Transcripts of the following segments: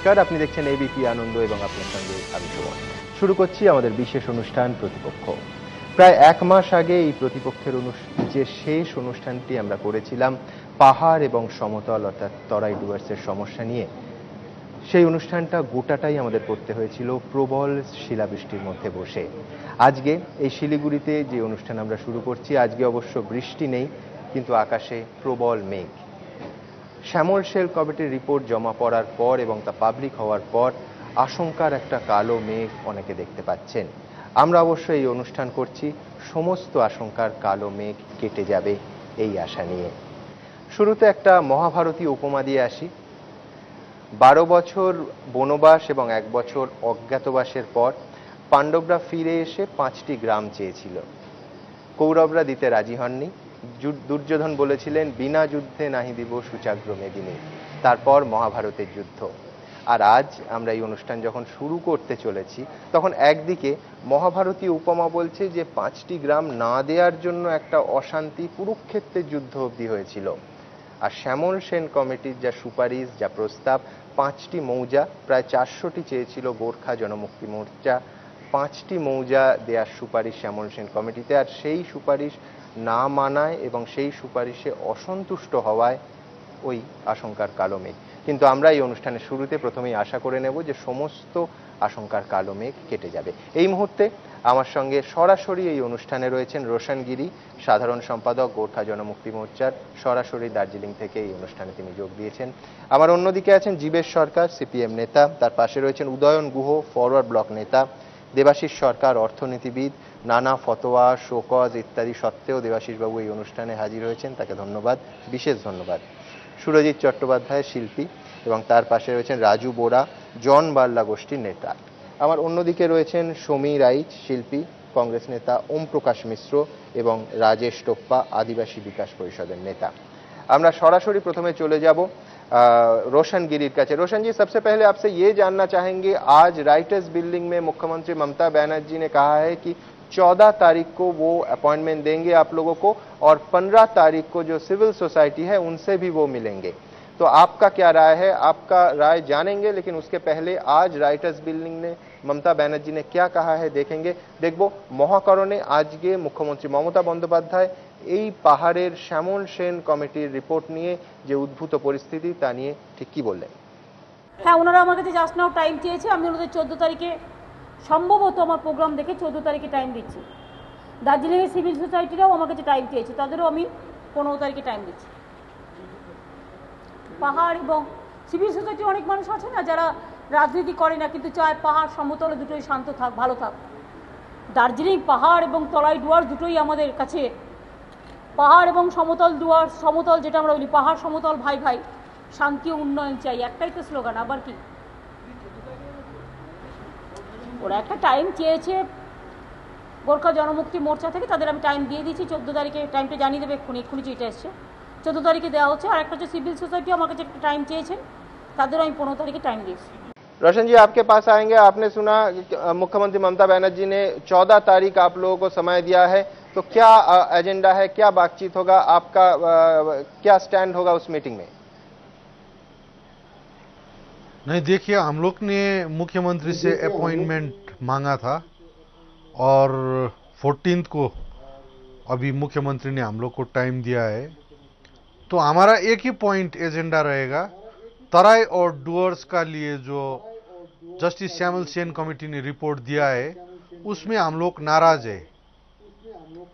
নমস্কার, আপনি দেখছেন এবিপি আনন্দ এবং আপনার সঙ্গে আমি সুমন। শুরু করছি আমাদের বিশেষ অনুষ্ঠান প্রতিপক্ষ। প্রায় এক মাস আগে এই প্রতিপক্ষের যে শেষ অনুষ্ঠানটি আমরা করেছিলাম পাহাড় এবং সমতল অর্থাৎ তরাই ডুয়ার্সের সমস্যা নিয়ে, সেই অনুষ্ঠানটা গোটাটাই আমাদের করতে হয়েছিল প্রবল শিলাবৃষ্টির মধ্যে বসে। আজকে এই শিলিগুড়িতে যে অনুষ্ঠান আমরা শুরু করছি, আজকে অবশ্য বৃষ্টি নেই, কিন্তু আকাশে প্রবল মেঘ। শ্যামল সেল কমিটির রিপোর্ট জমা পড়ার পর এবং তা পাবলিক হওয়ার পর আশঙ্কার একটা কালো মেঘ অনেকে দেখতে পাচ্ছেন। আমরা অবশ্য এই অনুষ্ঠান করছি সমস্ত আশঙ্কার কালো মেঘ কেটে যাবে এই আশা নিয়ে। শুরুতে একটা মহাভারতীয় উপমা দিয়ে আসি। 12 বছর বনবাস এবং 1 বছর অজ্ঞাতবাসের পর পাণ্ডবরা ফিরে এসে 5টি গ্রাম চেয়েছিল। কৌরবরা দিতে রাজি হননি। দুর্যোধন বলেছিলেন, বিনা যুদ্ধে নাহি দিব সুচাগ্র মেদিনী। তারপর মহাভারতের যুদ্ধ। আর আজ আমরা এই অনুষ্ঠান যখন শুরু করতে চলেছি, তখন একদিকে মহাভারতীয় উপমা বলছে যে 5টি গ্রাম না দেওয়ার জন্য একটা অশান্তি কুরুক্ষেত্রের যুদ্ধ অবধি হয়েছিল। আর শ্যামল সেন কমিটির যা সুপারিশ, যা প্রস্তাব, 5টি মৌজা, প্রায় 400টি চেয়েছিল গোর্খা জনমুক্তি মোর্চা, 5টি মৌজা দেওয়ার সুপারিশ শ্যামল সেন কমিটিতে। আর সেই সুপারিশ না মানায় এবং সেই সুপারিশে অসন্তুষ্ট হওয়ায় ওই আশঙ্কার কালো মেঘ। কিন্তু আমরা এই অনুষ্ঠানের শুরুতে প্রথমেই আশা করে নেব যে সমস্ত আশঙ্কার কালো মেঘ কেটে যাবে। এই মুহূর্তে আমার সঙ্গে সরাসরি এই অনুষ্ঠানে রয়েছেন রোশন গিরি, সাধারণ সম্পাদক গোর্খা জনমুক্তি মোর্চার, সরাসরি দার্জিলিং থেকে এই অনুষ্ঠানে তিনি যোগ দিয়েছেন। আমার অন্যদিকে আছেন জীবেশ সরকার, সিপিএম নেতা, তার পাশে রয়েছেন উদয়ন গুহ, ফরওয়ার্ড ব্লক নেতা, দেবাশিস সরকার, অর্থনীতিবিদ। নানা ফতোয়া, শোকজ ইত্যাদি সত্ত্বেও দেবাশিস বাবু এই অনুষ্ঠানে হাজির হয়েছেন, তাকে ধন্যবাদ, বিশেষ ধন্যবাদ। সুরজিৎ চট্টোপাধ্যায়, শিল্পী, এবং তার পাশে রয়েছেন রাজু বোরা, জন বার্লা গোষ্ঠীর নেতা। আমার অন্যদিকে রয়েছেন সমী রাইচ, শিল্পী, কংগ্রেস নেতা ওম প্রকাশ মিশ্র এবং রাজেশ টোপ্পা, আদিবাসী বিকাশ পরিষদের নেতা। আমরা সরাসরি প্রথমে চলে যাব रोशन गिरी का। रोशन जी, सबसे पहले आपसे ये जानना चाहेंगे, आज राइटर्स बिल्डिंग में मुख्यमंत्री ममता बनर्जी ने कहा है कि 14 तारीख को वो अपॉइंटमेंट देंगे आप लोगों को और 15 तारीख को जो सिविल सोसाइटी है उनसे भी वो मिलेंगे। तो आपका क्या राय है? आपका राय जानेंगे, लेकिन उसके पहले आज राइटर्स बिल्डिंग ने ममता बनर्जी ने क्या कहा है देखेंगे। देखो মহাকরণে আজকে মুখ্যমন্ত্রী মমতা বন্দ্যোপাধ্যায় এই পাহাড়ের শ্যামল সেন কমিটির রিপোর্ট নিয়ে যে উদ্ভূত পরিস্থিতি তা নিয়ে ঠিক কি বললেন? হ্যাঁ, ওনারা আমার কাছে জাস্ট নাও টাইম চেয়েছে। আমি ওনাদের 14 তারিখে, সম্ভবত আমার প্রোগ্রাম দেখে 14 তারিখে টাইম দিচ্ছি। দার্জিলিংয়ের সিভিল সোসাইটিরাও আমার কাছে টাইম চেয়েছে, তাদেরও আমি 15 তারিখে টাইম দিচ্ছি। পাহাড় এবং সিভিল সোসাইটি অনেক মানুষ আছে না যারা রাজনীতি করে না, কিন্তু চায় পাহাড় সমতলে দুটোই শান্ত থাক, ভালো থাক। দার্জিলিং পাহাড় এবং তলাই ডুয়ার্স দুটোই আমাদের কাছে, পাহাড় এবং সমতল ডুয়ার্স, সমতল যেটা আমরা বলি পাহাড় সমতল ভাই ভাই, শান্তি ও উন্নয়ন চাই, একটাই তো স্লোগান, আবার কি। ওরা একটা টাইম চেয়েছে গোর্খা জনমুক্তি মোর্চা থেকে, তাদের আমি টাইম দিয়ে দিয়েছি। 14 তারিখে টাইমটা জানিয়ে দেবে, এক্ষুনি যেটা এসছে 14 তারিখে দেওয়া হচ্ছে। আর একটা হচ্ছে সিভিল সোসাইটি আমার কাছে একটা টাইম চেয়েছেন, তাদেরও আমি 15 তারিখে টাইম দিয়েছি। रोशन जी, आपके पास आएंगे। आपने सुना मुख्यमंत्री ममता बनर्जी ने 14 तारीख आप लोगों को समय दिया है, तो क्या एजेंडा है, क्या बातचीत होगा, आपका क्या स्टैंड होगा उस मीटिंग में? नहीं, देखिए, हम लोग ने मुख्यमंत्री से अपॉइंटमेंट मांगा था और 14 को अभी मुख्यमंत्री ने हम लोग को टाइम दिया है। तो हमारा एक ही पॉइंट एजेंडा रहेगा, तराई और डुअर्स का लिए जो जस्टिस श्यामल सेन कमेटी ने रिपोर्ट दिया है उसमें हम लोग नाराज है।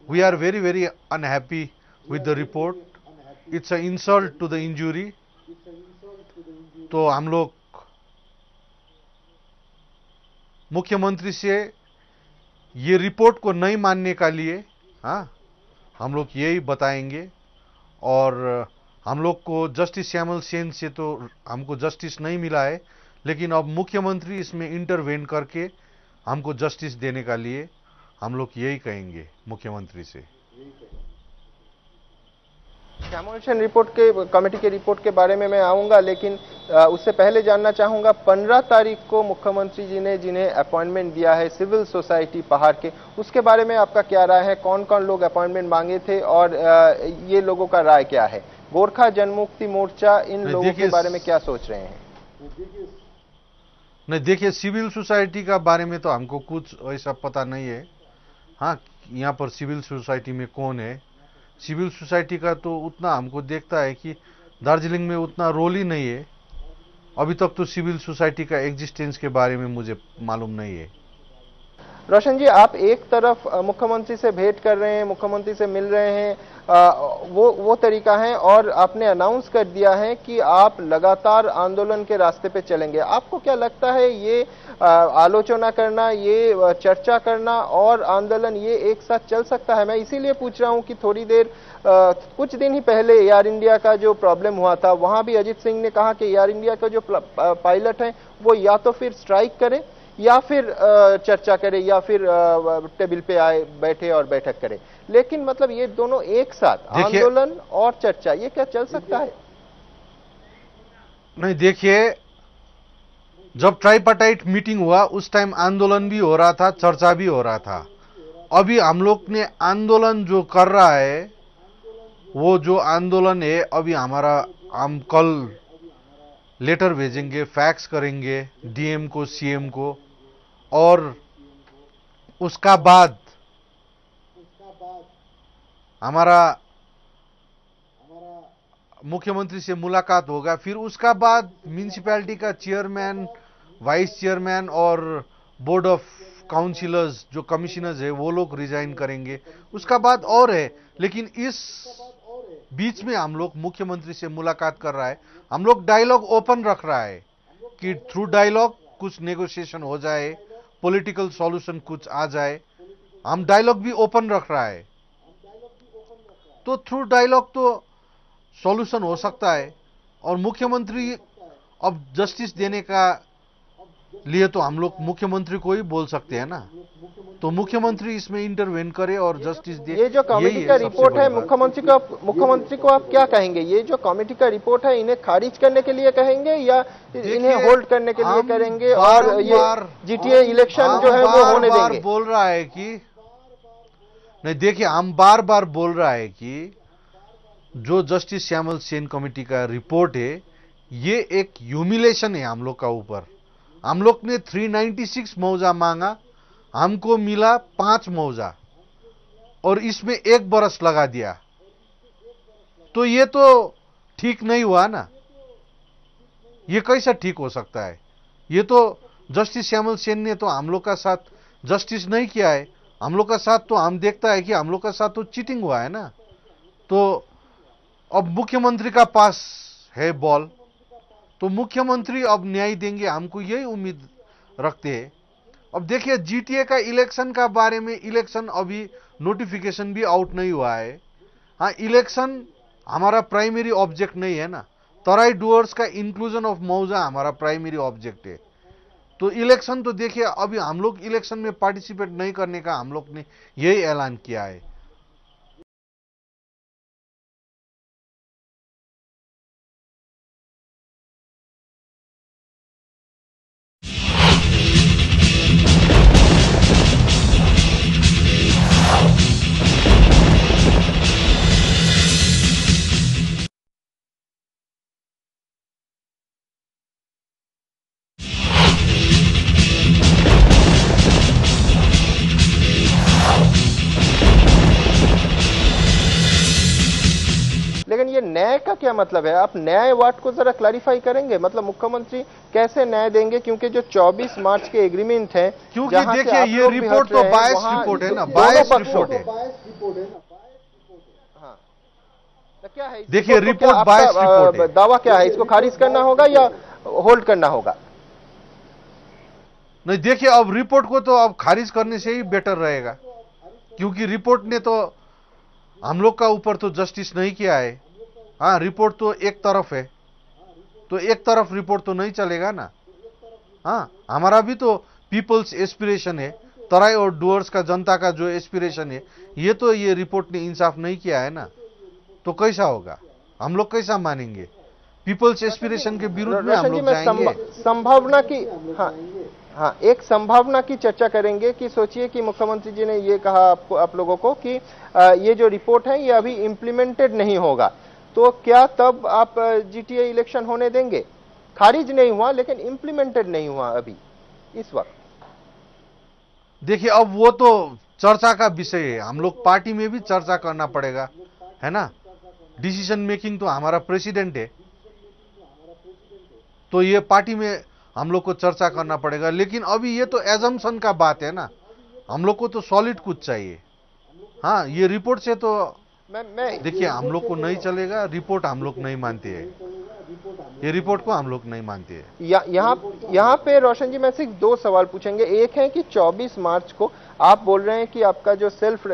We are very very unhappy with the report. It's a insult to the injury. तो हम लोग मुख्यमंत्री से ये रिपोर्ट को नहीं मानने का लिए हम लोग यही बताएंगे। और हम लोग को जस्टिस श्यामल सेन से तो हमको जस्टिस नहीं मिला है, लेकिन अब मुख्यमंत्री इसमें इंटरवेन करके हमको जस्टिस देने का लिए हम लोग यही कहेंगे मुख्यमंत्री से। श्यामल सेन रिपोर्ट के कमेटी के रिपोर्ट के बारे में मैं आऊंगा, लेकिन उससे पहले जानना चाहूंगा 15 तारीख को मुख्यमंत्री जी ने जिन्हें अपॉइंटमेंट दिया है सिविल सोसाइटी पहाड़ के, उसके बारे में आपका क्या राय है? कौन कौन लोग अपॉइंटमेंट मांगे थे और ये लोगों का राय क्या है? गोरखा जनमुक्ति मोर्चा इन लोगों के बारे में क्या सोच रहे हैं? नहीं, देखिए सिविल सोसाइटी का बारे में तो हमको कुछ ऐसा पता नहीं है। हाँ, यहाँ पर सिविल सोसाइटी में कौन है, सिविल सोसाइटी का तो उतना हमको देखता है कि दार्जिलिंग में उतना रोल ही नहीं है। अभी तक तो सिविल सोसाइटी का एग्जिस्टेंस के बारे में मुझे मालूम नहीं है। रोशन जी, आप एक तरफ मुख्यमंत्री से भेंट कर रहे हैं, मुख्यमंत्री से मिल रहे हैं, वो तरीका है, और आपने अनाउंस कर दिया है कि आप लगातार आंदोलन के रास्ते पे चलेंगे। आपको क्या लगता है ये आलोचना करना, ये चर्चा करना और आंदोलन, ये एक साथ चल सकता है? मैं इसीलिए पूछ रहा हूं कि थोड़ी देर कुछ दिन ही पहले एयर इंडिया का जो प्रॉब्लम हुआ था, वहां भी अजीत सिंह ने कहा कि एयर इंडिया का जो पायलट है वो या तो फिर स्ट्राइक करे या फिर चर्चा करे या फिर टेबल पे आए, बैठे और बैठक करे। लेकिन मतलब ये दोनों एक साथ, आंदोलन और चर्चा, ये क्या चल सकता है? नहीं, देखिए जब ट्राइपार्टाइट मीटिंग हुआ उस टाइम आंदोलन भी हो रहा था, चर्चा भी हो रहा था। अभी हम लोग ने आंदोलन जो कर रहा है, वो जो आंदोलन है अभी हमारा, हम कल लेटर भेजेंगे, फैक्स करेंगे डीएम को, सीएम को, और उसका बाद हमारा मुख्यमंत्री से मुलाकात होगा। फिर उसका बाद म्यूनिसिपैलिटी का चेयरमैन, वाइस चेयरमैन और बोर्ड ऑफ काउंसिलर्स जो कमिश्नर्स है वो लोग रिजाइन करेंगे। उसका बाद और है, लेकिन इस बीच में हम लोग मुख्यमंत्री से मुलाकात कर रहा है। हम लोग डायलॉग ओपन रख रहा है कि थ्रू डायलॉग कुछ नेगोशिएशन हो जाए, पॉलिटिकल सॉल्यूशन कुछ आ जाए। हम डायलॉग भी ओपन रख रहा है, तो थ्रू डायलॉग तो सॉल्यूशन हो सकता है। और मुख्यमंत्री अब जस्टिस देने का लिए तो हम लोग मुख्यमंत्री को ही बोल सकते हैं ना, तो मुख्यमंत्री इसमें इंटरवेन करे और जस्टिस दे। ये जो कमेटी का रिपोर्ट है, मुख्यमंत्री को आप क्या कहेंगे? ये जो कमेटी का रिपोर्ट है, इन्हें खारिज करने के लिए कहेंगे या इन्हें होल्ड करने के लिए करेंगे, और ये जीटीए इलेक्शन जो है वो होने देंगे? बोल रहा है कि नहीं, देखिए हम बार बार बोल रहा है कि जो जस्टिस श्यामल सेन कमेटी का रिपोर्ट है, ये एक ह्यूमिलेशन है हम लोग का ऊपर। हम लोग ने 396 मौजा मांगा, हमको मिला 5 मौजा, और इसमें 1 बरस लगा दिया। तो ये तो ठीक नहीं हुआ ना, ये कैसा ठीक हो सकता है? ये तो जस्टिस श्यामल सेन ने तो हम लोग का साथ जस्टिस नहीं किया है। हम लोग का साथ तो हम देखता है कि हम लोग का साथ तो चीटिंग हुआ है ना। तो अब मुख्यमंत्री का पास है बॉल, तो मुख्यमंत्री अब न्याय देंगे, हमको यही उम्मीद रखते हैं। अब देखिए जीटीए का इलेक्शन का बारे में, इलेक्शन अभी नोटिफिकेशन भी आउट नहीं हुआ है। हाँ, इलेक्शन हमारा प्राइमरी ऑब्जेक्ट नहीं है ना, तराई डुअर्स का इंक्लूजन ऑफ मौजा हमारा प्राइमरी ऑब्जेक्ट है। तो इलेक्शन तो देखिए अभी हम लोग इलेक्शन में पार्टिसिपेट नहीं करने का हम लोग ने यही ऐलान किया है। लेकिन ये न्याय का क्या मतलब है? आप न्याय वाट को जरा क्लैरिफाई करेंगे, मतलब मुख्यमंत्री कैसे न्याय देंगे? क्योंकि जो 24 मार्च के एग्रीमेंट है, क्योंकि देखिए ये रिपोर्ट तो बायस रिपोर्ट है ना, बायस रिपोर्ट है। हाँ, तो क्या है? देखिए रिपोर्ट बायस रिपोर्ट है। दावा क्या है? इसको खारिज करना होगा या होल्ड करना होगा? नहीं, देखिए अब रिपोर्ट को तो अब खारिज करने से ही बेटर रहेगा, क्योंकि रिपोर्ट ने तो हम लोग का ऊपर तो जस्टिस नहीं किया है। हाँ, रिपोर्ट तो एक तरफ है, तो एक तरफ रिपोर्ट तो नहीं चलेगा ना। हाँ, हमारा भी तो पीपल्स एस्पिरेशन है, तराई और डुअर्स का, जनता का जो एस्पिरेशन है, ये तो ये रिपोर्ट ने इंसाफ नहीं किया है ना। तो कैसा होगा? हम लोग कैसा मानेंगे? पीपल्स एस्पिरेशन के विरुद्ध में हम लोग जाएंगे? संभावना की, हाँ, एक संभावना की चर्चा करेंगे कि सोचिए कि मुख्यमंत्री जी ने ये कहा आप लोगों को कि ये जो रिपोर्ट है ये अभी इम्प्लीमेंटेड नहीं होगा, तो क्या तब आप जीटीए इलेक्शन होने देंगे? खारिज नहीं हुआ लेकिन इंप्लीमेंटेड नहीं हुआ अभी इस वक्त। देखिए अब वो तो चर्चा का विषय है, हम लोग पार्टी में भी चर्चा करना पड़ेगा, है ना। डिसीजन मेकिंग तो हमारा प्रेसिडेंट है, तो ये पार्टी में हम लोग को चर्चा करना पड़ेगा। लेकिन अभी ये तो एजम्पशन का बात है ना, हम लोग को तो सॉलिड कुछ चाहिए। हाँ, ये रिपोर्ट से तो मैं देखिए हम लोग को नहीं चलेगा, रिपोर्ट हम लोग नहीं मानते हैं, ये रिपोर्ट को हम लोग नहीं मानते हैं। यहाँ पे रोशन जी मैं सिर्फ दो सवाल पूछेंगे। एक है कि 24 मार्च को आप बोल रहे हैं कि आपका जो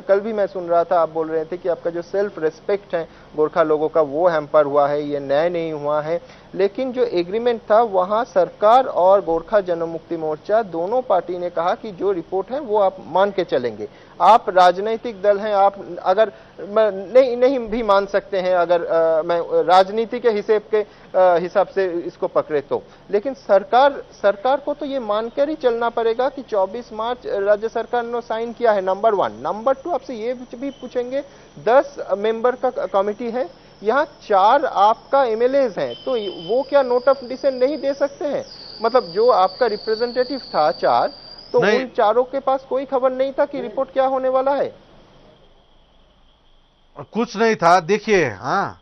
कल भी मैं सुन रहा था, आप बोल रहे थे कि आपका जो सेल्फ रिस्पेक्ट है गोरखा लोगों का वो हैम्पर हुआ है, ये न्याय नहीं हुआ है। लेकिन जो एग्रीमेंट था वहां सरकार और गोरखा जनमुक्ति मोर्चा दोनों पार्टी ने कहा कि जो रिपोर्ट है वो आप मान के चलेंगे। आप राजनीतिक दल हैं, आप अगर नहीं भी मान सकते हैं, अगर मैं राजनीति के हिसाब से इसको पकड़े तो, लेकिन सरकार को तो ये मानकर ही चलना पड़ेगा कि 24 मार्च राज्य सरकार ने साइन किया है, नंबर 1। नंबर 2 आपसे ये भी पूछेंगे, 10 मेंबर का कमिटी है, यहाँ 4 आपका एमएलएज हैं, तो वो क्या नोट ऑफ डिसेंट नहीं दे सकते हैं? मतलब जो आपका रिप्रेजेंटेटिव था 4, तो उन चारों के पास कोई खबर नहीं था कि रिपोर्ट क्या होने वाला है? कुछ नहीं था। देखिए हाँ,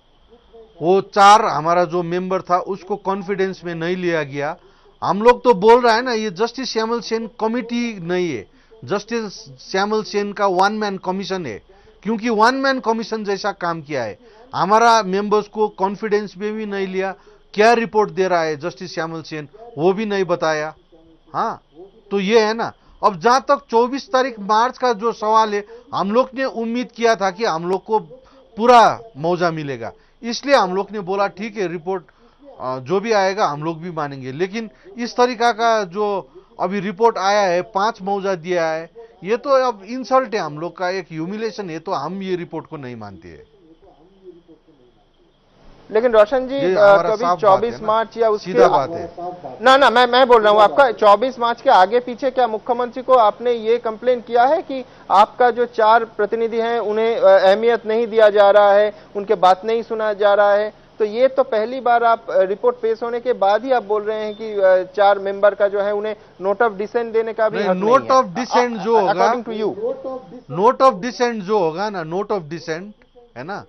वो 4 हमारा जो मेंबर था उसको कॉन्फिडेंस में नहीं लिया गया। हम लोग तो बोल रहा है ना, ये जस्टिस श्यामल सेन कमिटी नहीं है, जस्टिस श्यामल सेन का 1 मैन कमीशन है, क्योंकि 1 मैन कमीशन जैसा काम किया है। हमारा मेंबर्स को कॉन्फिडेंस में भी नहीं लिया, क्या रिपोर्ट दे रहा है जस्टिस श्यामल सेन वो भी नहीं बताया। हाँ, तो ये है ना। अब जहां तक 24 तारीख मार्च का जो सवाल है, हम लोग ने उम्मीद किया था कि हम लोग को पूरा मौजा मिलेगा, इसलिए हम लोग ने बोला ठीक है, रिपोर्ट जो भी आएगा हम लोग भी मानेंगे। लेकिन इस तरीका का जो अभी रिपोर्ट आया है, 5 मौजा दिया है, ये तो अब इंसल्ट है हम लोग का, एक ह्यूमिलेशन है, तो हम ये रिपोर्ट को नहीं मानते हैं। लेकिन रोशन जी कभी 24 मार्च या उसके सीधा बात है ना मैं बोल रहा हूँ आपका 24 मार्च के आगे पीछे क्या मुख्यमंत्री को आपने ये कंप्लेन किया है कि आपका जो 4 प्रतिनिधि हैं उन्हें अहमियत नहीं दिया जा रहा है, उनके बात नहीं सुना जा रहा है? तो ये तो पहली बार आप रिपोर्ट पेश होने के बाद ही आप बोल रहे हैं कि 4 मेंबर का जो है उन्हें नोट ऑफ डिसेंट देने का भी हक नहीं है। नोट ऑफ डिसेंट जो होगा, according to you, note of dissent जो होगा ना, नोट ऑफ डिसेंट है ना,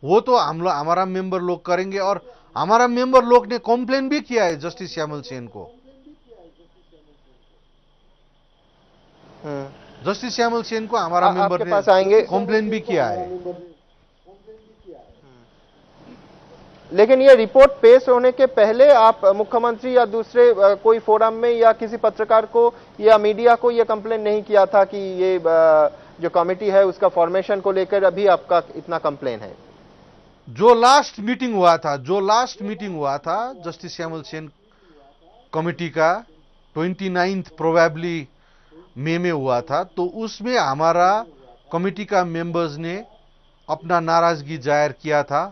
वो तो हमारा मेंबर लोग करेंगे। और हमारा मेंबर लोग ने कंप्लेन भी किया है जस्टिस श्यामल सेन को। जस्टिस श्यामल सेन को हमारा मेंबर ने कंप्लेन भी किया है। लेकिन ये रिपोर्ट पेश होने के पहले आप मुख्यमंत्री या दूसरे कोई फोरम में या किसी पत्रकार को या मीडिया को ये कंप्लेन नहीं किया था कि ये जो कमेटी है उसका फॉर्मेशन को लेकर अभी आपका इतना कंप्लेन है? जो लास्ट मीटिंग हुआ था जस्टिस श्यामल सेन कमेटी का 29 प्रोबेबली मई में हुआ था, तो उसमें हमारा कमेटी का मेंबर्स ने अपना नाराजगी जाहिर किया था।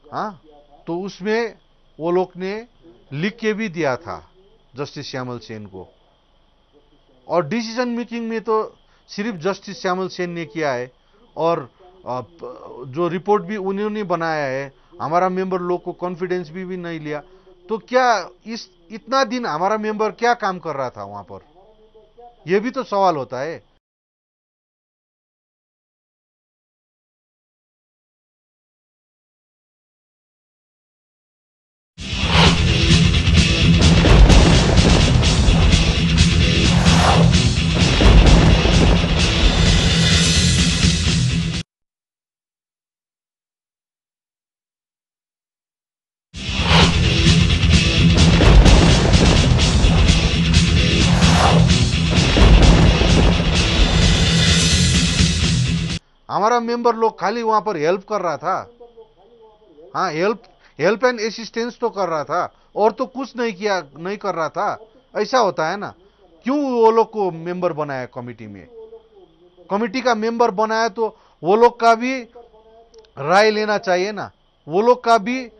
हाँ, तो उसमें वो लोग ने लिख के भी दिया था जस्टिस श्यामल सेन को। और डिसीजन मेकिंग में तो सिर्फ जस्टिस श्यामल सेन ने किया है, और जो रिपोर्ट भी उन्होंने बनाया है, हमारा मेंबर लोग को कॉन्फिडेंस भी नहीं लिया। तो क्या इतना दिन हमारा मेंबर क्या काम कर रहा था वहां पर, यह भी तो सवाल होता है। हमारा मेंबर लोग खाली वहां पर हेल्प कर रहा था। हाँ, हेल्प एंड असिस्टेंस तो कर रहा था, और तो कुछ नहीं कर रहा था। ऐसा होता है ना। क्यों वो लोग को मेंबर बनाया कमेटी में? कमेटी का मेंबर बनाया तो वो लोग का भी राय लेना चाहिए ना, वो लोग का भी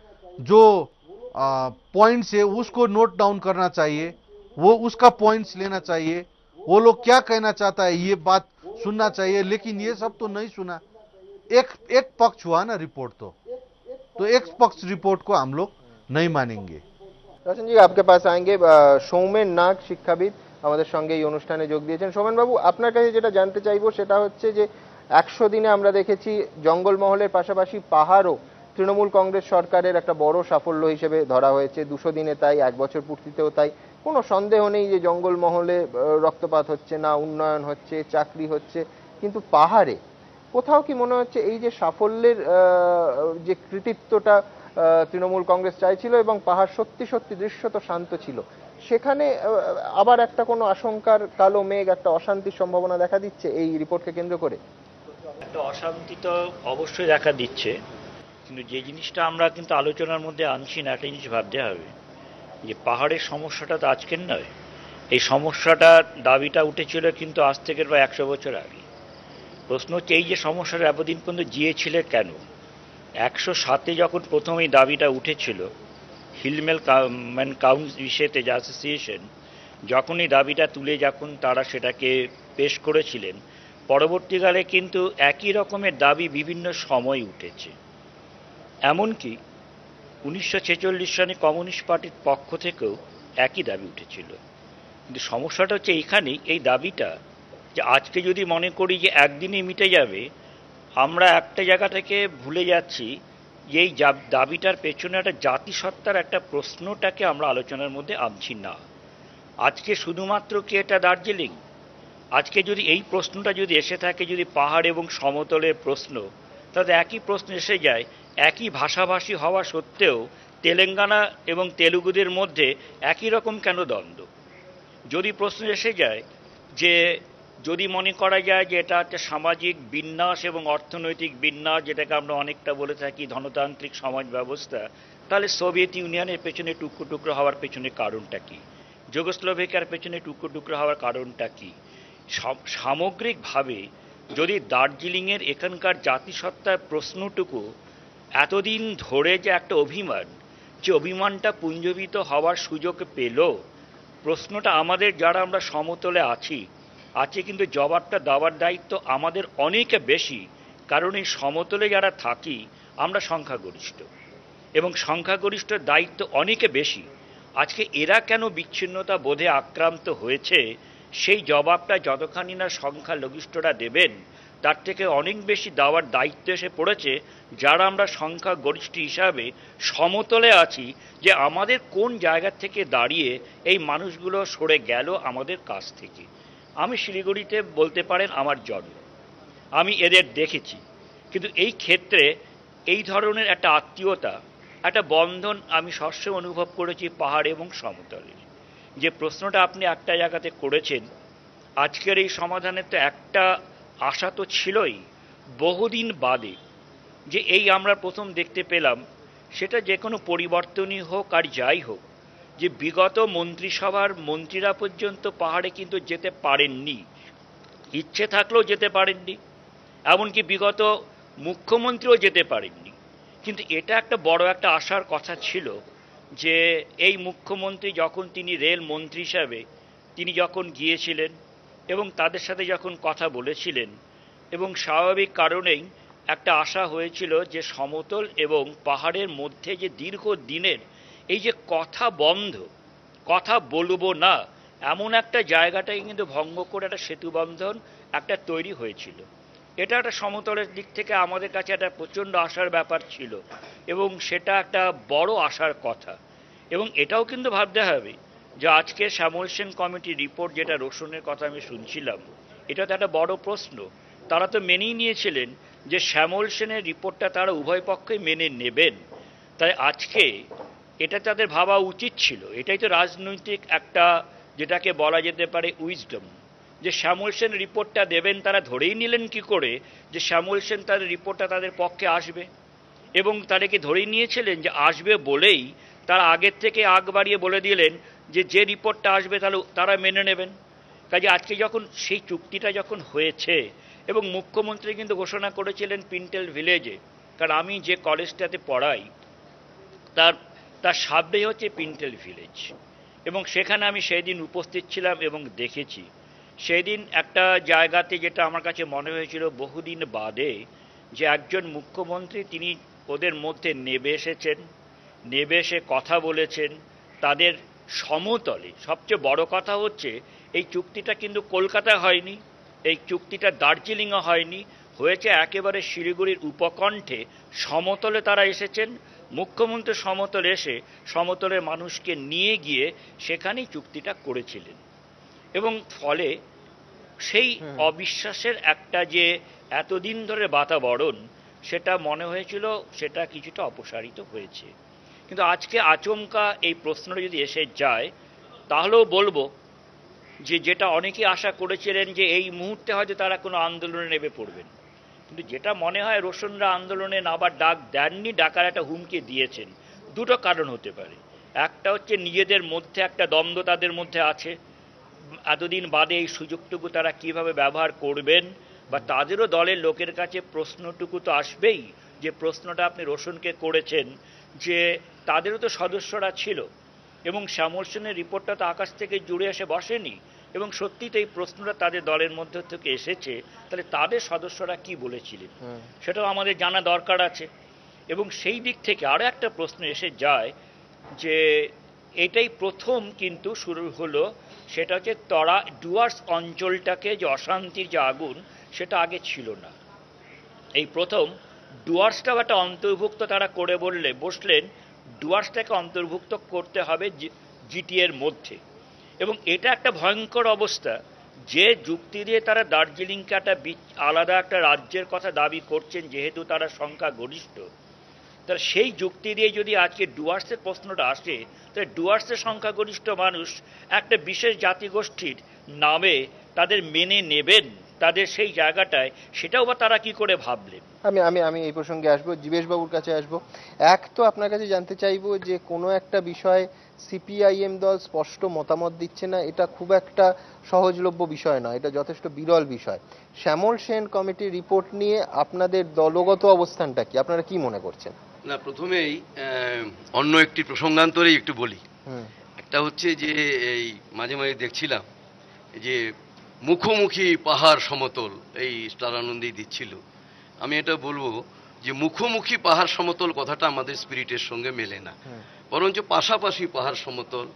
जो पॉइंट्स है उसको नोट डाउन करना चाहिए, वो उसका पॉइंट्स लेना चाहिए, वो लोग क्या कहना चाहता है ये बात सुनना चाहिए। लेकिन ये सब तो नहीं सुना। एक पक्ष हुआ ना रिपोर्ट, तो एक पक्ष रिपोर्ट को हम लोग नहीं मानेंगे। রতন জি आपके पास आएंगे। সৌমেন নাগ শিক্ষাবিদ আমাদের সঙ্গে এই অনুষ্ঠানে যোগ দিয়েছেন। সৌমেন বাবু, আপনার কাছে যেটা জানতে চাইবো সেটা হচ্ছে যে 100 দিনে আমরা দেখেছি জঙ্গলমহলের পাশাপাশি পাহাড়ও তৃণমূল কংগ্রেস সরকারের একটা বড় সাফল্য হিসেবে ধরা হয়েছে। 200 দিনে তাই, 1 বছর পূর্তিতেও তাই। কোনো সন্দেহ নেই যে জঙ্গলমহলে রক্তপাত হচ্ছে না, উন্নয়ন হচ্ছে, চাকরি হচ্ছে, কিন্তু পাহাড়ে কোথাও কি মনে হচ্ছে এই যে সাফল্যের যে কৃতিত্বটা তৃণমূল কংগ্রেস চাইছিল এবং পাহাড় সত্যি সত্যি দৃশ্যত শান্ত ছিল, সেখানে আবার একটা কোনো আশঙ্কার কালো মেঘ, একটা অশান্তির সম্ভাবনা দেখা দিচ্ছে এই রিপোর্টকে কেন্দ্র করে? একটা অশান্তি তো অবশ্যই দেখা দিচ্ছে, কিন্তু যে জিনিসটা আমরা কিন্তু আলোচনার মধ্যে আনছি না, একটা জিনিস ভাবতে হবে যে পাহাড়ের সমস্যাটা তো আজকের নয়। এই সমস্যাটা দাবিটা উঠেছিল কিন্তু আজ থেকে প্রায় 100 বছর আগে। প্রশ্ন হচ্ছে এই যে সমস্যাটা এতদিন পর্যন্ত জিয়েছিল কেন? 107-এ যখন প্রথম এই দাবিটা উঠেছিল, হিলমেল ইসেতে যে অ্যাসোসিয়েশন যখন এই দাবিটা তুলে যখন তারা সেটাকে পেশ করেছিলেন, পরবর্তীকালে কিন্তু একই রকমের দাবি বিভিন্ন সময় উঠেছে। এমনকি 1946 সালে কমিউনিস্ট পার্টির পক্ষ থেকেও একই দাবি উঠেছিল। কিন্তু সমস্যাটা হচ্ছে এইখানেই, এই দাবিটা যে আজকে যদি মনে করি যে একদিনে মিটে যাবে, আমরা একটা জায়গা থেকে ভুলে যাচ্ছি যে এই দাবিটার পেছনে একটা জাতিসত্তার একটা প্রশ্নটাকে আমরা আলোচনার মধ্যে আনছি না। আজকে শুধুমাত্র কি এটা দার্জিলিং? আজকে যদি এই প্রশ্নটা যদি এসে থাকে, যদি পাহাড় এবং সমতলের প্রশ্ন, তাহলে একই প্রশ্ন এসে যায়, একই ভাষাভাষী হওয়া সত্ত্বেও তেলেঙ্গানা এবং তেলুগুদের মধ্যে একই রকম কেন দ্বন্দ্ব? যদি প্রশ্ন এসে যায় যে যদি মনে করা যায় যে এটা একটা সামাজিক বিন্যাস এবং অর্থনৈতিক বিন্যাস, যেটাকে আমরা অনেকটা বলে থাকি ধনতান্ত্রিক সমাজ ব্যবস্থা, তাহলে সোভিয়েত ইউনিয়নের পেছনে টুকরো টুকরো হওয়ার পেছনে কারণটা কি? যুগোস্লোভাকিয়ার পেছনে টুকরো টুকরো হওয়ার কারণটা কি? সামগ্রিকভাবে যদি দার্জিলিংয়ের এখানকার জাতিসত্তার প্রশ্নটুকু এতদিন ধরে যে একটা অভিমান, যে অভিমানটা পুঞ্জীভূত হওয়ার সুযোগ পেল, প্রশ্নটা আমাদের যারা আমরা সমতলে আছি কিন্তু জবাবটা দেওয়ার দায়িত্ব আমাদের অনেক বেশি, কারণ এই সমতলে যারা থাকি আমরা সংখ্যাগরিষ্ঠ এবং সংখ্যাগরিষ্ঠের দায়িত্ব অনেক বেশি। আজকে এরা কেন বিচ্ছিন্নতা বোধে আক্রান্ত হয়েছে, সেই জবাবটা যতখানি না সংখ্যালঘিষ্ঠরা দেবেন, তার থেকে অনেক বেশি দেওয়ার দায়িত্ব এসে পড়েছে যারা আমরা সংখ্যাগরিষ্ঠ হিসাবে সমতলে আছি, যে আমাদের কোন জায়গা থেকে দাঁড়িয়ে এই মানুষগুলো সরে গেল আমাদের কাছ থেকে। আমি শিলিগুড়িতে বলতে পারেন আমার জন্ম, আমি এদের দেখেছি, কিন্তু এই ক্ষেত্রে এই ধরনের একটা আত্মীয়তা, একটা বন্ধন আমি সবসময় অনুভব করেছি পাহাড় এবং সমতলের। যে প্রশ্নটা আপনি একটা জায়গাতে করেছেন, আজকের এই সমাধানের তো একটা আশা তো ছিলই বহুদিন বাদে, যে এই আমরা প্রথম দেখতে পেলাম, সেটা যে কোনো পরিবর্তনই হোক আর যাই হোক, যে বিগত মন্ত্রিসভার মন্ত্রীরা পর্যন্ত পাহাড়ে কিন্তু যেতে পারেননি, ইচ্ছে থাকলেও যেতে পারেননি, এমনকি বিগত মুখ্যমন্ত্রীও যেতে পারেননি। কিন্তু এটা একটা বড় একটা আশার কথা ছিল যে এই মুখ্যমন্ত্রী যখন তিনি রেল মন্ত্রী হিসাবে তিনি যখন গিয়েছিলেন এবং তাদের সাথে যখন কথা বলেছিলেন, এবং স্বাভাবিক কারণেই একটা আশা হয়েছিল যে সমতল এবং পাহাড়ের মধ্যে যে দীর্ঘদিনের এই যে কথা বন্ধ, কথা বলবো না, এমন একটা জায়গাটাকে কিন্তু ভঙ্গ করে একটা সেতুবন্ধন একটা তৈরি হয়েছিল। এটা একটা সমতলের দিক থেকে আমাদের কাছে একটা প্রচণ্ড আশার ব্যাপার ছিল এবং সেটা একটা বড় আশার কথা। এবং এটাও কিন্তু ভাবতে হবে যে আজকে শ্যামল সেন কমিটির রিপোর্ট, যেটা রোশনের কথা আমি শুনছিলাম, এটা তো একটা বড় প্রশ্ন। তারা তো মেনেই নিয়েছিলেন যে শ্যামল সেনের রিপোর্টটা তারা উভয় পক্ষই মেনে নেবেন। তাই আজকে এটা তাদের ভাবা উচিত ছিল। এটাই তো রাজনৈতিক একটা, যেটাকে বলা যেতে পারে উইজডম, যে শ্যামল সেন রিপোর্টটা দেবেন। তারা ধরেই নিলেন কি করে যে শ্যামল সেন তাদের রিপোর্টটা তাদের পক্ষে আসবে, এবং তাদেরকে ধরেই নিয়েছিলেন যে আসবে বলেই তারা আগের থেকে আগ বাড়িয়ে বলে দিলেন যে যে রিপোর্টটা আসবে তাহলে তারা মেনে নেবেন। কাজে আজকে যখন সেই চুক্তিটা যখন হয়েছে এবং মুখ্যমন্ত্রী কিন্তু ঘোষণা করেছিলেন পিন্টেল ভিলেজে, কারণ আমি যে কলেজটাতে পড়াই তার সামনেই হচ্ছে পিন্টেল ভিলেজ, এবং সেখানে আমি সেই দিন উপস্থিত ছিলাম এবং দেখেছি। সেই দিন একটা জায়গাতে যেটা আমার কাছে মনে হয়েছিল বহুদিন বাদে, যে একজন মুখ্যমন্ত্রী তিনি ওদের মধ্যে নেমে এসেছেন নেবে এসে কথা বলেছেন তাদের সমতলে। সবচেয়ে বড় কথা হচ্ছে এই চুক্তিটা কিন্তু কলকাতায় হয়নি, এই চুক্তিটা দার্জিলিংয়ে হয়নি, হয়েছে একেবারে শিলিগুড়ির উপকণ্ঠে সমতলে তারা এসেছেন। মুখ্যমন্ত্রী সমতলে এসে সমতলের মানুষকে নিয়ে গিয়ে সেখানেই চুক্তিটা করেছিলেন এবং ফলে সেই অবিশ্বাসের একটা যে এতদিন ধরে বাতাবরণ সেটা মনে হয়েছিল সেটা কিছুটা অপসারিত হয়েছে। কিন্তু আজকে আচমকা এই প্রশ্নটা যদি এসে যায় তাহলেও বলবো যে যেটা অনেকেই আশা করেছিলেন যে এই মুহূর্তে হয়তো তারা কোনো আন্দোলনে নেমে পড়বেন, কিন্তু যেটা মনে হয় রোশনরা আন্দোলনে নাবার ডাক দেননি, ডাকার একটা হুমকি দিয়েছেন। দুটো কারণ হতে পারে। একটা হচ্ছে নিজেদের মধ্যে একটা দ্বন্দ্ব তাদের মধ্যে আছে, এতদিন বাদে এই সুযোগটুকু তারা কিভাবে ব্যবহার করবেন, বা তাদেরও দলের লোকের কাছে প্রশ্নটুকু তো আসবেই যে প্রশ্নটা আপনি রোশনকে করেছেন, যে তাদেরও তো সদস্যরা ছিল এবং শ্যামল সেনের রিপোর্টটা তো আকাশ থেকে জুড়ে এসে বসেনি এবং সত্যিই তো এই প্রশ্নটা তাদের দলের মধ্যে থেকে এসেছে, তাহলে তাদের সদস্যরা কি বলেছিলেন সেটাও আমাদের জানা দরকার আছে। এবং সেই দিক থেকে আরও একটা প্রশ্ন এসে যায় যে এটাই প্রথম কিন্তু শুরু হলো, সেটা হচ্ছে ডুয়ার্স অঞ্চলটাকে যে অশান্তির যে আগুন সেটা আগে ছিল না, এই প্রথম ডুয়ার্সটাও একটা অন্তর্ভুক্ত তারা করে বসলেন ডুয়ার্সটাকে অন্তর্ভুক্ত করতে হবে জিটিএর মধ্যে। এবং এটা একটা ভয়ঙ্কর অবস্থা যে যুক্তি দিয়ে তারা দার্জিলিংকে একটা আলাদা একটা রাজ্যের কথা দাবি করছেন যেহেতু তারা সংখ্যা গরিষ্ঠ, তাহলে সেই যুক্তি দিয়ে যদি আজকে ডুয়ার্সের প্রশ্নটা আসে তাহলে ডুয়ার্সের সংখ্যাগরিষ্ঠ মানুষ একটা বিশেষ জাতিগোষ্ঠীর নামে তাদের মেনে নেবেন তাদের সেই জায়গাটায়, সেটাও বা তারা কি করে ভাবলেন। আমি আমি আমি এই প্রসঙ্গে আসবো, জীবেশ বাবুর কাছে আসবো। এক তো আপনার কাছে জানতে চাইবো যে কোনো একটা বিষয় সিপিআইএম দল স্পষ্ট মতামত দিচ্ছে না, এটা খুব একটা সহজলভ্য বিষয় নয়, এটা যথেষ্ট বিরল বিষয়। শ্যামল সেন কমিটির রিপোর্ট নিয়ে আপনাদের দলগত অবস্থানটা কি, আপনারা কি মনে করছেন? না, প্রথমেই অন্য একটি প্রসঙ্গান্তরেই একটু বলি। একটা হচ্ছে যে এই মাঝে মাঝে দেখছিলাম যে মুখোমুখি পাহাড় সমতল, এই স্টার আনন্দেই দিচ্ছিল। আমি এটা বলবো যে মুখোমুখি পাহাড় সমতল কথাটা আমাদের স্পিরিটের সঙ্গে মেলে না, বরঞ্চ পাশাপাশি পাহাড় সমতল,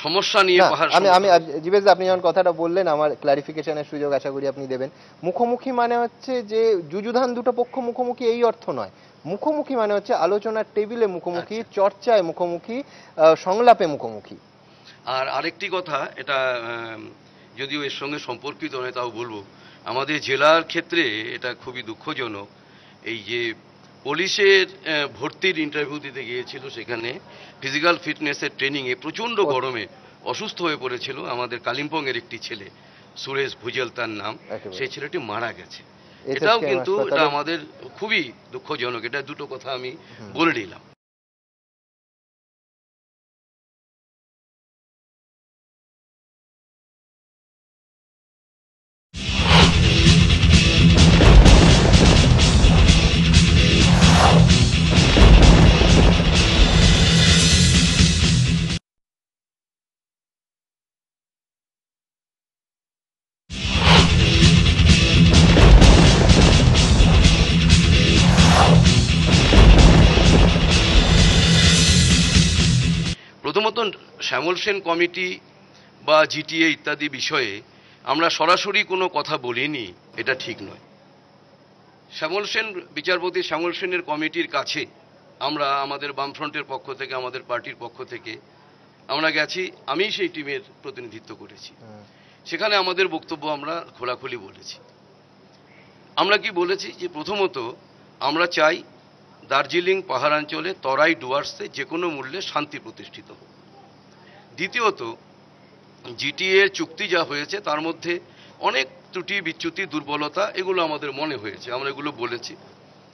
সমস্যা নিয়ে পাহাড়। আমি জীবেশ, আপনি যখন কথাটা বললেন আমার ক্লারিফিকেশনের সুযোগ আশা করি আপনি দেবেন। মুখোমুখি মানে হচ্ছে যে যুযুধান দুটো পক্ষ মুখোমুখি এই অর্থ নয়, মুখোমুখি মানে হচ্ছে আলোচনার টেবিলে মুখোমুখি, চর্চায় মুখোমুখি, সংলাপে মুখোমুখি। আর আরেকটি কথা, এটা যদিও এর সঙ্গে সম্পর্কিত নয় তাও বলবো, আমাদের জেলার ক্ষেত্রে এটা খুবই দুঃখজনক। এই যে পুলিশের ভর্তির ইন্টারভিউ দিতে গিয়েছিল, সেখানে ফিজিক্যাল ফিটনেসের ট্রেনিংয়ে প্রচণ্ড গরমে অসুস্থ হয়ে পড়েছিল আমাদের কালিম্পংয়ের একটি ছেলে, সুরেশ ভুজেল তার নাম। সেই ছেলেটি মারা গেছে। এটাও কিন্তু এটা আমাদের খুবই দুঃখজনক। এটা দুটো কথা আমি বলে নিলাম। প্রথমত শ্যামল সেন কমিটি বা জিটিএ ইত্যাদি বিষয়ে আমরা সরাসরি কোনো কথা বলিনি, এটা ঠিক নয়। শ্যামল সেন, বিচারপতি শ্যামল সেনের কমিটির কাছে আমরা আমাদের বামফ্রন্টের পক্ষ থেকে, আমাদের পার্টির পক্ষ থেকে আমরা গেছি, আমি সেই টিমের প্রতিনিধিত্ব করেছি। সেখানে আমাদের বক্তব্য আমরা খোলাখুলি বলেছি। আমরা কি বলেছি যে প্রথমত আমরা চাই দার্জিলিং পাহাড়াঞ্চলে তরাই ডুয়ার্সে যে কোনো মূল্যে শান্তি প্রতিষ্ঠিত হোক। দ্বিতীয়ত জিটিএর চুক্তি যা হয়েছে তার মধ্যে অনেক ত্রুটি বিচ্যুতি দুর্বলতা এগুলো আমাদের মনে হয়েছে, আমরা এগুলো বলেছি।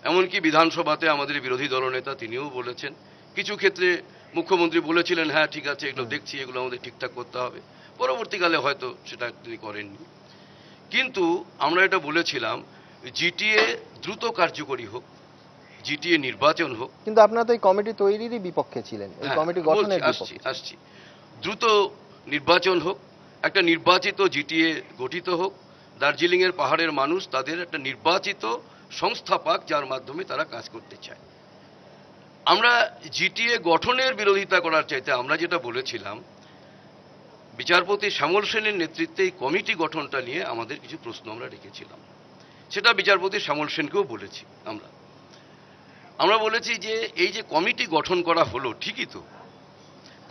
এমনকি বিধানসভাতে আমাদের বিরোধী দলনেতা তিনিও বলেছেন। কিছু ক্ষেত্রে মুখ্যমন্ত্রী বলেছিলেন হ্যাঁ ঠিক আছে এগুলো দেখছি, এগুলো আমাদের ঠিকঠাক করতে হবে, পরবর্তীকালে হয়তো সেটা তিনি করেননি। কিন্তু আমরা এটা বলেছিলাম জিটিএ দ্রুত কার্যকরী হোক, জিটিএ নির্বাচন হোক। কিন্তু আপনারা তো এই কমিটি তৈরিরই বিপক্ষে ছিলেন, এই কমিটি গঠনের বিপক্ষে। আসছি, দ্রুত নির্বাচন হোক, একটা নির্বাচিত জিটিএ গঠিত হোক, দার্জিলিংয়ের পাহাড়ের মানুষ তাদের একটা নির্বাচিত সংস্থা পাক যার মাধ্যমে তারা কাজ করতে চায়। আমরা জিটিএ গঠনের বিরোধিতা করার চাইতে আমরা যেটা বলেছিলাম, বিচারপতি শ্যামল সেনের নেতৃত্বে এই কমিটি গঠনটা নিয়ে আমাদের কিছু প্রশ্ন আমরা রেখেছিলাম। সেটা বিচারপতি শ্যামল সেনকেও বলেছি। আমরা বলেছি যে এই যে কমিটি গঠন করা হলো, ঠিকই তো,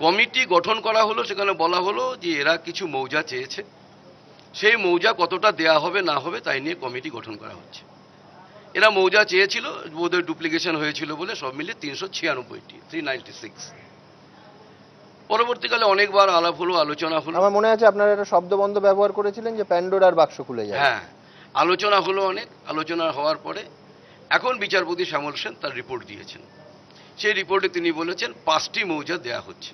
কমিটি গঠন করা হলো, সেখানে বলা হলো যে এরা কিছু মৌজা চেয়েছে, সেই মৌজা কতটা দেয়া হবে না হবে তাই নিয়ে কমিটি গঠন করা হচ্ছে। এরা মৌজা চেয়েছিল, বোধহয় ডুপ্লিকেশন হয়েছিল বলে সব মিলে 396টি, 396। পরবর্তীকালে অনেকবার আলাপ হলো, আলোচনা হলো। আমার মনে আছে আপনারা একটা শব্দবন্ধ ব্যবহার করেছিলেন যে প্যান্ডোরার বাক্স খুলে যায়। হ্যাঁ, আলোচনা হলো, অনেক আলোচনা হওয়ার পরে এখন বিচারপতি শ্যামল সেন তার রিপোর্ট দিয়েছেন। সেই রিপোর্টে তিনি বলেছেন 5টি মৌজা দেয়া হচ্ছে।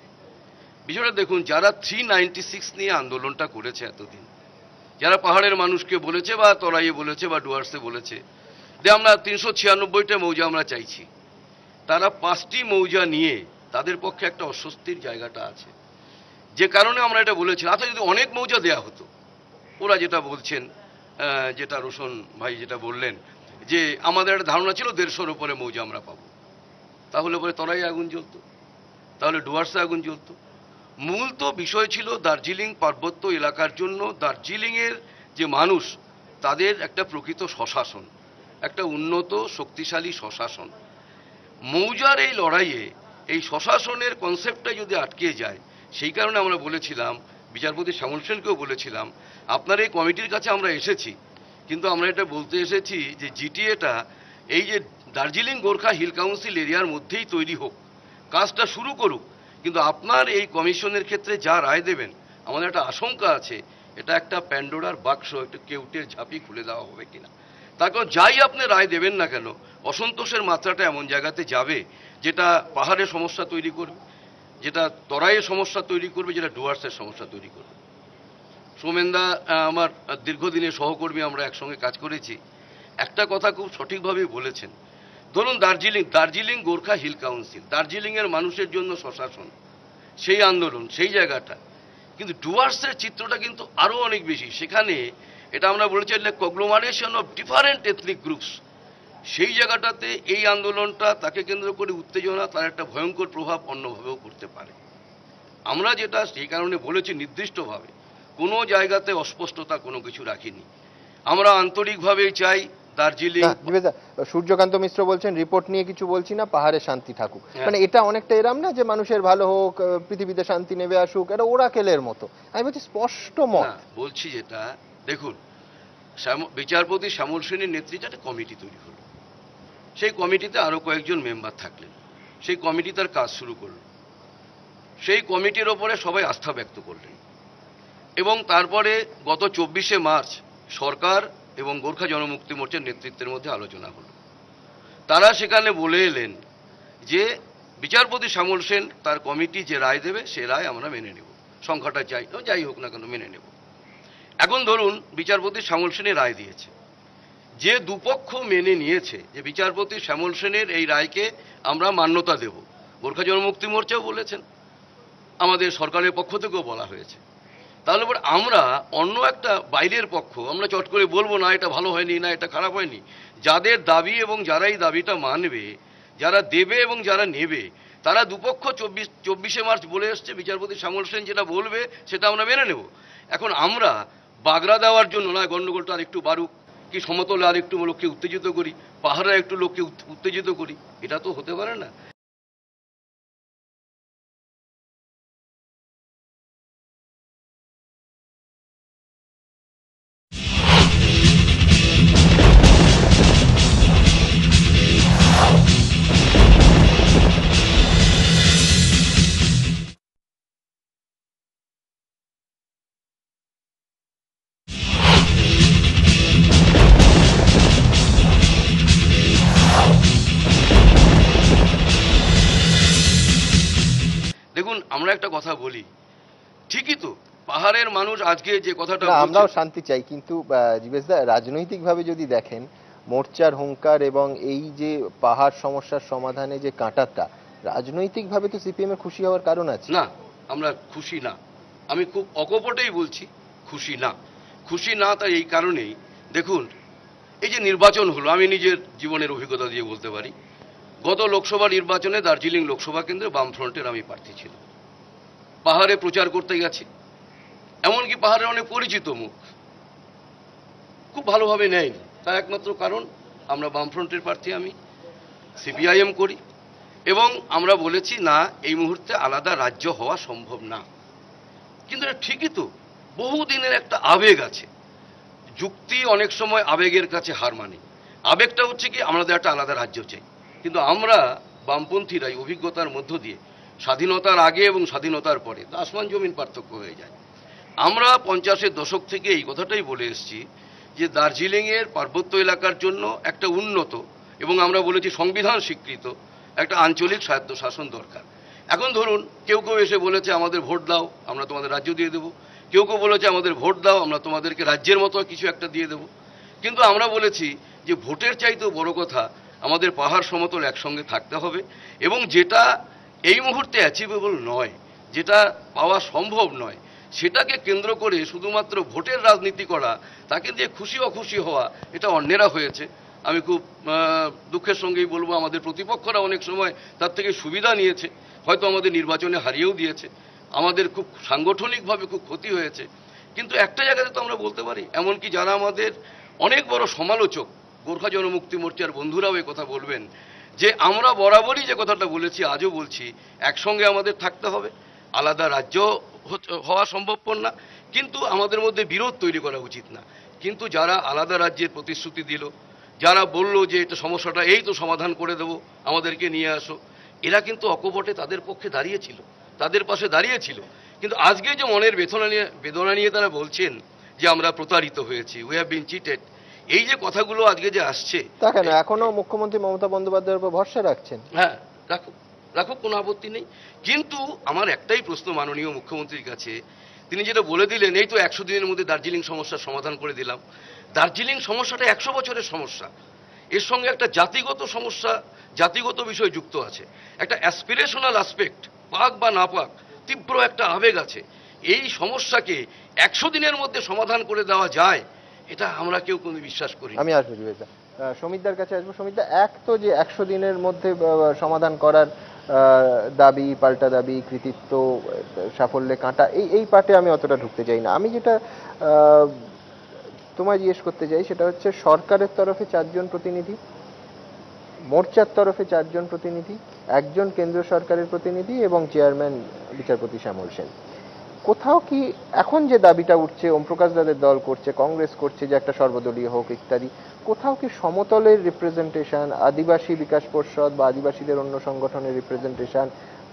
বিষয়টা দেখুন, যারা 396 নিয়ে আন্দোলনটা করেছে এতদিন, যারা পাহাড়ের মানুষকে বলেছে বা তরাইয়ে বলেছে বা ডুয়ার্সে বলেছে যে আমরা 396টা মৌজা আমরা চাইছি, তারা 5টি মৌজা নিয়ে তাদের পক্ষে একটা অস্বস্তির জায়গাটা আছে। যে কারণে আমরা এটা বলেছিলাম, আচ্ছা যদি অনেক মৌজা দেয়া হতো, ওরা যেটা বলছেন, যেটা রোশন ভাই যেটা বললেন যে আমাদের একটা ধারণা ছিল 150-র উপরে মৌজা আমরা পাবো, তাহলে পরে তরাই আগুন জ্বলতো, তাহলে ডুয়ার্সে আগুন জ্বলতো। মূল তো বিষয় ছিল দার্জিলিং পার্বত্য এলাকার জন্য দার্জিলিংয়ের যে মানুষ, তাদের একটা প্রকৃত স্বশাসন, একটা উন্নত শক্তিশালী স্বশাসন। মৌজার এই লড়াইয়ে এই স্বশাসনের কনসেপ্টটা যদি আটকে যায়, সেই কারণে আমরা বলেছিলাম, বিচারপতি শ্যামল সেনকেও বলেছিলাম, আপনার এই কমিটির কাছে আমরা এসেছি, কিন্তু আমরা এটা বলতে এসেছি যে জিটিএটা এই যে দার্জিলিং গোর্খা হিল কাউন্সিল এরিয়ার মধ্যেই তৈরি হোক, কাজটা শুরু করুক, কিন্তু আপনার এই কমিশনের ক্ষেত্রে যা রায় দেবেন, আমাদের একটা আশঙ্কা আছে এটা একটা প্যান্ডোরার বাক্স, একটা কেউটের ঝাঁপি খুলে দেওয়া হবে কিনা। তার কারণ যাই আপনি রায় দেবেন না কেন, অসন্তোষের মাত্রাটা এমন জায়গাতে যাবে যেটা পাহাড়ের সমস্যা তৈরি করবে, যেটা তরাইয়ের সমস্যা তৈরি করবে, যেটা ডুয়ার্সের সমস্যা তৈরি করবে। সোমেনদা আমার দীর্ঘদিনের সহকর্মী, আমরা একসঙ্গে কাজ করেছি, একটা কথা খুব সঠিকভাবেই বলেছেন। ধরুন দার্জিলিং গোর্খা হিল কাউন্সিল, দার্জিলিংয়ের মানুষের জন্য স্বশাসন, সেই আন্দোলন, সেই জায়গাটা, কিন্তু ডুয়ার্সের চিত্রটা কিন্তু আরও অনেক বেশি। সেখানে এটা আমরা বলেছি কগ্লোমারেশন অফ ডিফারেন্ট এথনিক গ্রুপস, সেই জায়গাটাতে এই আন্দোলনটা তাকে কেন্দ্র করে উত্তেজনা, তার একটা ভয়ঙ্কর প্রভাব অন্যভাবেও করতে পারে। আমরা যেটা সেই কারণে বলেছি নির্দিষ্টভাবে, কোনো জায়গাতে অস্পষ্টতা কোনো কিছু রাখিনি। আমরা আন্তরিকভাবেই চাই দার্জিলিং। সূর্যকান্ত মিশ্র বলছেন রিপোর্ট নিয়ে কিছু বলছি না, পাহাড়ে শান্তি থাকুক, মানে এটা অনেকটা এরম না যে মানুষের ভালো হোক, পৃথিবীতে শান্তি নেমে আসুক, এটা ওরাকেলের মতো। আমি বলছি স্পষ্ট মত বলছি, যেটা দেখুন, বিচারপতি শ্যামল সেনের নেতৃত্বে একটা কমিটি তৈরি হলো, সেই কমিটিতে আরো কয়েকজন মেম্বার থাকলেন, সেই কমিটি তার কাজ শুরু করল, সেই কমিটির ওপরে সবাই আস্থা ব্যক্ত করলেন, এবং তারপরে গত 24শে মার্চ সরকার এবং গোর্খা জনমুক্তি মোর্চার নেতৃত্বের মধ্যে আলোচনা হলো। তারা সেখানে বলে এলেন যে বিচারপতি শ্যামল সেন তার কমিটি যে রায় দেবে সে রায় আমরা মেনে নেব, সংখ্যাটা যাই হোক না কেন মেনে নেব। এখন ধরুন বিচারপতি শ্যামল সেনের রায় দিয়েছে, যে দুপক্ষ মেনে নিয়েছে যে বিচারপতি শ্যামল সেনের এই রায়কে আমরা মান্যতা দেব, গোর্খা জনমুক্তি মোর্চাও বলেছেন, আমাদের সরকারের পক্ষ থেকেও বলা হয়েছে, তাহলে পরে আমরা অন্য একটা বাইরের পক্ষ আমরা চট করে বলবো না এটা ভালো হয়নি, না এটা খারাপ হয়নি। যাদের দাবি এবং যারা এই দাবিটা মানবে, যারা দেবে এবং যারা নেবে, তারা দুপক্ষ 24শে মার্চ বলে এসছে বিচারপতি শ্যামল সেন যেটা বলবে সেটা আমরা মেনে নেব। এখন আমরা বাগড়া দেওয়ার জন্য নয়, গণ্ডগোলটা আর একটু বাড়ুক, কি সমতলে আর একটু লোককে উত্তেজিত করি, পাহাড়ে একটু লোককে উত্তেজিত করি, এটা তো হতে পারে না। দেখুন, আমরা একটা কথা বলি, ঠিকই তো, পাহাড়ের মানুষ আজকে যে কথাটা, আমরাও শান্তি চাই, কিন্তু জীবেশদা রাজনৈতিকভাবে যদি দেখেন মোর্চার হুঙ্কার এবং এই যে পাহাড় সমস্যার সমাধানে যে কাঁটাটা, রাজনৈতিকভাবে তো সিপিএম এর খুশি হওয়ার কারণ আছে না? আমরা খুশি না, আমি খুব অকপটেই বলছি, খুশি না। খুশি না তাই এই কারণেই, দেখুন এই যে নির্বাচন হলো, আমি নিজের জীবনের অভিজ্ঞতা দিয়ে বলতে পারি, গত লোকসভা নির্বাচনে দার্জিলিং লোকসভা কেন্দ্রে বামফ্রন্টের আমি প্রার্থী ছিলাম। পাহাড়ে প্রচার করতে গেছি, এমনকি পাহাড়ের অনেক পরিচিত মুখ খুব ভালোভাবে নেয়নি। তার একমাত্র কারণ আমরা বামফ্রন্টের প্রার্থী, আমি সিপিআইএম করি, এবং আমরা বলেছি না, এই মুহূর্তে আলাদা রাজ্য হওয়া সম্ভব না। কিন্তু এটা ঠিকই তো, বহুদিনের একটা আবেগ আছে। যুক্তি অনেক সময় আবেগের কাছে হার মানে। আবেগটা হচ্ছে কি, আমাদের একটা আলাদা রাজ্য চাই। কিন্তু আমরা বামপন্থীরাই অভিজ্ঞতার মধ্য দিয়ে স্বাধীনতার আগে এবং স্বাধীনতার পরে আসমান জমিন পার্থক্য হয়ে যায়। আমরা 50-এর দশক থেকে এই কথাটাই বলে এসেছি যে দার্জিলিংয়ের পার্বত্য এলাকার জন্য একটা উন্নত এবং আমরা বলেছি সংবিধান স্বীকৃত একটা আঞ্চলিক স্বায়ত্তশাসন দরকার। এখন ধরুন কেউ কেউ এসে বলেছে আমাদের ভোট দাও, আমরা তোমাদের রাজ্য দিয়ে দেবো। কেউ কেউ বলেছে আমাদের ভোট দাও, আমরা তোমাদেরকে রাজ্যের মতো কিছু একটা দিয়ে দেবো। কিন্তু আমরা বলেছি যে ভোটের চাইতেও বড় কথা, আমাদের পাহাড় সমতল একসঙ্গে থাকতে হবে, এবং যেটা এই মুহূর্তে অ্যাচিভেবল নয়, যেটা পাওয়া সম্ভব নয়, সেটাকে কেন্দ্র করে শুধুমাত্র ভোটের রাজনীতি করা, তাকে দিয়ে খুশি অখুশি হওয়া, এটা অন্যেরা হয়েছে। আমি খুব দুঃখের সঙ্গেই বলবো, আমাদের প্রতিপক্ষরা অনেক সময় তার থেকে সুবিধা নিয়েছে, হয়তো আমাদের নির্বাচনে হারিয়েও দিয়েছে, আমাদের খুব সাংগঠনিকভাবে খুব ক্ষতি হয়েছে। কিন্তু একটা জায়গাতে তো আমরা বলতে পারি, এমনকি যারা আমাদের অনেক বড় সমালোচক, গোর্খা জনমুক্তি মোর্চার বন্ধুরাও এই কথা বলবেন, যে আমরা বরাবরই যে কথাটা বলেছি, আজও বলছি, একসঙ্গে আমাদের থাকতে হবে, আলাদা রাজ্য হওয়া সম্ভবপর না, কিন্তু আমাদের মধ্যে বিরোধ তৈরি করা উচিত না। কিন্তু যারা আলাদা রাজ্যের প্রতিশ্রুতি দিল, যারা বলল যে এটা সমস্যাটা এই তো সমাধান করে দেবো, আমাদেরকে নিয়ে আসো, এরা কিন্তু অকপটে তাদের পক্ষে দাঁড়িয়েছিল, তাদের পাশে দাঁড়িয়েছিল। কিন্তু আজকে যে মনের বেদনা নিয়ে তারা বলছেন যে আমরা প্রতারিত হয়েছি, উই হ্যাভ বিন চিটেড, এই যে কথাগুলো আজকে যে আসছে, তা কেন এখনো মুখ্যমন্ত্রী মমতা বন্দ্যোপাধ্যায়ের উপর ভরসা রাখছেন? হ্যাঁ, রাখুক রাখুক, কোনো আপত্তি নেই। কিন্তু আমার একটাই প্রশ্ন মাননীয় মুখ্যমন্ত্রীর কাছে, তিনি যেটা বলে দিলেন এই তো 100 দিনের মধ্যে দার্জিলিং সমস্যার সমাধান করে দিলাম। দার্জিলিং সমস্যাটা 100 বছরের সমস্যা, এর সঙ্গে একটা জাতিগত সমস্যা, জাতিগত বিষয় যুক্ত আছে, একটা অ্যাসপিরেশনাল অ্যাসপেক্ট, পাক বা না পাক, তীব্র একটা আবেগ আছে। এই সমস্যাকে 100 দিনের মধ্যে সমাধান করে দেওয়া যায়, এটা আমরা কেউ কোনো বিশ্বাস করি। আমি আসবো বিবেকদা, সমিতদার কাছে আসবো। সমিতদা, এক তো যে 100 দিনের মধ্যে সমাধান করার দাবি, পাল্টা দাবি, কৃতিত্ব, সাফল্যে কাঁটা, এই পার্টে আমি অতটা ঢুকতে চাই না। আমি যেটা তোমায় জিজ্ঞেস করতে চাই সেটা হচ্ছে, সরকারের তরফে 4 জন প্রতিনিধি, মোর্চার তরফে 4 জন প্রতিনিধি, 1 জন কেন্দ্র সরকারের প্রতিনিধি এবং চেয়ারম্যান বিচারপতি শ্যামল সেন। কোথাও কি এখন যে দাবিটা উঠছে, ওম প্রকাশ দাদের দল করছে, কংগ্রেস করছে যে একটা সর্বদলীয় হোক ইত্যাদি, কোথাও কি সমতলের রিপ্রেজেন্টেশন, আদিবাসী বিকাশ পরিষদ বা আদিবাসীদের অন্য সংগঠনের রিপ্রেজেন্টেশন,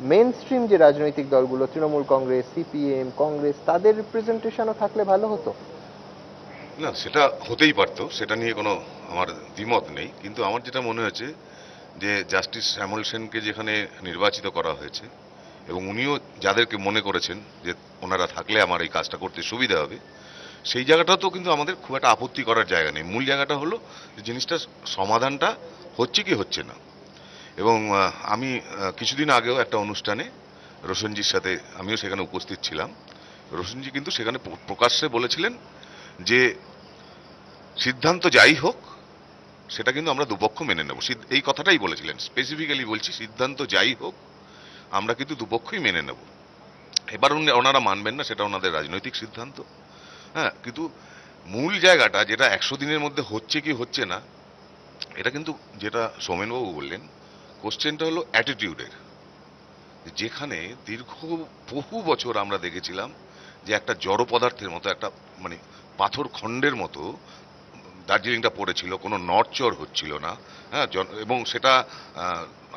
মেন স্ট্রিম যে রাজনৈতিক দলগুলো, তৃণমূল কংগ্রেস, সিপিএম, কংগ্রেস, তাদের রিপ্রেজেন্টেশনও থাকলে ভালো হতো? না, সেটা হতেই পারতো, সেটা নিয়ে কোনো আমার দ্বিমত নেই। কিন্তু আমার যেটা মনে হয়েছে যে জাস্টিস শ্যামল সেনকে যেখানে নির্বাচিত করা হয়েছে এবং উনিও যাদেরকে মনে করেছেন যে ওনারা থাকলে আমার এই কাজটা করতে সুবিধা হবে, সেই জায়গাটা তো কিন্তু আমাদের খুব একটা আপত্তি করার জায়গা নেই। মূল জায়গাটা হলো যে জিনিসটা সমাধানটা হচ্ছে কি হচ্ছে না। এবং আমি কিছুদিন আগেও একটা অনুষ্ঠানে রোশনজির সাথে আমিও সেখানে উপস্থিত ছিলাম। রোশনজি কিন্তু সেখানে প্রকাশ্যে বলেছিলেন যে সিদ্ধান্ত যাই হোক সেটা কিন্তু আমরা দুপক্ষ মেনে নেব, এই কথাটাই বলেছিলেন। স্পেসিফিক্যালি বলছি, সিদ্ধান্ত যাই হোক আমরা কিন্তু দুপক্ষই মেনে নেব। এবার ওনারা মানবেন না, সেটা ওনাদের রাজনৈতিক সিদ্ধান্ত। হ্যাঁ, কিন্তু মূল জায়গাটা যেটা 100 দিনের মধ্যে হচ্ছে কি হচ্ছে না, এটা কিন্তু যেটা সোমেনবাবু বললেন, কোশ্চেনটা হলো অ্যাটিটিউডের। যেখানে দীর্ঘ বহু বছর আমরা দেখেছিলাম যে একটা জড় পদার্থের মতো, একটা মানে পাথর খণ্ডের মতো দার্জিলিংটা পড়েছিল, কোনো নড়চড় হচ্ছিল না। হ্যাঁ, এবং সেটা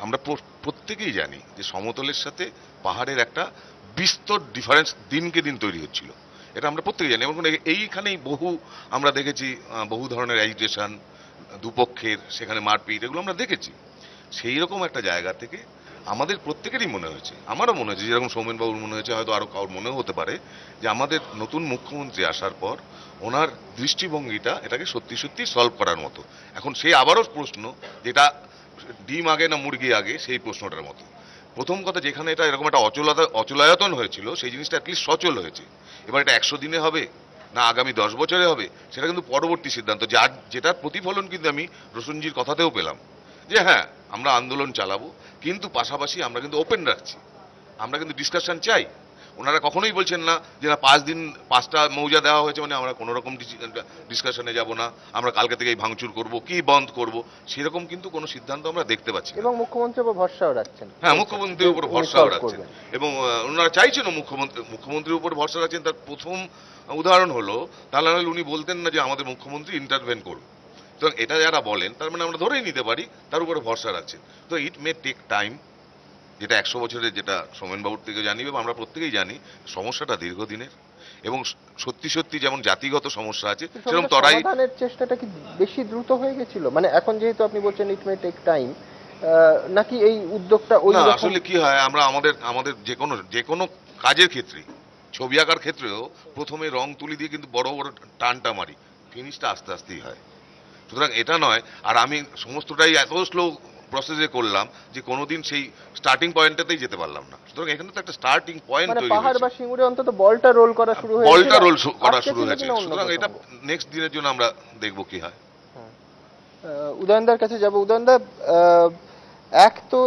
আমরা প্রত্যেকেই জানি যে সমতলের সাথে পাহাড়ের একটা বিস্তর ডিফারেন্স দিনকে দিন তৈরি হচ্ছিল, এটা আমরা প্রত্যেকেই জানি। এবং এইখানেই আমরা দেখেছি বহু ধরনের অ্যাজিটেশন, দুপক্ষের সেখানে মারপিট, এগুলো আমরা দেখেছি। সেই রকম একটা জায়গা থেকে আমাদের প্রত্যেকেরই মনে হয়েছে, আমারও মনে হয়েছে, যেরকম সৌমেনবাবুর মনে হয়েছে, হয়তো আরো কারোর মনেও হতে পারে, যে আমাদের নতুন মুখ্যমন্ত্রী আসার পর ওনার দৃষ্টিভঙ্গিটা এটাকে সত্যি সত্যি সলভ করার মতো। এখন সেই আবারও প্রশ্ন, যেটা ডিম আগে না মুরগি আগে, সেই প্রশ্নটার মতো। প্রথম কথা, যেখানে এটা এরকম একটা অচলায়তন হয়েছিল, সেই জিনিসটা অ্যাটলিস্ট সচল হয়েছে। এবার এটা 100 দিনে হবে না আগামী 10 বছরে হবে, সেটা কিন্তু পরবর্তী সিদ্ধান্ত, যেটার প্রতিফলন কিন্তু আমি রোশনজির কথাতেও পেলাম, যে হ্যাঁ আমরা আন্দোলন চালাবো, কিন্তু পাশাপাশি আমরা কিন্তু ওপেন রাখছি, আমরা কিন্তু ডিসকাশন চাই। ওনারা কখনোই বলছেন না যে না 5 দিন 5টা মৌজা দেওয়া হয়েছে মানে আমরা কোনো রকম ডিসকাশনে যাব না, আমরা কালকে থেকেই ভাঙচুর করব কি বন্ধ করব, সেরকম কিন্তু কোনো সিদ্ধান্ত আমরা দেখতে পাচ্ছি না। এবং মুখ্যমন্ত্রীর উপর ভরসাও রাখছেন। হ্যাঁ, মুখ্যমন্ত্রীর উপর ভরসাও রাখছেন এবং ওনারা চাইছেনও মুখ্যমন্ত্রীর উপর ভরসা রাখছেন। তার প্রথম উদাহরণ হলো, তাহলে উনি বলতেন না যে আমাদের মুখ্যমন্ত্রী ইন্টারভেন করুন। তো এটা যারা বলেন তার মানে আমরা ধরেই নিতে পারি তার উপরে ভরসা রাখছেন। তো ইট মে টেক টাইম, যেটা 100 বছরের, যেটা সোমেনবাবুর থেকে জানি এবং আমরা প্রত্যেকেই জানি সমস্যাটা দীর্ঘদিনের এবং সত্যি সত্যি যেমন জাতিগত সমস্যা আছে সেরকম তরাই সমাধানের চেষ্টাটা কি বেশি দ্রুত হয়ে গেছিল? মানে এখন যেহেতু আপনি বলছেন ইট মে টেক টাইম, নাকি এই উদ্যোগটা ওই না, রকম? আসলে কি হয়, আমরা আমাদের যে কোনো কাজের ক্ষেত্রে, ছবি আঁকার ক্ষেত্রেও প্রথমে রং তুলি দিয়ে কিন্তু বড় বড় টানটা মারি, ফিনিশটা আস্তে আস্তেই হয়। সুতরাং এটা নয়, আর আমি সমস্তটাই এত স্লো প্রসেসে করলাম যে কোনোদিন সেই স্টার্টিং পয়েন্টটাতেই যেতে পারলাম না। সুতরাং এখানে তো একটা স্টার্টিং পয়েন্ট মানে তৈরি পাহাড় বা হয়েছে, সিঙ্গুরে অন্তত বলটা রোল করা শুরু হয়েছে, বলটা রোল করা আজকে শুরু ছিল হয়েছে। কিনা অন্য সুতরাং এটা কোথাও? নেক্সট দিনের জন্য আমরা দেখবো কি হয়। উদয়নদার কাছে যাব। উদয়নদা, এক তো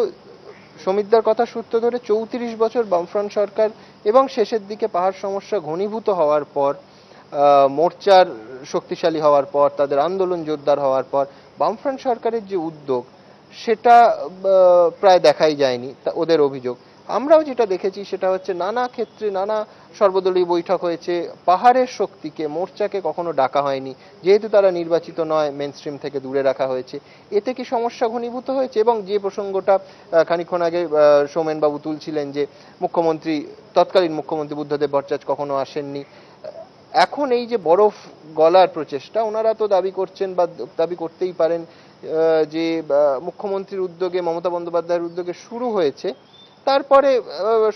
সমিতদার কথা সূত্র ধরে 34 বছর বামফ্রন্ট সরকার এবং শেষের দিকে পাহাড় সমস্যা ঘনীভূত হওয়ার পর, মোর্চার শক্তিশালী হওয়ার পর, তাদের আন্দোলন জোরদার হওয়ার পর বামফ্রন্ট সরকারের যে উদ্যোগ সেটা প্রায় দেখাই যায়নি, ওদের অভিযোগ। আমরাও যেটা দেখেছি সেটা হচ্ছে নানা ক্ষেত্রে নানা সর্বদলীয় বৈঠক হয়েছে, পাহাড়ের শক্তিকে, মোর্চাকে কখনো ডাকা হয়নি, যেহেতু তারা নির্বাচিত নয় মেইনস্ট্রিম থেকে দূরে রাখা হয়েছে। এতে কি সমস্যা ঘনীভূত হয়েছে? এবং যে প্রসঙ্গটা খানিকক্ষণ আগে সৌমেনবাবু তুলছিলেন যে মুখ্যমন্ত্রী, তৎকালীন মুখ্যমন্ত্রী বুদ্ধদেব ভট্টাচার্য কখনো আসেননি, এখন এই যে বরফ গলার প্রচেষ্টা, ওনারা তো দাবি করছেন বা দাবি করতেই পারেন যে মুখ্যমন্ত্রীর উদ্যোগে, মমতা বন্দ্যোপাধ্যায়ের উদ্যোগে শুরু হয়েছে, তারপরে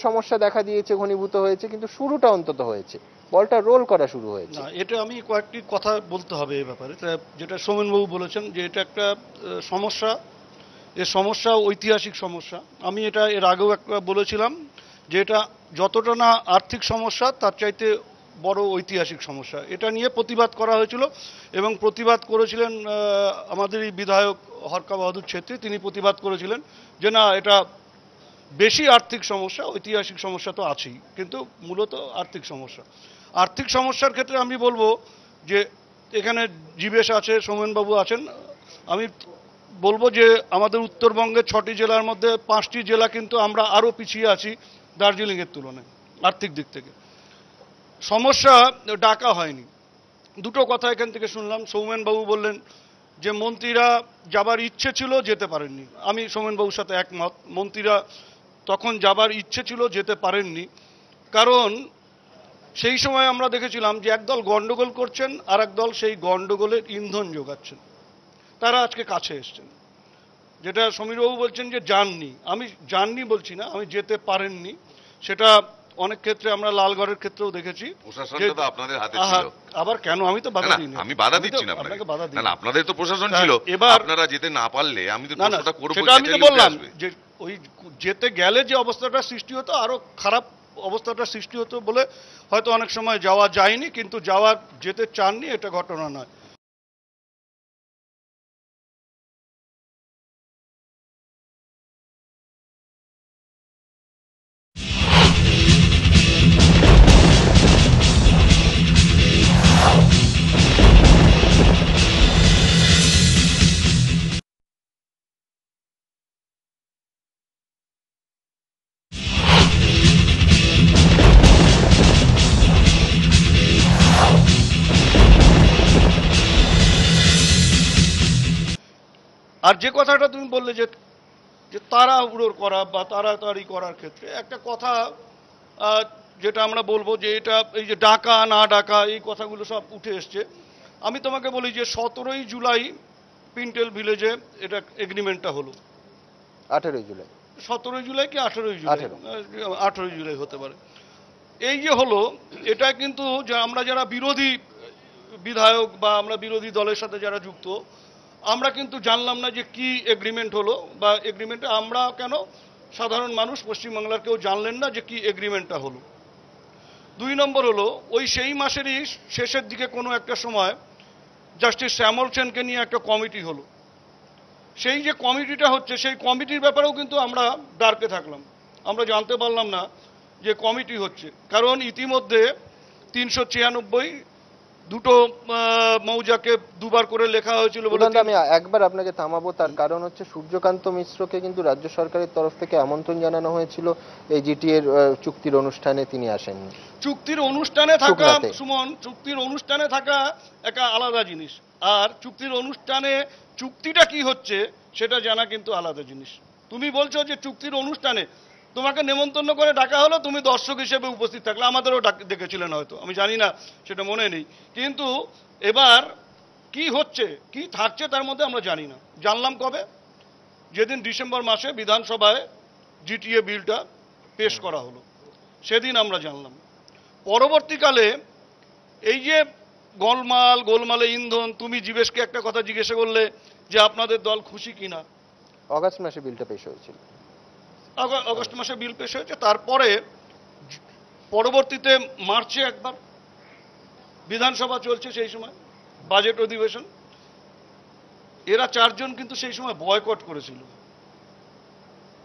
সমস্যা দেখা দিয়েছে, ঘনীভূত হয়েছে, কিন্তু শুরুটা অন্তত হয়েছে, বলটা রোল করা শুরু হয়েছে। না, এটা আমি কয়েকটি কথা বলতে হবে এই ব্যাপারে। যেটা সোমেনবাবু বলেছেন যে এটা একটা সমস্যা, এ সমস্যা ঐতিহাসিক সমস্যা। আমি এটা এর আগেও একটা বলেছিলাম যে এটা যতটা না আর্থিক সমস্যা তার চাইতে বড় ঐতিহাসিক সমস্যা। এটা নিয়ে প্রতিবাদ করা হয়েছিল এবং প্রতিবাদ করেছিলেন আমাদের এই বিধায়ক হরকা বাহাদুর ছেত্রী। তিনি প্রতিবাদ করেছিলেন যে না, এটা বেশি আর্থিক সমস্যা, ঐতিহাসিক সমস্যা তো আছেই, কিন্তু মূলত আর্থিক সমস্যা। আর্থিক সমস্যার ক্ষেত্রে আমি বলবো যে এখানে জীবেশ আছে, সোমেনবাবু আছেন, আমি বলবো যে আমাদের উত্তরবঙ্গের 6টি জেলার মধ্যে 5টি জেলা কিন্তু আমরা আরও পিছিয়ে আছি দার্জিলিংয়ের তুলনায় আর্থিক দিক থেকে। সমস্যা ডাকা হয়নি। দুটো কথা এখান থেকে শুনলাম। সৌমেনবাবু বললেন যে মন্ত্রীরা যাবার ইচ্ছে ছিল, যেতে পারেননি। আমি সৌমেনবাবুর সাথে একমত, মন্ত্রীরা তখন যাবার ইচ্ছে ছিল, যেতে পারেননি। কারণ সেই সময় আমরা দেখেছিলাম যে একদল গন্ডগোল করছেন আর একদল সেই গন্ডগোলের ইন্ধন যোগাচ্ছেন। তারা আজকে কাছে এসছেন। যেটা সমীরবাবু বলছেন যে যাননি, আমি যাননি বলছি না, আমি যেতে পারেননি। সেটা অনেক ক্ষেত্রে আমরা লালগড়ের ক্ষেত্রেও দেখেছি। প্রশাসনটা তো আপনাদের হাতে ছিল। আবার কেন? আমি তো বাধা দিইনি। আমি বাধা দিচ্ছি না আপনাকে, বাধা দিই না, আপনাদের তো প্রশাসন ছিল, এবার আপনারা যেতে না পারলে আমি তো প্রশ্নটা করব। সেটা আমি তো বললাম যে ওই যেতে গেলে যে অবস্থাটা সৃষ্টি হতো, আরো খারাপ অবস্থাটা সৃষ্টি হতো বলে হয়তো অনেক সময় যাওয়া যায়নি, কিন্তু যেতে চাননি এটা ঘটনা নয়। আর যে কথাটা তুমি বললে যে তাড়াহুড়োর করা বা তাড়াতাড়ি করার ক্ষেত্রে একটা কথা যেটা আমরা বলবো যে এটা এই যে ডাকা না ডাকা এই কথাগুলো সব উঠে এসছে। আমি তোমাকে বলি যে 17ই জুলাই পিন্টেল ভিলেজে এটা এগ্রিমেন্টটা হলো। 18 জুলাই, 17 জুলাই কি 18 জুলাই? 18 জুলাই হতে পারে। এই যে হলো, এটা কিন্তু আমরা যারা বিরোধী বিধায়ক বা আমরা বিরোধী দলের সাথে যারা যুক্ত, আমরা কিন্তু জানলাম না যে কি এগ্রিমেন্ট হলো, বা এগ্রিমেন্টে আমরা কেন সাধারণ মানুষ পশ্চিমবাংলার কেউ জানলেন না যে কি এগ্রিমেন্টটা হলো। 2 নম্বর হলো, ওই সেই মাসেরই শেষের দিকে কোনো একটা সময় জাস্টিস শ্যামল সেনকে নিয়ে একটা কমিটি হলো। সেই যে কমিটিটা হচ্ছে সেই কমিটির ব্যাপারেও কিন্তু আমরা ডার্কে থাকলাম, আমরা জানতে পারলাম না যে কমিটি হচ্ছে। কারণ ইতিমধ্যে 396 দুটো মৌজাকে দুবার করে লেখা হয়েছিল বলে উদাহরণ আমি একবার আপনাকে থামাবো, তার কারণ হচ্ছে সূর্যকান্ত মিশ্রকে কিন্তু রাজ্য সরকারের তরফ থেকে আমন্ত্রণ জানানো হয়েছিল এই জিটিএর চুক্তির অনুষ্ঠানে, তিনি আসেননি। চুক্তির অনুষ্ঠানে থাকা, সুমন, চুক্তির অনুষ্ঠানে থাকা একটা আলাদা জিনিস, আর চুক্তির অনুষ্ঠানে চুক্তিটা কি হচ্ছে সেটা জানা কিন্তু আলাদা জিনিস। তুমি বলছো যে চুক্তির অনুষ্ঠানে তোমাকে নেমন্তন্ন করে ডাকা হলো, তুমি দর্শক হিসেবে উপস্থিত থাকলে, আমাদেরও ডেকেছিলেন হয়তো, আমি জানি না, সেটা মনে নেই। কিন্তু এবার কি হচ্ছে কি থাকছে তার মধ্যে আমরা জানি না। জানলাম কবে? যেদিন ডিসেম্বর মাসে বিধানসভায় জিটিএ বিলটা পেশ করা হলো, সেদিন আমরা জানলাম। পরবর্তীকালে এই যে গোলমালে ইন্ধন, তুমি জীবেশকে একটা কথা জিজ্ঞেস করলে যে আপনাদের দল খুশি কিনা। অগাস্ট মাসে বিলটা পেশ হয়েছিল, অগস্ট মাসে বিল পেশ হয়েছে, তারপরে পরবর্তীতে মার্চে একবার বিধানসভা চলছে, সেই সময় বাজেট অধিবেশন। এরা চারজন কিন্তু সেই সময় বয়কট করেছিল।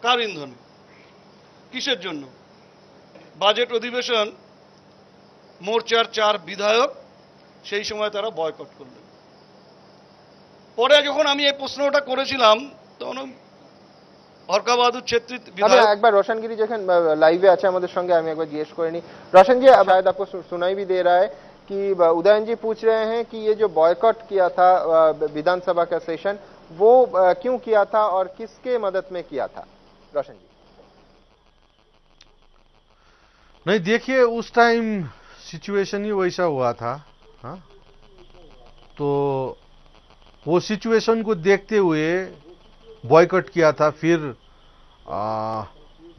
কার ইন্ধনে, কিসের জন্য? বাজেট অধিবেশন, মোর্চার 4 বিধায়ক সেই সময় তারা বয়কট করলেন। পরে যখন আমি এই প্রশ্নটা করেছিলাম তখন हरका बहादुर छेत्री एक बार रोशन गिरी जखन लाइव আছে আমাদের সঙ্গে আমি একবার জিজ্ঞেস করে নি रोशन जी शायद आपको सुनाई भी दे रहा है कि उदयन जी पूछ रहे हैं कि ये जो बॉयकॉट किया था विधानसभा का सेशन वो क्यों किया था और किसके मदद में किया था। रोशन जी नहीं देखिए उस टाइम सिचुएशन ही वैसा हुआ था। हाँ तो वो सिचुएशन को देखते हुए बॉयकॉट किया था। फिर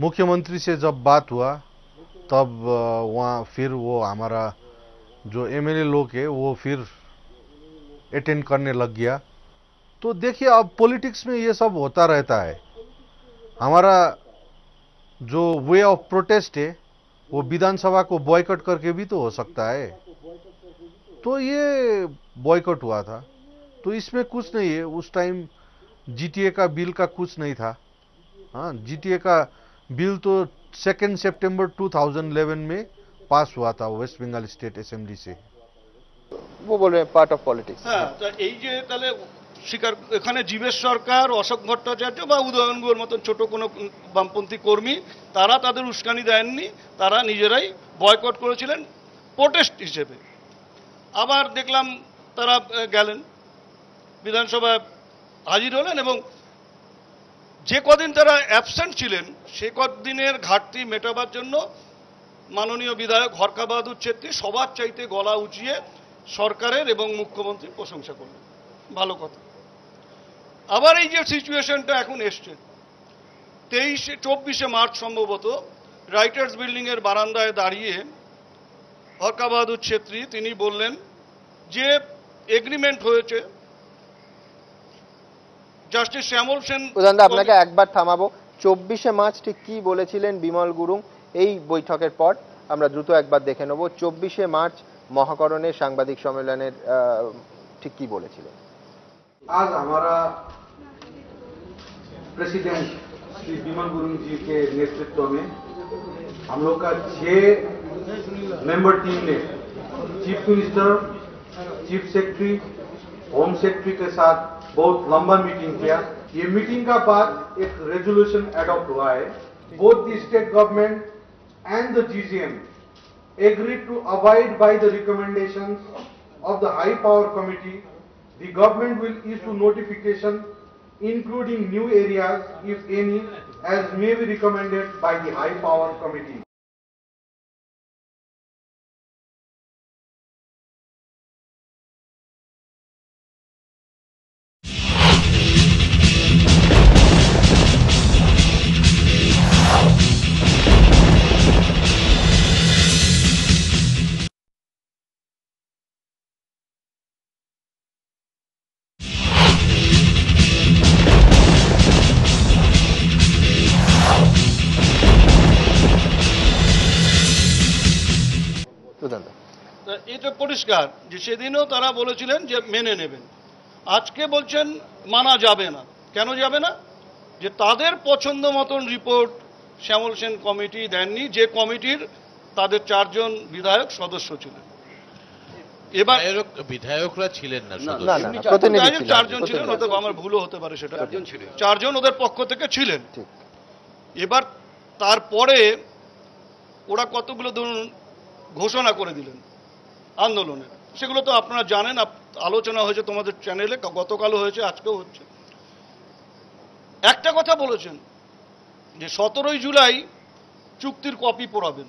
मुख्यमंत्री से जब बात हुआ तब वहाँ फिर वो हमारा जो एमएलए लोग है वो फिर अटेंड करने लग गया। तो देखिए अब पॉलिटिक्स में ये सब होता रहता है। हमारा जो वे ऑफ प्रोटेस्ट है वो विधानसभा को बॉयकॉट करके भी तो हो सकता है। तो ये बॉयकॉट हुआ था तो इसमें कुछ नहीं है। उस टाइम जीटीए का बिल का कुछ नहीं था। हाँ जीटीए का बिल तो 2 सितंबर 2011 में पास हुआ था वेस्ट बंगाल स्टेट असेंबली से। वो बोल रहे हैं पार्ट ऑफ पॉलिटिक्स। हाँ तो এই যে তাহলে স্বীকার এখানে জীবেশ সরকার অশোক ভট্টাচার্য বা উদয়ন গুহর মতন ছোট কোনো বামপন্থী কর্মী তারা তাদের উস্কানি দেননি, তারা নিজেরাই বয়কট করেছিলেন প্রোটেস্ট হিসেবে। আবার দেখলাম তারা গেলেন বিধানসভায় হাজির হলেন এবং যে কদিন তারা অ্যাবসেন্ট ছিলেন সে কদিনের ঘাটতি মেটাবার জন্য মাননীয় বিধায়ক হরকা বাহাদুর ছেত্রী সবার চাইতে গলা উঁচিয়ে সরকারের এবং মুখ্যমন্ত্রীর প্রশংসা করলেন। ভালো কথা। আবার এই যে সিচুয়েশনটা এখন এসছে 24 মার্চ সম্ভবত রাইটার্স বিল্ডিং এর বারান্দায় দাঁড়িয়ে হরকা বাহাদুর ছেত্রী তিনি বললেন যে এগ্রিমেন্ট হয়েছে জাস্টিস শ্যামল সেন। উদয়নদা আপনাকে একবার থামাবো, 24 মার্চ ঠিক কি বলেছিলেন বিমল গুরুং এই বৈঠকের পর আমরা দ্রুত একবার দেখে নেব। 24 মার্চ মহাকরণে সাংবাদিক সম্মেলনের ঠিক কি বলেছিলেন। आज हमारा प्रेसिडेंट श्री बिमल गुरुंग जी के नेतृत्व में हम लोग का 6 मेंबर टीम ने chief minister, chief secretary, home secretary के साथ बहुत लंबा मीटिंग किया। ये मीटिंग का बाद एक रेजोल्यूशन अडॉप्ट हुआ है। Both the state government and the GGM agreed to abide by the recommendations of the high power committee. The government will issue notification including new areas if any as may be recommended by the high power committee. এটা পরিষ্কার যে সেদিনও তারা বলেছিলেন যে মেনে নেবেন, আজকে বলছেন মানা যাবে না। কেন যাবে না? যে তাদের পছন্দ মতন রিপোর্ট শ্যামল সেন কমিটি দেননি, যে কমিটির তাদের 4 জন বিধায়ক সদস্য ছিলেন। এবার বিধায়করা ছিলেন না, না না না, প্রতিনিধি ছিলেন, 4 জন ছিলেন, হয়তো আমার ভুলও হতে পারে, সেটা 4 জন ওদের পক্ষ থেকে ছিলেন। এবার তারপরে ওরা কতগুলো ধরুন ঘোষণা করে দিলেন আন্দোলনের, সেগুলো তো আপনারা জানেন, আলোচনা হয়েছে তোমাদের চ্যানেলে, গতকালও হয়েছে, আজকেও হচ্ছে। একটা কথা বলেছেন যে 17ই জুলাই চুক্তির কপি পোড়াবেন।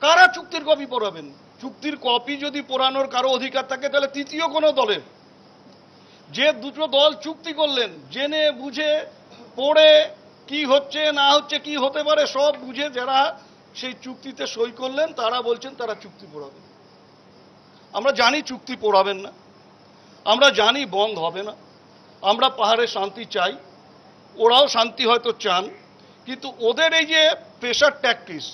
কারা চুক্তির কপি পোড়াবেন? চুক্তির কপি যদি পোড়ানোর কারো অধিকার থাকে তাহলে তৃতীয় কোনো দলের, যে দুটো দল চুক্তি করলেন জেনে বুঝে পড়ে কি হচ্ছে না হচ্ছে কি হতে পারে সব বুঝে যারা সেই চুক্তিতে সই করলেন তারা বলছেন তারা চুক্তি পোড়াবেন। আমরা জানি চুক্তি পোড়াবেন না, আমরা জানি বন্ধ হবে না, আমরা পাহাড়ে শান্তি চাই, ওরাও শান্তি হয়তো চান, কিন্তু ওদের এই যে প্রেশার ট্যাকটিস,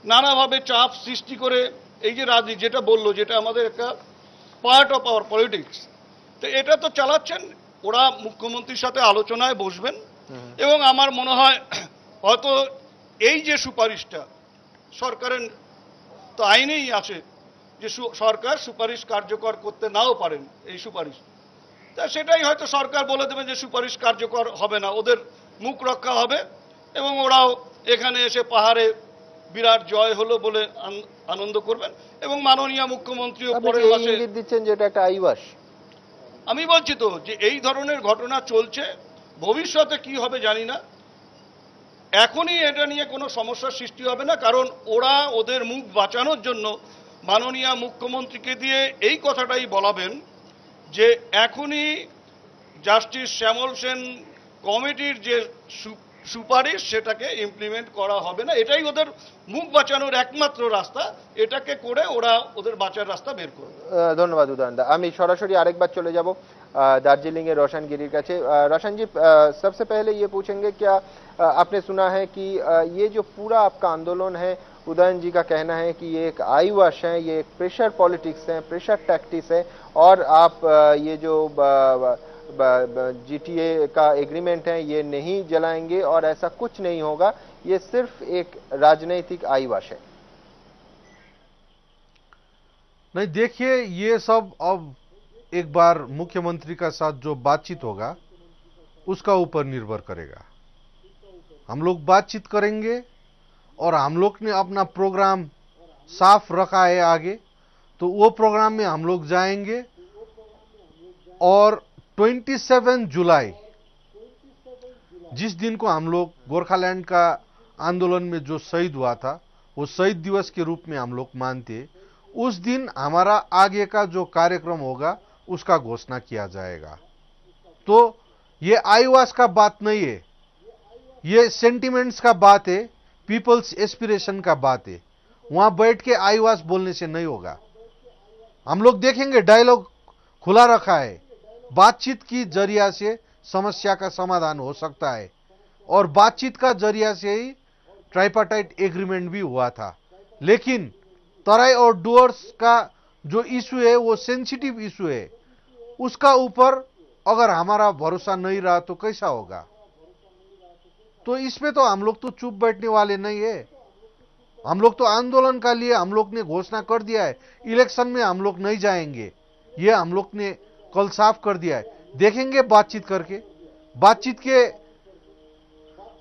নানাভাবে চাপ সৃষ্টি করে এই যে রাজনীতি যেটা বললো, যেটা আমাদের একটা পার্ট অফ আওয়ার পলিটিক্স, তো এটা তো চালাচ্ছেন। ওরা মুখ্যমন্ত্রীর সাথে আলোচনায় বসবেন এবং আমার মনে হয় হয়তো এই যে সুপারিশটা সরকারের তো আইনেই আছে যে সরকার সুপারিশ কার্যকর করতে নাও পারেন, এই সুপারিশ, তা সেটাই হয়তো সরকার বলে দেবে যে সুপারিশ কার্যকর হবে না, ওদের মুখ রক্ষা হবে এবং ওরাও এখানে এসে পাহাড়ে বিরাট জয় হলো বলে আনন্দ করবেন এবং মাননীয় মুখ্যমন্ত্রীও পরের মাসে দিচ্ছেন যে এটা একটা আইওয়াস। আমি বলছি তো যে এই ধরনের ঘটনা চলছে, ভবিষ্যতে কি হবে জানি না, এখনই এটা নিয়ে কোনো সমস্যার সৃষ্টি হবে না, কারণ ওরা ওদের মুখ বাঁচানোর জন্য মাননীয় মুখ্যমন্ত্রীকে দিয়ে এই কথাটাই বলাবেন যে এখনই জাস্টিস শ্যামল সেন কমিটির যে সুপারিশ সেটাকে ইমপ্লিমেন্ট করা হবে না, এটাই ওদের মুখ বাঁচানোর একমাত্র রাস্তা, এটাকে করে ওরা ওদের বাঁচার রাস্তা বের করবে। ধন্যবাদ উদয়নদা। আমি সরাসরি আরেকবার চলে যাব दार्जिलिंग के रोशन गिरी का। रोशन जी, सबसे पहले ये पूछेंगे, क्या आपने सुना है कि ये जो पूरा आपका आंदोलन है, उदयन जी का कहना है कि ये एक आई वॉश है, ये एक प्रेशर पॉलिटिक्स है, प्रेशर टैक्टिक्स है, और आप ये जो जीटीए का एग्रीमेंट है ये नहीं जलाएंगे और ऐसा कुछ नहीं होगा, ये सिर्फ एक राजनीतिक आई वॉश है? नहीं, देखिए, ये सब अब एक बार मुख्यमंत्री का साथ जो बातचीत होगा उसका ऊपर निर्भर करेगा। हम लोग बातचीत करेंगे और हम लोग ने अपना प्रोग्राम साफ रखा है आगे, तो वो प्रोग्राम में हम लोग जाएंगे और 27 जुलाई जिस दिन को हम लोग गोरखालैंड का आंदोलन में जो शहीद हुआ था वो शहीद दिवस के रूप में हम लोग मानते, उस दिन हमारा आगे का जो कार्यक्रम होगा उसका घोषणा किया जाएगा। तो ये आईवास का बात नहीं है, ये सेंटिमेंट्स का बात है, पीपल्स एस्पिरेशन का बात है। वहां बैठ के आईवास बोलने से नहीं होगा। हम लोग देखेंगे, डायलॉग खुला रखा है, बातचीत की जरिया से समस्या का समाधान हो सकता है और बातचीत का जरिया से ही ट्राइपार्टाइट एग्रीमेंट भी हुआ था। लेकिन तराई और डुअर्स का जो इशू है वो सेंसिटिव इशू है, उसका ऊपर अगर हमारा भरोसा नहीं रहा तो कैसा होगा? तो इसमें तो हम लोग तो चुप बैठने वाले नहीं है। हम लोग तो आंदोलन का लिए हम लोग ने घोषणा कर दिया है, इलेक्शन में हम लोग नहीं जाएंगे, ये हम लोग ने कल साफ कर दिया है। देखेंगे बातचीत करके, बातचीत के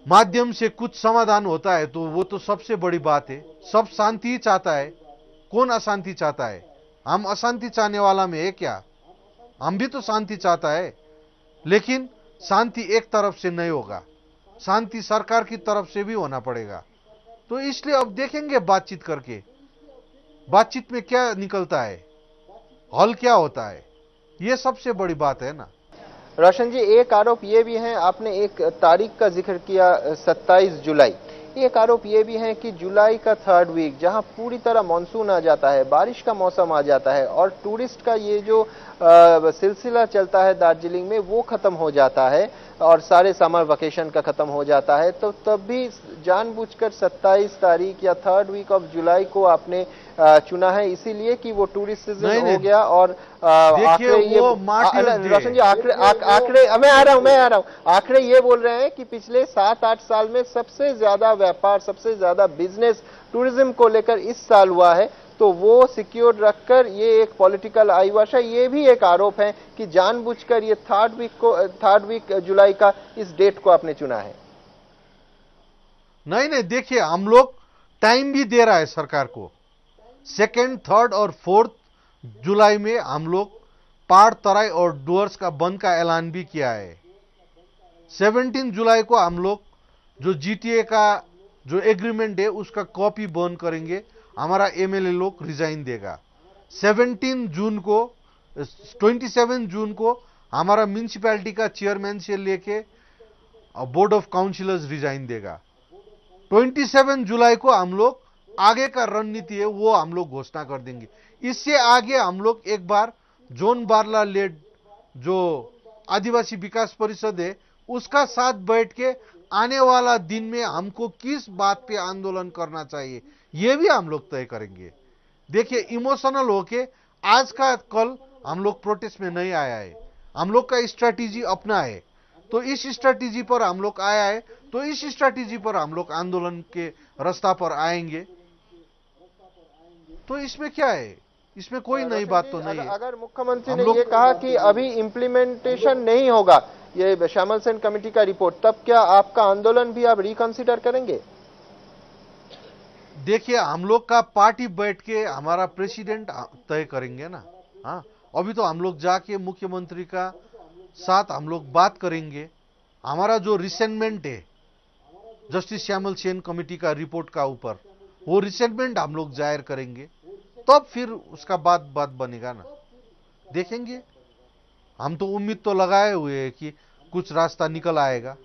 माध्यम से कुछ समाधान होता है तो वो तो सबसे बड़ी बात है। सब शांति ही चाहता है, कौन अशांति चाहता है? हम अशांति चाहने वाला में है क्या? हम भी तो शांति चाहता है, लेकिन शांति एक तरफ से नहीं होगा, शांति सरकार की तरफ से भी होना पड़ेगा। तो इसलिए अब देखेंगे बातचीत करके, बातचीत में क्या निकलता है, हल क्या होता है, ये सबसे बड़ी बात है ना। रोशन जी, एक आरोप ये भी है, आपने एक तारीख का जिक्र किया 27 जुलाई, एक आरोप ये भी है कि जुलाई का 3rd वीक जहां पूरी तरह मानसून आ जाता है, बारिश का मौसम आ जाता है और टूरिस्ट का ये जो सिलसिला चलता है दार्जिलिंग में वो खत्म हो जाता है और सारे समर वेकेशन का खत्म हो जाता है, तो तब भी जानबूझकर 27 तारीख या 3rd वीक ऑफ जुलाई को आपने चुना है इसीलिए कि वो टूरिस्ट सीजन नहीं, हो नहीं। गया और आंकड़े ये रोशन जी आंकड़े मैं आ रहा हूँ आंकड़े ये बोल रहे हैं कि पिछले 7-8 साल में सबसे ज्यादा व्यापार सबसे ज्यादा बिजनेस टूरिज्म को लेकर इस साल हुआ है, तो वो सिक्योर रखकर ये एक पॉलिटिकल आईवाशा, ये भी एक आरोप है कि जानबूझकर ये थर्ड वीक जुलाई का इस डेट को आपने चुना है। नहीं, देखिए हम लोग टाइम भी दे रहा है सरकार को। 2nd, 3rd और 4th जुलाई में हम लोग पहाड़ तराई और डुअर्स का बंद का ऐलान भी किया है। 17 जुलाई को हम लोग जो जीटीए का जो एग्रीमेंट है उसका कॉपी बर्न करेंगे, हमारा एमएलए लोग रिजाइन देगा। 27 जून को हमारा म्यूनिसिपैलिटी का चेयरमैन से लेके बोर्ड ऑफ काउंसिलर्स रिजाइन देगा। 27 जुलाई को हम लोग आगे का रणनीति है वो हम लोग घोषणा कर देंगे। इससे आगे हम लोग एक बार जॉन बार्ला लेड जो आदिवासी विकास परिषद है उसका साथ बैठ के आने वाला दिन में हमको किस बात पे आंदोलन करना चाहिए ये भी हम लोग तय करेंगे। देखिए इमोशनल होके आज का कल हम लोग प्रोटेस्ट में नहीं आया है, हम लोग का स्ट्रैटेजी अपना है, तो इस स्ट्रैटेजी पर हम लोग आया है, तो इस स्ट्रैटेजी पर हम लोग आंदोलन के रास्ता पर आएंगे। तो इसमें क्या है, इसमें कोई नई बात तो नहीं है। अगर मुख्यमंत्री ने ये कहा कि अभी इम्प्लीमेंटेशन नहीं होगा ये श्यामल सेन कमेटी का रिपोर्ट, तब क्या आपका आंदोलन भी आप रिकंसिडर करेंगे? देखिए हम लोग का पार्टी बैठ के हमारा प्रेसिडेंट तय करेंगे ना। हाँ, अभी तो हम लोग जाके मुख्यमंत्री का साथ हम लोग बात करेंगे। हमारा जो रिसेंटमेंट है जस्टिस श्यामल सेन कमेटी का रिपोर्ट का ऊपर, वो रिसेंटमेंट हम लोग जाहिर करेंगे, तब फिर उसका बात बनेगा ना, देखेंगे। हम तो उम्मीद तो लगाए हुए हैं कि कुछ रास्ता निकल आएगा।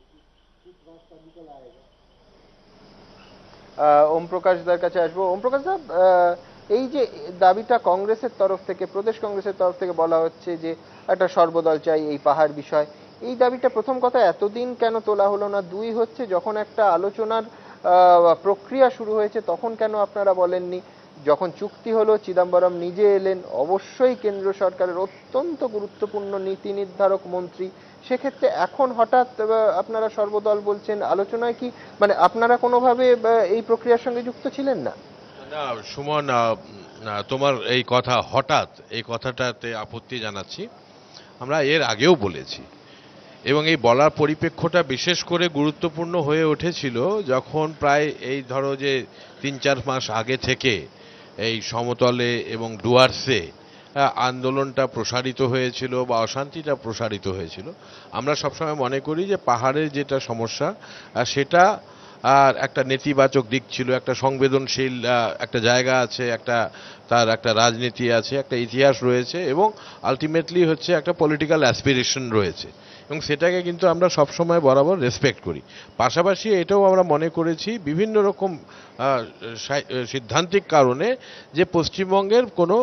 ওম প্রকাশদার কাছে আসবো। ওম প্রকাশ দা, এই যে দাবিটা কংগ্রেসের তরফ থেকে, প্রদেশ কংগ্রেসের তরফ থেকে বলা হচ্ছে যে একটা সর্বদল চাই এই পাহাড় বিষয়, এই দাবিটা প্রথম কথা এতদিন কেন তোলা হলো না? দুই হচ্ছে যখন একটা আলোচনার প্রক্রিয়া শুরু হয়েছে তখন কেন আপনারা বলেননি? যখন চুক্তি হলো চিদম্বরম নিজে এলেন, অবশ্যই কেন্দ্র সরকারের অত্যন্ত গুরুত্বপূর্ণ নীতি নির্ধারক মন্ত্রী, সেক্ষেত্রে এখন হঠাৎ আপনারা সর্বদল বলছেন, আলোচনায় কি মানে আপনারা কোনোভাবে এই প্রক্রিয়ার সঙ্গে যুক্ত ছিলেন না? না সুমন, তোমার এই কথা হঠাৎ এই কথাটাতে আপত্তি জানাচ্ছি। আমরা এর আগেও বলেছি এবং এই বলার পরিপ্রেক্ষটা বিশেষ করে গুরুত্বপূর্ণ হয়ে উঠেছিল যখন প্রায় এই ধরো যে 3-4 মাস আগে থেকে এই সমতলে এবং ডুয়ার্সে আন্দোলনটা প্রসারিত হয়েছিল বা অশান্তিটা প্রসারিত হয়েছিল। আমরা সবসময় মনে করি যে পাহাড়ের যেটা সমস্যা সেটা আর একটা নেতিবাচক দিক ছিল, একটা সংবেদনশীল একটা জায়গা আছে, তার একটা রাজনীতি আছে, একটা ইতিহাস রয়েছে এবং আলটিমেটলি হচ্ছে একটা পলিটিক্যাল অ্যাসপিরেশন রয়েছে এবং সেটাকে কিন্তু আমরা সবসময় বরাবর রেসপেক্ট করি। পাশাপাশি এটাও আমরা মনে করেছি বিভিন্ন রকম সিদ্ধান্তিক কারণে যে পশ্চিমবঙ্গের কোনো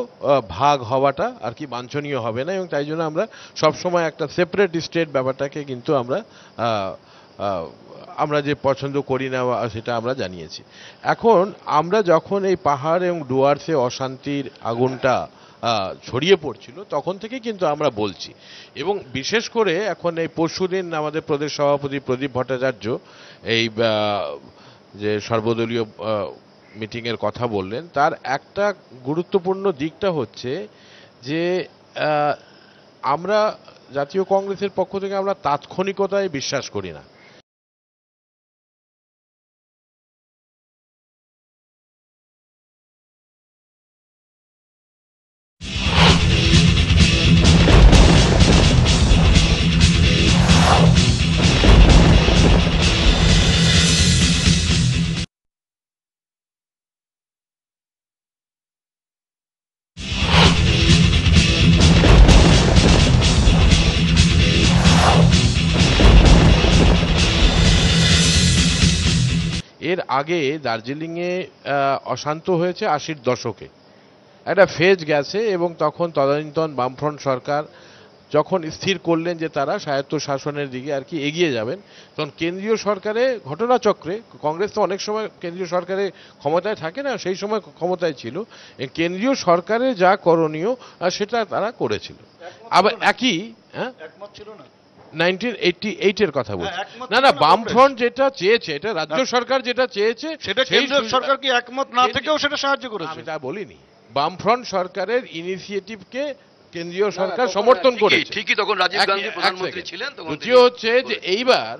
ভাগ হওয়াটা আর কি বাঞ্ছনীয় হবে না এবং তাই জন্য আমরা সবসময় একটা সেপারেট স্টেট ব্যাপারটাকে কিন্তু আমরা যে পছন্দ করি না সেটা আমরা জানিয়েছি। এখন আমরা যখন এই পাহাড় এবং ডুয়ার্সে অশান্তির আগুনটা ছড়িয়ে পড়ছিল তখন থেকে কিন্তু আমরা বলছি এবং বিশেষ করে এখন এই পরশুদিন আমাদের প্রদেশ সভাপতি প্রদীপ ভট্টাচার্য এই যে সর্বদলীয় মিটিংয়ের কথা বললেন, তার একটা গুরুত্বপূর্ণ দিকটা হচ্ছে যে আমরা জাতীয় কংগ্রেসের পক্ষ থেকে আমরা তাৎক্ষণিকতায় বিশ্বাস করি না। এর আগে দার্জিলিংয়ে অশান্ত হয়েছে 80-র দশকে, একটা ফেজ গেছে এবং তখন তদানীন্তন বামফ্রন্ট সরকার যখন স্থির করলেন যে তারা স্বায়ত্ত শাসনের দিকে আর কি এগিয়ে যাবেন, তখন কেন্দ্রীয় সরকারে ঘটনাচক্রে কংগ্রেস তো অনেক সময় কেন্দ্রীয় সরকারে ক্ষমতায় থাকে না, সেই সময় ক্ষমতায় ছিল, কেন্দ্রীয় সরকারে যা করণীয় সেটা তারা করেছিল। আবার একই একমত ছিল না 1988 এর কথা বলছি। না বামফ্রন্ট যেটা চেয়েছে, এটা রাজ্য সরকার যেটা চেয়েছে, সেটা কেন্দ্রীয় সরকার কি একমত না থেকেও সেটা সাহায্য করেছে? আমি তা বলিনি। বামফ্রন্ট সরকারের ইনিশিয়েটিভকে কেন্দ্রীয় সরকার সমর্থন করেছে, ঠিকই, তখন রাজীব গান্ধী প্রধানমন্ত্রী ছিলেন। দ্বিতীয় হচ্ছে যে এইবার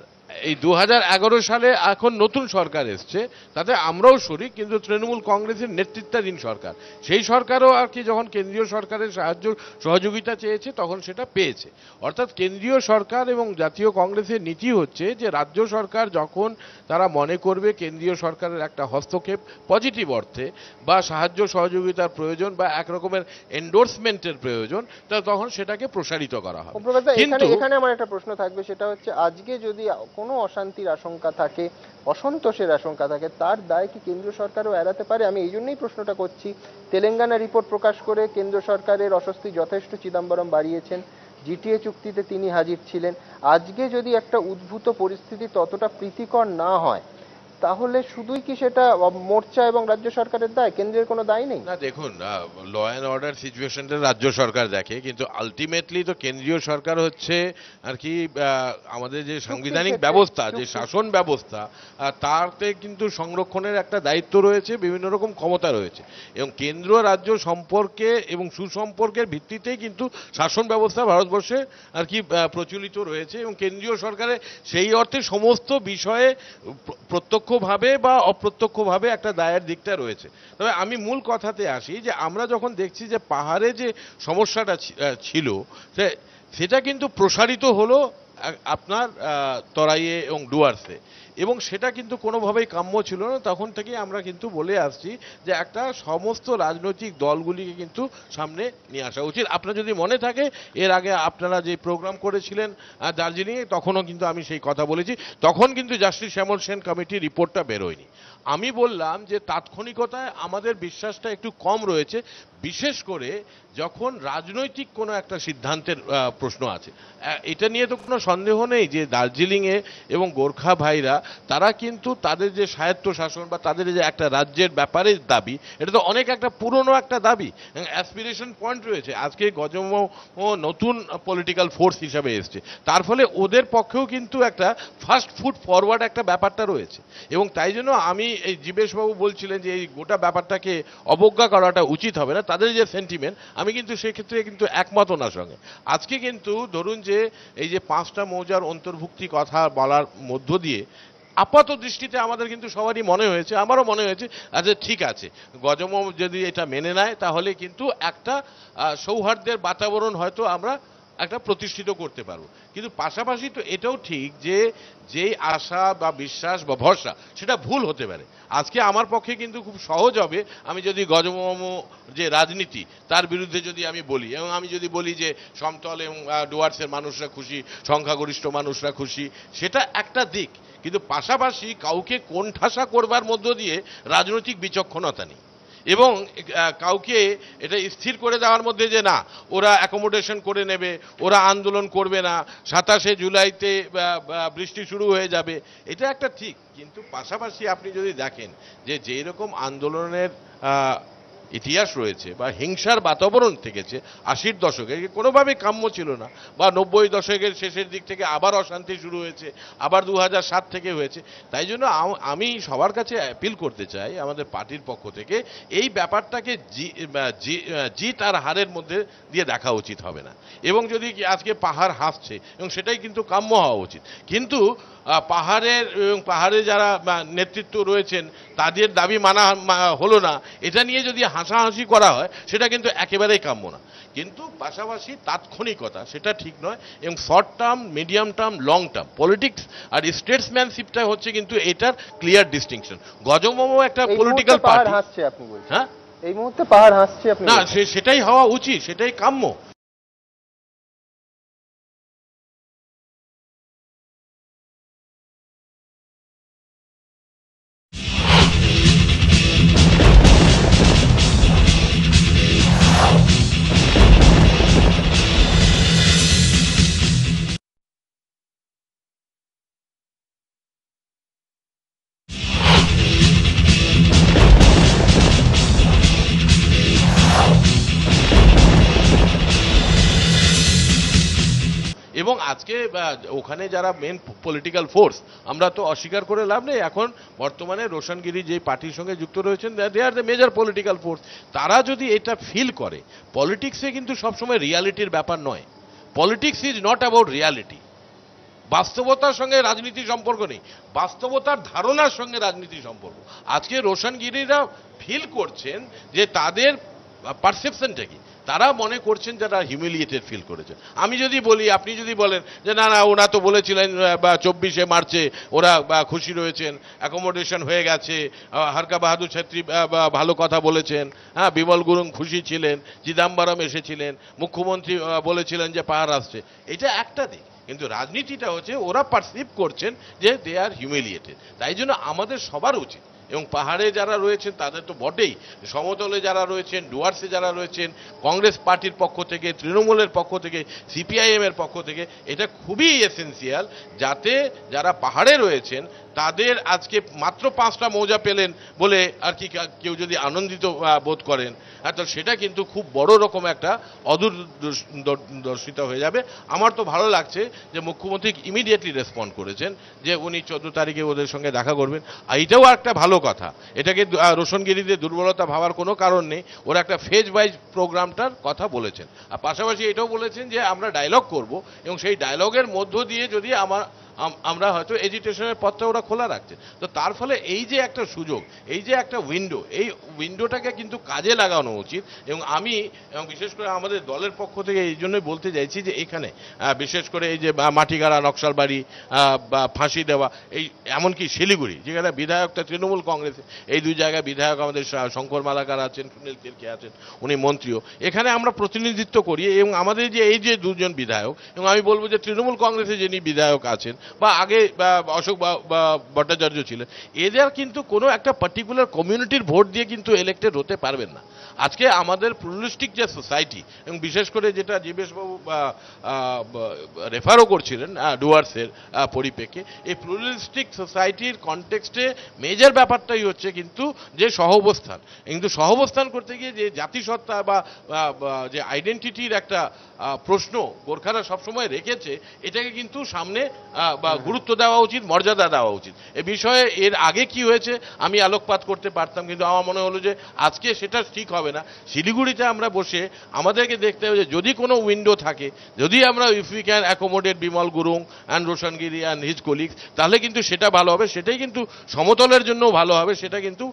এই 2011 সালে এখন নতুন সরকার এসছে, তাতে আমরাও শরিক, কিন্তু তৃণমূল কংগ্রেসের নেতৃত্বাধীন সরকার, সেই সরকারও আর কি যখন কেন্দ্রীয় সরকারের সাহায্য সহযোগিতা চেয়েছে তখন সেটা পেয়েছে। অর্থাৎ কেন্দ্রীয় সরকার এবং জাতীয় কংগ্রেসের নীতি হচ্ছে যে রাজ্য সরকার যখন তারা মনে করবে কেন্দ্রীয় সরকারের একটা হস্তক্ষেপ পজিটিভ অর্থে বা সাহায্য সহযোগিতার প্রয়োজন বা এক রকমের এন্ডোর্সমেন্টের প্রয়োজন, তখন সেটাকে প্রসারিত করা হবে। কিন্তু এখানে আমার একটা প্রশ্ন থাকবে, সেটা হচ্ছে আজকে যদি কোনো অশান্তির আশঙ্কা থাকে, অসন্তোষের আশঙ্কা থাকে, তার দায় কি কেন্দ্র সরকারও এড়াতে পারে? আমি এই জন্যই প্রশ্নটা করছি। তেলেঙ্গানা রিপোর্ট প্রকাশ করে কেন্দ্র সরকারের অস্বস্তি যথেষ্ট চিদম্বরম বাড়িয়েছেন, জিটিএ চুক্তিতে তিনি হাজির ছিলেন। আজকে যদি একটা উদ্ভূত পরিস্থিতি ততটা প্রীতিকর না হয়, তাহলে শুধুই কি সেটা মোর্চা এবং রাজ্য সরকারের দায়, কেন্দ্রের কোনো দায় নেই? না দেখুন, ল অ্যান্ড অর্ডার সিচুয়েশনটা রাজ্য সরকার দেখে, কিন্তু আলটিমেটলি তো কেন্দ্রীয় সরকার হচ্ছে আর কি আমাদের যে সাংবিধানিক ব্যবস্থা, যে শাসন ব্যবস্থা, তাতে কিন্তু সংরক্ষণের একটা দায়িত্ব রয়েছে, বিভিন্ন রকম ক্ষমতা রয়েছে, এবং কেন্দ্র রাজ্য সম্পর্কে এবং সুসম্পর্কের ভিত্তিতেই কিন্তু শাসন ব্যবস্থা ভারতবর্ষে আর কি প্রচলিত রয়েছে, এবং কেন্দ্রীয় সরকারের সেই অর্থে সমস্ত বিষয়ে প্রত্যক্ষভাবে বা অপ্রত্যক্ষভাবে একটা দায়ের দিকটা রয়েছে। তবে আমি মূল কথাতে আসি যে আমরা যখন দেখছি যে পাহাড়ে যে সমস্যাটা ছিল সেটা কিন্তু প্রসারিত হলো আপনার তরাইয়ে এবং ডুয়ার্সে, এবং সেটা কিন্তু কোনোভাবেই কাম্য ছিল না। তখন থেকেই আমরা কিন্তু বলে আসছি যে একটা সমস্ত রাজনৈতিক দলগুলিকে কিন্তু সামনে নিয়ে আসা উচিত। আপনার যদি মনে থাকে এর আগে আপনারা যে প্রোগ্রাম করেছিলেন দার্জিলিংয়ে, তখনও কিন্তু আমি সেই কথা বলেছি, তখন কিন্তু জাস্টিস শ্যামল সেন কমিটির রিপোর্টটা বেরোয়নি। আমি বললাম যে তাৎক্ষণিকতায় আমাদের বিশ্বাসটা একটু কম রয়েছে, বিশেষ করে যখন রাজনৈতিক কোনো একটা সিদ্ধান্তের প্রশ্ন আছে। এটা নিয়ে তো কোনো সন্দেহ নেই যে দার্জিলিংয়ে এবং গোর্খা ভাইরা তারা কিন্তু তাদের যে স্বায়ত্ত শাসন বা তাদের যে একটা রাজ্যের ব্যাপারে দাবি, এটা তো অনেক একটা পুরনো একটা দাবি, অ্যাসপিরেশন পয়েন্ট রয়েছে। আজকে গজমো নতুন পলিটিক্যাল ফোর্স হিসাবে এসছে, তার ফলে ওদের পক্ষেও কিন্তু একটা ফার্স্ট ফুট ফরওয়ার্ড একটা ব্যাপারটা রয়েছে, এবং তাই জন্য আমি এই জীবেশবাবু বলছিলেন যে এই গোটা ব্যাপারটাকে অবজ্ঞা করাটা উচিত হবে না, তাদের যে সেন্টিমেন্ট, আমি কিন্তু সেক্ষেত্রে কিন্তু একমত ওনার সঙ্গে। আজকে কিন্তু ধরুন যে এই যে 5টা মৌজার অন্তর্ভুক্তি কথা বলার মধ্য দিয়ে আপাত দৃষ্টিতে আমাদের কিন্তু সবারই মনে হয়েছে, আমারও মনে হয়েছে আচ্ছা ঠিক আছে, গজম যদি এটা মেনে নেয় তাহলে কিন্তু একটা সৌহার্দ্যের বাতাবরণ হয়তো আমরা একটা প্রতিষ্ঠিত করতে পারবো। কিন্তু পাশাপাশি তো এটাও ঠিক যে যেই আশা বা বিশ্বাস বা ভরসা সেটা ভুল হতে পারে। আজকে আমার পক্ষে কিন্তু খুব সহজ হবে আমি যদি গজমম যে রাজনীতি তার বিরুদ্ধে যদি আমি বলি, এবং আমি যদি বলি যে সমতল এবং ডুয়ার্সের মানুষরা খুশি, সংখ্যাগরিষ্ঠ মানুষরা খুশি, সেটা একটা দিক, কিন্তু পাশাপাশি কাউকে কোণঠাসা করবার মধ্য দিয়ে রাজনৈতিক বিচক্ষণতা নেই, এবং কাউকে এটা স্থির করে দেওয়ার মধ্যে যে না ওরা অ্যাকোমোডেশন করে নেবে, ওরা আন্দোলন করবে না, 27শে জুলাইতে বৃষ্টি শুরু হয়ে যাবে, এটা একটা ঠিক। কিন্তু পাশাপাশি আপনি যদি দেখেন যে যেই রকম আন্দোলনের ইতিহাস রয়েছে বা হিংসার বাতাবরণ থেকেছে 80-র দশকে, কোনোভাবেই কাম্য ছিল না, বা 90 দশকের শেষের দিক থেকে আবার অশান্তি শুরু হয়েছে, আবার 2007 থেকে হয়েছে। তাই জন্য আমি সবার কাছে অ্যাপিল করতে চাই আমাদের পার্টির পক্ষ থেকে, এই ব্যাপারটাকে জিত আর হারের মধ্যে দিয়ে দেখা উচিত হবে না, এবং যদি আজকে পাহাড় হাসছে এবং সেটাই কিন্তু কাম্য হওয়া উচিত, কিন্তু পাহাড়ে যারা নেতৃত্ব রয়েছেন তাদের দাবি মানা হলো না, এটা নিয়ে যদি হাসাহাসি করা হয় সেটা কিন্তু একেবারেই কাম্য না। কিন্তু পাশাপাশি তাৎক্ষণিকতা সেটা ঠিক নয়, এবং short term, medium term, long term politics আর স্টেটসম্যানশিপটা হচ্ছে কিন্তু এটার ক্লিয়ার ডিস্টিংশন। গজমম একটা পলিটিক্যাল পার্টি, হ্যাঁ এই মুহূর্তে পাহাড় হাসছে না, সেটাই হওয়া উচিত, সেটাই কাম্য। এবং আজকে ওখানে যারা মেন পলিটিক্যাল ফোর্স, আমরা তো অস্বীকার করে লাভ নেই, এখন বর্তমানে রোশনগিরি যে পার্টির সঙ্গে যুক্ত রয়েছেন, they are the major political force. তারা যদি এটা ফিল করে, পলিটিক্সে কিন্তু সবসময় রিয়ালিটির ব্যাপার নয়। Politics is not about reality. বাস্তবতার সঙ্গে রাজনীতি সম্পর্ক নেই, বাস্তবতার ধারণার সঙ্গে রাজনীতি সম্পর্ক। আজকে রোশনগিরিরা ফিল করছেন যে তাদের পারসেপশনটা কি, তারা মনে করছেন যারা হিউমিলিয়েটেড ফিল করেছেন। আমি যদি বলি, আপনি যদি বলেন যে না না ওরা তো বলেছিলেন 24শে মার্চে ওরা খুশি রয়েছেন, অ্যাকোমোডেশন হয়ে গেছে, হারকা বাহাদুর ছেত্রী ভালো কথা বলেছেন, হ্যাঁ বিমল গুরুং খুশি ছিলেন, চিদাম্বরম এসেছিলেন, মুখ্যমন্ত্রী বলেছিলেন যে পাহাড় আসছে, এটা একটা দিক। কিন্তু রাজনীতিটা হচ্ছে ওরা পারসিভ করছেন যে দে আর হিউমিলিয়েটেড। তাই জন্য আমাদের সবার উচিত, এবং পাহাড়ে যারা রয়েছেন তাদের তো বটেই, সমতলে যারা রয়েছেন, ডুয়ার্সে যারা রয়েছেন, কংগ্রেস পার্টির পক্ষ থেকে, তৃণমূলের পক্ষ থেকে, সিপিআইএম এর পক্ষ থেকে, এটা খুবই এসেন্সিয়াল যাতে যারা পাহাড়ে রয়েছেন তাদের আজকে মাত্র 5টা মৌজা পেলেন বলে আর কি কেউ যদি আনন্দিত বোধ করেন, তো সেটা কিন্তু খুব বড় রকম একটা অদূরদর্শিতা হয়ে যাবে। আমার তো ভালো লাগছে যে মুখ্যমন্ত্রী ইমিডিয়েটলি রেসপন্ড করেছেন যে উনি 14 তারিখে ওদের সঙ্গে দেখা করবেন। এটাও একটা ভালো কথা, এটাকে রোশনগিরিদের দুর্বলতা ভাবার কোনো কারণ নেই। ওরা একটা ফেজ ওয়াইজ প্রোগ্রামটার কথা বলেছেন, আর পাশাপাশি এটাও বলেছেন যে আমরা ডায়লগ করব, এবং সেই ডায়লগের মধ্য দিয়ে যদি আমরা হয়তো এজিটেশনের পথটা ওরা খোলা রাখছে। তো তার ফলে এই যে একটা সুযোগ, এই যে একটা উইন্ডো, এই উইন্ডোটাকে কিন্তু কাজে লাগানো উচিত। এবং আমি বিশেষ করে আমাদের দলের পক্ষ থেকে এই জন্যই বলতে চাইছি যে এখানে বিশেষ করে এই যে মাটিগাড়া, নকশালবাড়ি বা ফাঁসি দেওয়া, এই এমনকি শিলিগুড়ি যেখানে বিধায়কটা তৃণমূল কংগ্রেসে, এই দুই জায়গায় বিধায়ক আমাদের শঙ্কর মালাকার আছেন, সুনীল তির্কি আছেন, উনি মন্ত্রীও, এখানে আমরা প্রতিনিধিত্ব করি। এবং আমাদের যে এই যে দুজন বিধায়ক, এবং আমি বলবো যে তৃণমূল কংগ্রেসে যিনি বিধায়ক আছেন বা আগে অশোক ভট্টাচার্য ছিলেন, এদের কিন্তু কোনো একটা পার্টিকুলার কমিউনিটির ভোট দিয়ে কিন্তু ইলেক্টেড হতে পারবেন না। আজকে আমাদের প্লুরালিস্টিক যে সোসাইটি, এবং বিশেষ করে যেটা জীবেশবাবু রেফারও করছিলেন ডুয়ার্সের পরিপ্রেক্ষে, এই প্লুরালিস্টিক সোসাইটির কনটেক্সটে মেজর ব্যাপারটাই হচ্ছে কিন্তু যে সহাবস্থান। কিন্তু সহাবস্থান করতে গিয়ে যে জাতিসত্তা বা যে আইডেন্টিটির একটা প্রশ্ন গোর্খারা সবসময় রেখেছে, এটাকে কিন্তু সামনে বা গুরুত্ব দেওয়া উচিত, মর্যাদা দেওয়া উচিত। এ বিষয়ে এর আগে কি হয়েছে আমি আলোকপাত করতে পারতাম, কিন্তু আমার মনে হলো যে আজকে সেটা ঠিক হবে না। শিলিগুড়িতে আমরা বসে আমাদেরকে দেখতে হবে যে যদি কোনো উইন্ডো থাকে, যদি আমরা if we can accommodate Bimal Gurung and Roshan Giri and his colleagues, তাহলে কিন্তু সেটা ভালো হবে। সেটাই কিন্তু সমতলের জন্য ভালো হবে, সেটা কিন্তু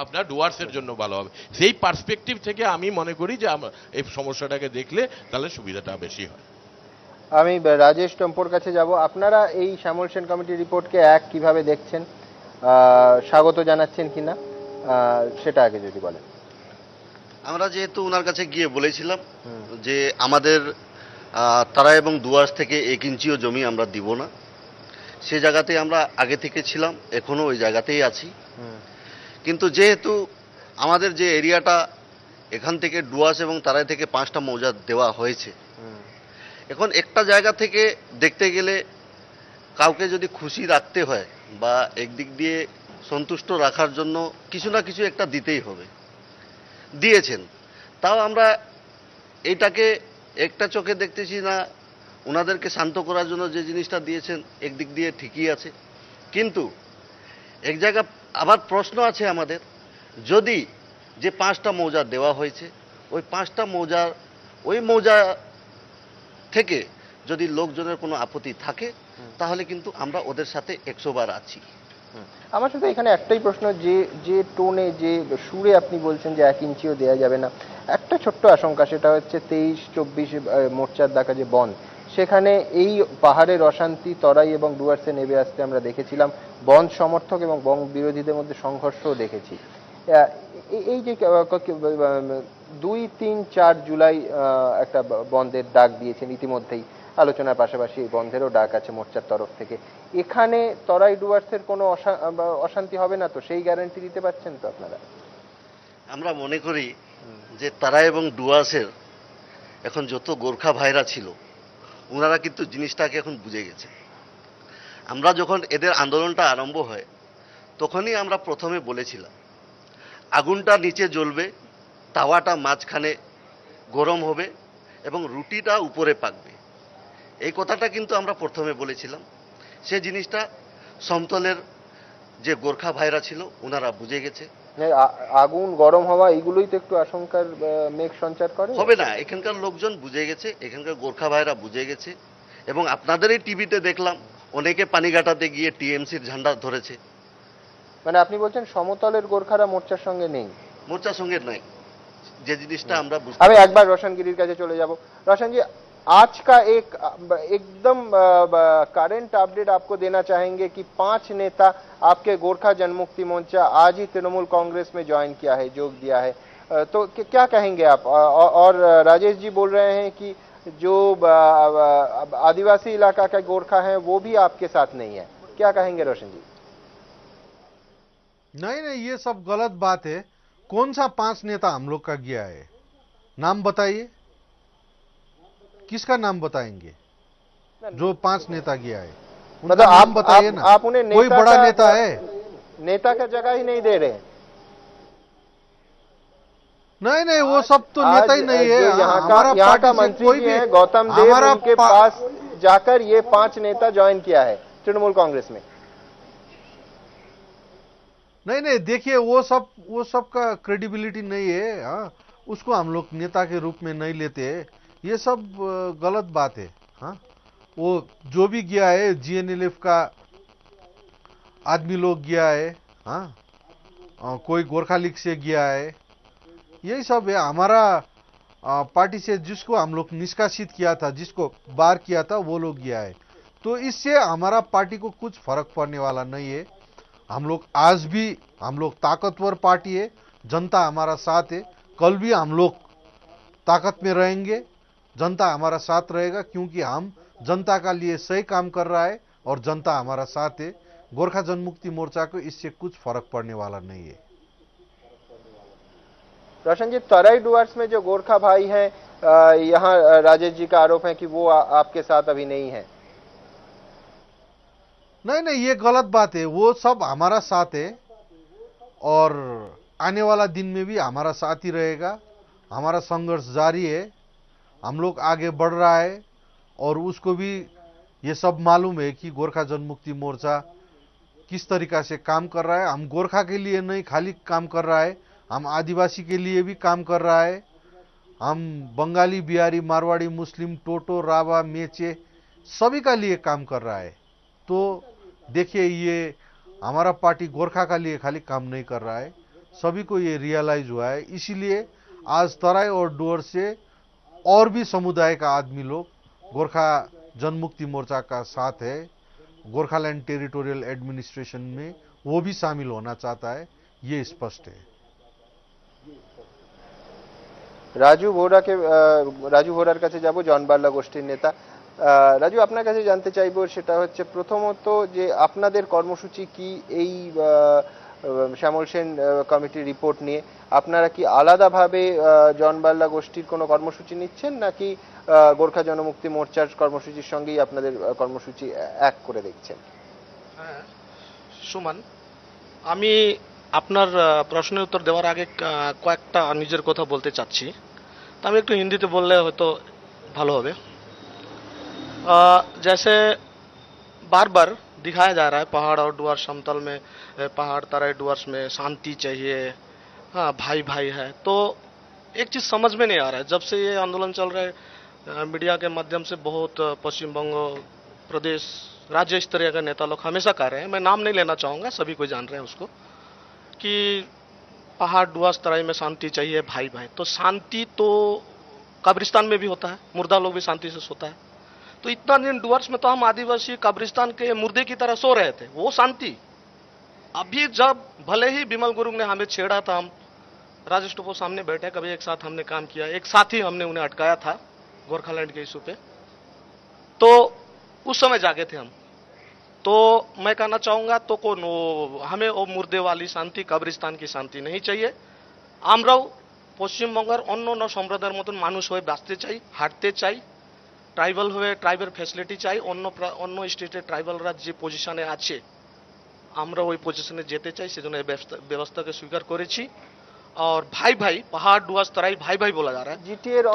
আপনার ডুয়ার্সের জন্য ভালো হবে। সেই পার্সপেক্টিভ থেকে আমি মনে করি যে আমরা এই সমস্যাটাকে দেখলে তাহলে সুবিধাটা বেশি হয়। আমি রাজেশ টম্পোর কাছে যাব। আপনারা এই শ্যামল সেন কমিটির রিপোর্টকে কিভাবে দেখছেন, স্বাগত জানাচ্ছেন কিনা, সেটা আগে যদি বলেন। আমরা যেহেতু ওনার কাছে গিয়ে বলেছিলাম যে আমাদের তারা এবং ডুয়ার্স থেকে 1 ইঞ্চিও জমি আমরা দিব না, সে জায়গাতেই আমরা আগে থেকে ছিলাম, এখনো ওই জায়গাতেই আছি। কিন্তু যেহেতু আমাদের যে এরিয়াটা এখান থেকে ডুয়ার্স এবং তারাই থেকে 5টা মৌজা দেওয়া হয়েছে, এখন একটা জায়গা থেকে দেখতে গেলে কাউকে যদি খুশি রাখতে হয় বা একদিক দিয়ে সন্তুষ্ট রাখার জন্য কিছু না কিছু একটা দিতেই হবে। দিয়েছেন, তাও আমরা এইটাকে একটা চোখে দেখতেছি না। ওনাদেরকে শান্ত করার জন্য যে জিনিসটা দিয়েছেন একদিক দিয়ে ঠিকই আছে, কিন্তু এক জায়গা আবার প্রশ্ন আছে আমাদের, যদি যে 5টা মৌজা দেওয়া হয়েছে ওই 5টা মৌজার ওই মৌজা থেকে যদি লোকজনের কোনো আপত্তি থাকে তাহলে কিন্তু আমরা ওদের সাথে 100 বার আছি। আমার শুধু এখানে একটাই প্রশ্ন, যে টোনে যে সুরে আপনি বলছেন যে 1 ইঞ্চিও দেওয়া যাবে না, একটা ছোট্ট আশঙ্কা, সেটা হচ্ছে 23-24 মোর্চার ডাকা যে বন, সেখানে এই পাহাড়ের অশান্তি তরাই এবং ডুয়ার্সে নেমে আসতে আমরা দেখেছিলাম। বন সমর্থক এবং বন বিরোধীদের মধ্যে সংঘর্ষও দেখেছি। এই যে 2, 3, 4 জুলাই একটা বন্ধের ডাক দিয়েছেন, ইতিমধ্যেই আলোচনার পাশাপাশি বন্ধেরও ডাক আছে মোর্চার তরফ থেকে। এখানে তরাই ডুয়ার্সের কোনো অশান্তি হবে না তো, সেই গ্যারান্টি দিতে পারছেন তো আপনারা? আমরা মনে করি যে তারা এবং ডুয়ার্সের এখন যত গোর্খা ভাইরা ছিল ওনারা কিন্তু জিনিসটাকে এখন বুঝে গেছে। আমরা যখন এদের আন্দোলনটা আরম্ভ হয় তখনই আমরা প্রথমে বলেছিলাম আগুনটা নিচে জ্বলবে, তাওয়াটা মাঝখানে গরম হবে এবং রুটিটা উপরে পাকবে। এই কথাটা কিন্তু আমরা প্রথমে বলেছিলাম। সে জিনিসটা সমতলের যে গোর্খা ভাইরা ছিল ওনারা বুঝে গেছে। আগুন গরম হওয়া এইগুলোই তো একটু আশঙ্কার মেঘ সঞ্চার করে। হবে না, এখানকার লোকজন বুঝে গেছে, এখানকার গোর্খা ভাইরা বুঝে গেছে। এবং আপনাদের এই টিভিতে দেখলাম অনেকে পানিঘাটাতে গিয়ে টিএমসির ঝান্ডা ধরেছে। মানে আপনি বলছেন সমতলের গোর্খারা মোর্চার সঙ্গে নেই? মোর্চার সঙ্গে নাই, যে জিনিসটা আমরা আমি একবার रोशन गिरी কাছে চলে যাব। रोशन जी, आज का एक एकदम करंट अपडेट आपको देना चाहेंगे कि 5 नेता आपके गोरखा जनमुक्ति मोर्चा आज ही तृणमूल कांग्रेस में ज्वाइन किया है, जोग दिया है, तो क्या कहेंगे आप? और राजेश जी बोल रहे हैं कि जो आदिवासी इलाका का गोरखा है वो भी आपके साथ नहीं है, क्या कहेंगे रोशन जी? नहीं नहीं, ये सब गलत बात है। कौन सा 5 नेता हम लोग का गया है? नाम बताइए, किसका नाम बताएंगे जो 5 नेता गया है? मतलब नाम बताइए ना। आप उन्हें कोई बड़ा नेता है? नेता का जगह ही नहीं दे रहे हैं। नहीं नहीं, वो सब तो नेता ही नहीं है। यहाँ का मंत्री भी है गौतम देव, उनके पास जाकर ये 5 नेता ज्वाइन किया है तृणमूल कांग्रेस में। नहीं नहीं, देखिए वो सब का क्रेडिबिलिटी नहीं है। हाँ, उसको हम लोग नेता के रूप में नहीं लेते। ये सब गलत बात है। हाँ, वो जो भी गया है जीएनएलएफ का आदमी लोग गया है। हाँ, कोई गोरखा लीग से गया है। यही सब है। हमारा पार्टी से जिसको हम लोग निष्कासित किया था, जिसको बार किया था, वो लोग गया है। तो इससे हमारा पार्टी को कुछ फर्क पड़ने वाला नहीं है। हम लोग आज भी हम लोग ताकतवर पार्टी है, जनता हमारा साथ है। कल भी हम लोग ताकत में रहेंगे, जनता हमारा साथ रहेगा, क्योंकि हम जनता का लिए सही काम कर रहा है और जनता हमारा साथ है। गोरखा जनमुक्ति मोर्चा को इससे कुछ फर्क पड़ने वाला नहीं है। रोशन जी, तराई डुवर्स में जो गोरखा भाई हैं, यहाँ राजेश जी का आरोप है कि वो आपके साथ अभी नहीं है। नहीं नहीं, ये गलत बात है। वो सब हमारा साथ है और आने वाला दिन में भी हमारा साथ ही रहेगा। हमारा संघर्ष जारी है, हम लोग आगे बढ़ रहा है और उसको भी ये सब मालूम है कि गोरखा जनमुक्ति मोर्चा किस तरीका से काम कर रहा है। हम गोरखा के लिए नहीं खाली काम कर रहा है, हम आदिवासी के लिए भी काम कर रहा है। हम बंगाली, बिहारी, मारवाड़ी, मुस्लिम, टोटो, रावा, मेचे सभी का लिए काम कर रहा है। तो देखिए, ये हमारा पार्टी गोरखा का लिए खाली काम नहीं कर रहा है, सभी को ये रियलाइज हुआ है। इसीलिए आज तराई और डुअर से और भी समुदाय का आदमी लोग गोरखा जनमुक्ति मोर्चा का साथ है। गोरखालैंड टेरिटोरियल एडमिनिस्ट्रेशन में वो भी शामिल होना चाहता है, ये स्पष्ट है। রাজু ভোরার কাছে যাব, জনবার্লা গোষ্ঠীর নেতা। রাজু, আপনার কাছে জানতে চাইবো, সেটা হচ্ছে প্রথমত যে আপনাদের কর্মসূচি কি এই শ্যামল সেন কমিটির রিপোর্ট নিয়ে? আপনারা কি আলাদাভাবে জনবার্লা গোষ্ঠীর কোনো কর্মসূচি নিচ্ছেন, নাকি গোর্খা জনমুক্তি মোর্চার কর্মসূচির সঙ্গেই আপনাদের কর্মসূচি এক করে দেখছেন? হ্যাঁ সুমন, আমি আপনার প্রশ্নের উত্তর দেওয়ার আগে কয়েকটা নিজের কথা বলতে চাচ্ছি। তা আমি একটু হিন্দিতে বললে হয়তো ভালো হবে। जैसे बार बार दिखाया जा रहा है पहाड़ और डुअर समतल में, पहाड़ तराई डुअर्स में शांति चाहिए, हाँ भाई भाई है, तो एक चीज़ समझ में नहीं आ रहा है। जब से ये आंदोलन चल रहा है, मीडिया के माध्यम से बहुत पश्चिम बंग प्रदेश राज्य स्तरीय का नेता लोग हमेशा कह रहे हैं, मैं नाम नहीं लेना चाहूँगा, सभी कोई जान रहे हैं उसको, कि पहाड़ डुअर्स तराई में शांति चाहिए, भाई भाई। तो शांति तो कब्रिस्तान में भी होता है, मुर्दा लोग भी शांति से सोता है। तो इतना दिन डुअर्स में तो हम आदिवासी कब्रिस्तान के मुर्दे की तरह सो रहे थे, वो शांति। अभी जब भले ही बिमल गुरुंग ने हमें छेड़ा था, हम राजेश टोपो सामने बैठे, कभी एक साथ हमने काम किया, एक साथ ही हमने उन्हें अटकाया था गोरखालैंड के इशू पे, तो उस समय जागे थे हम। तो मैं कहना चाहूंगा, तो हमें वो मुर्दे वाली शांति, कब्रिस्तान की शांति नहीं चाहिए। আমরাও পশ্চিমবঙ্গের অন্য অন্য সম্প্রদায়ের মতন মানুষ হয়ে বাঁচতে চাই, হাঁটতে চাই, ট্রাইবাল হয়ে ট্রাইবের ফ্যাসিলিটি চাই। অন্য স্টেটের ট্রাইবালরা যে পজিশনে আছে আমরা ওই পজিশনে যেতে চাই, সেজন্য এই ব্যবস্থাকে স্বীকার করেছি। और भाई भाई पहाड़ डुआर्स तराई भाई भाई बोला जा रहा है। জিটিএ এর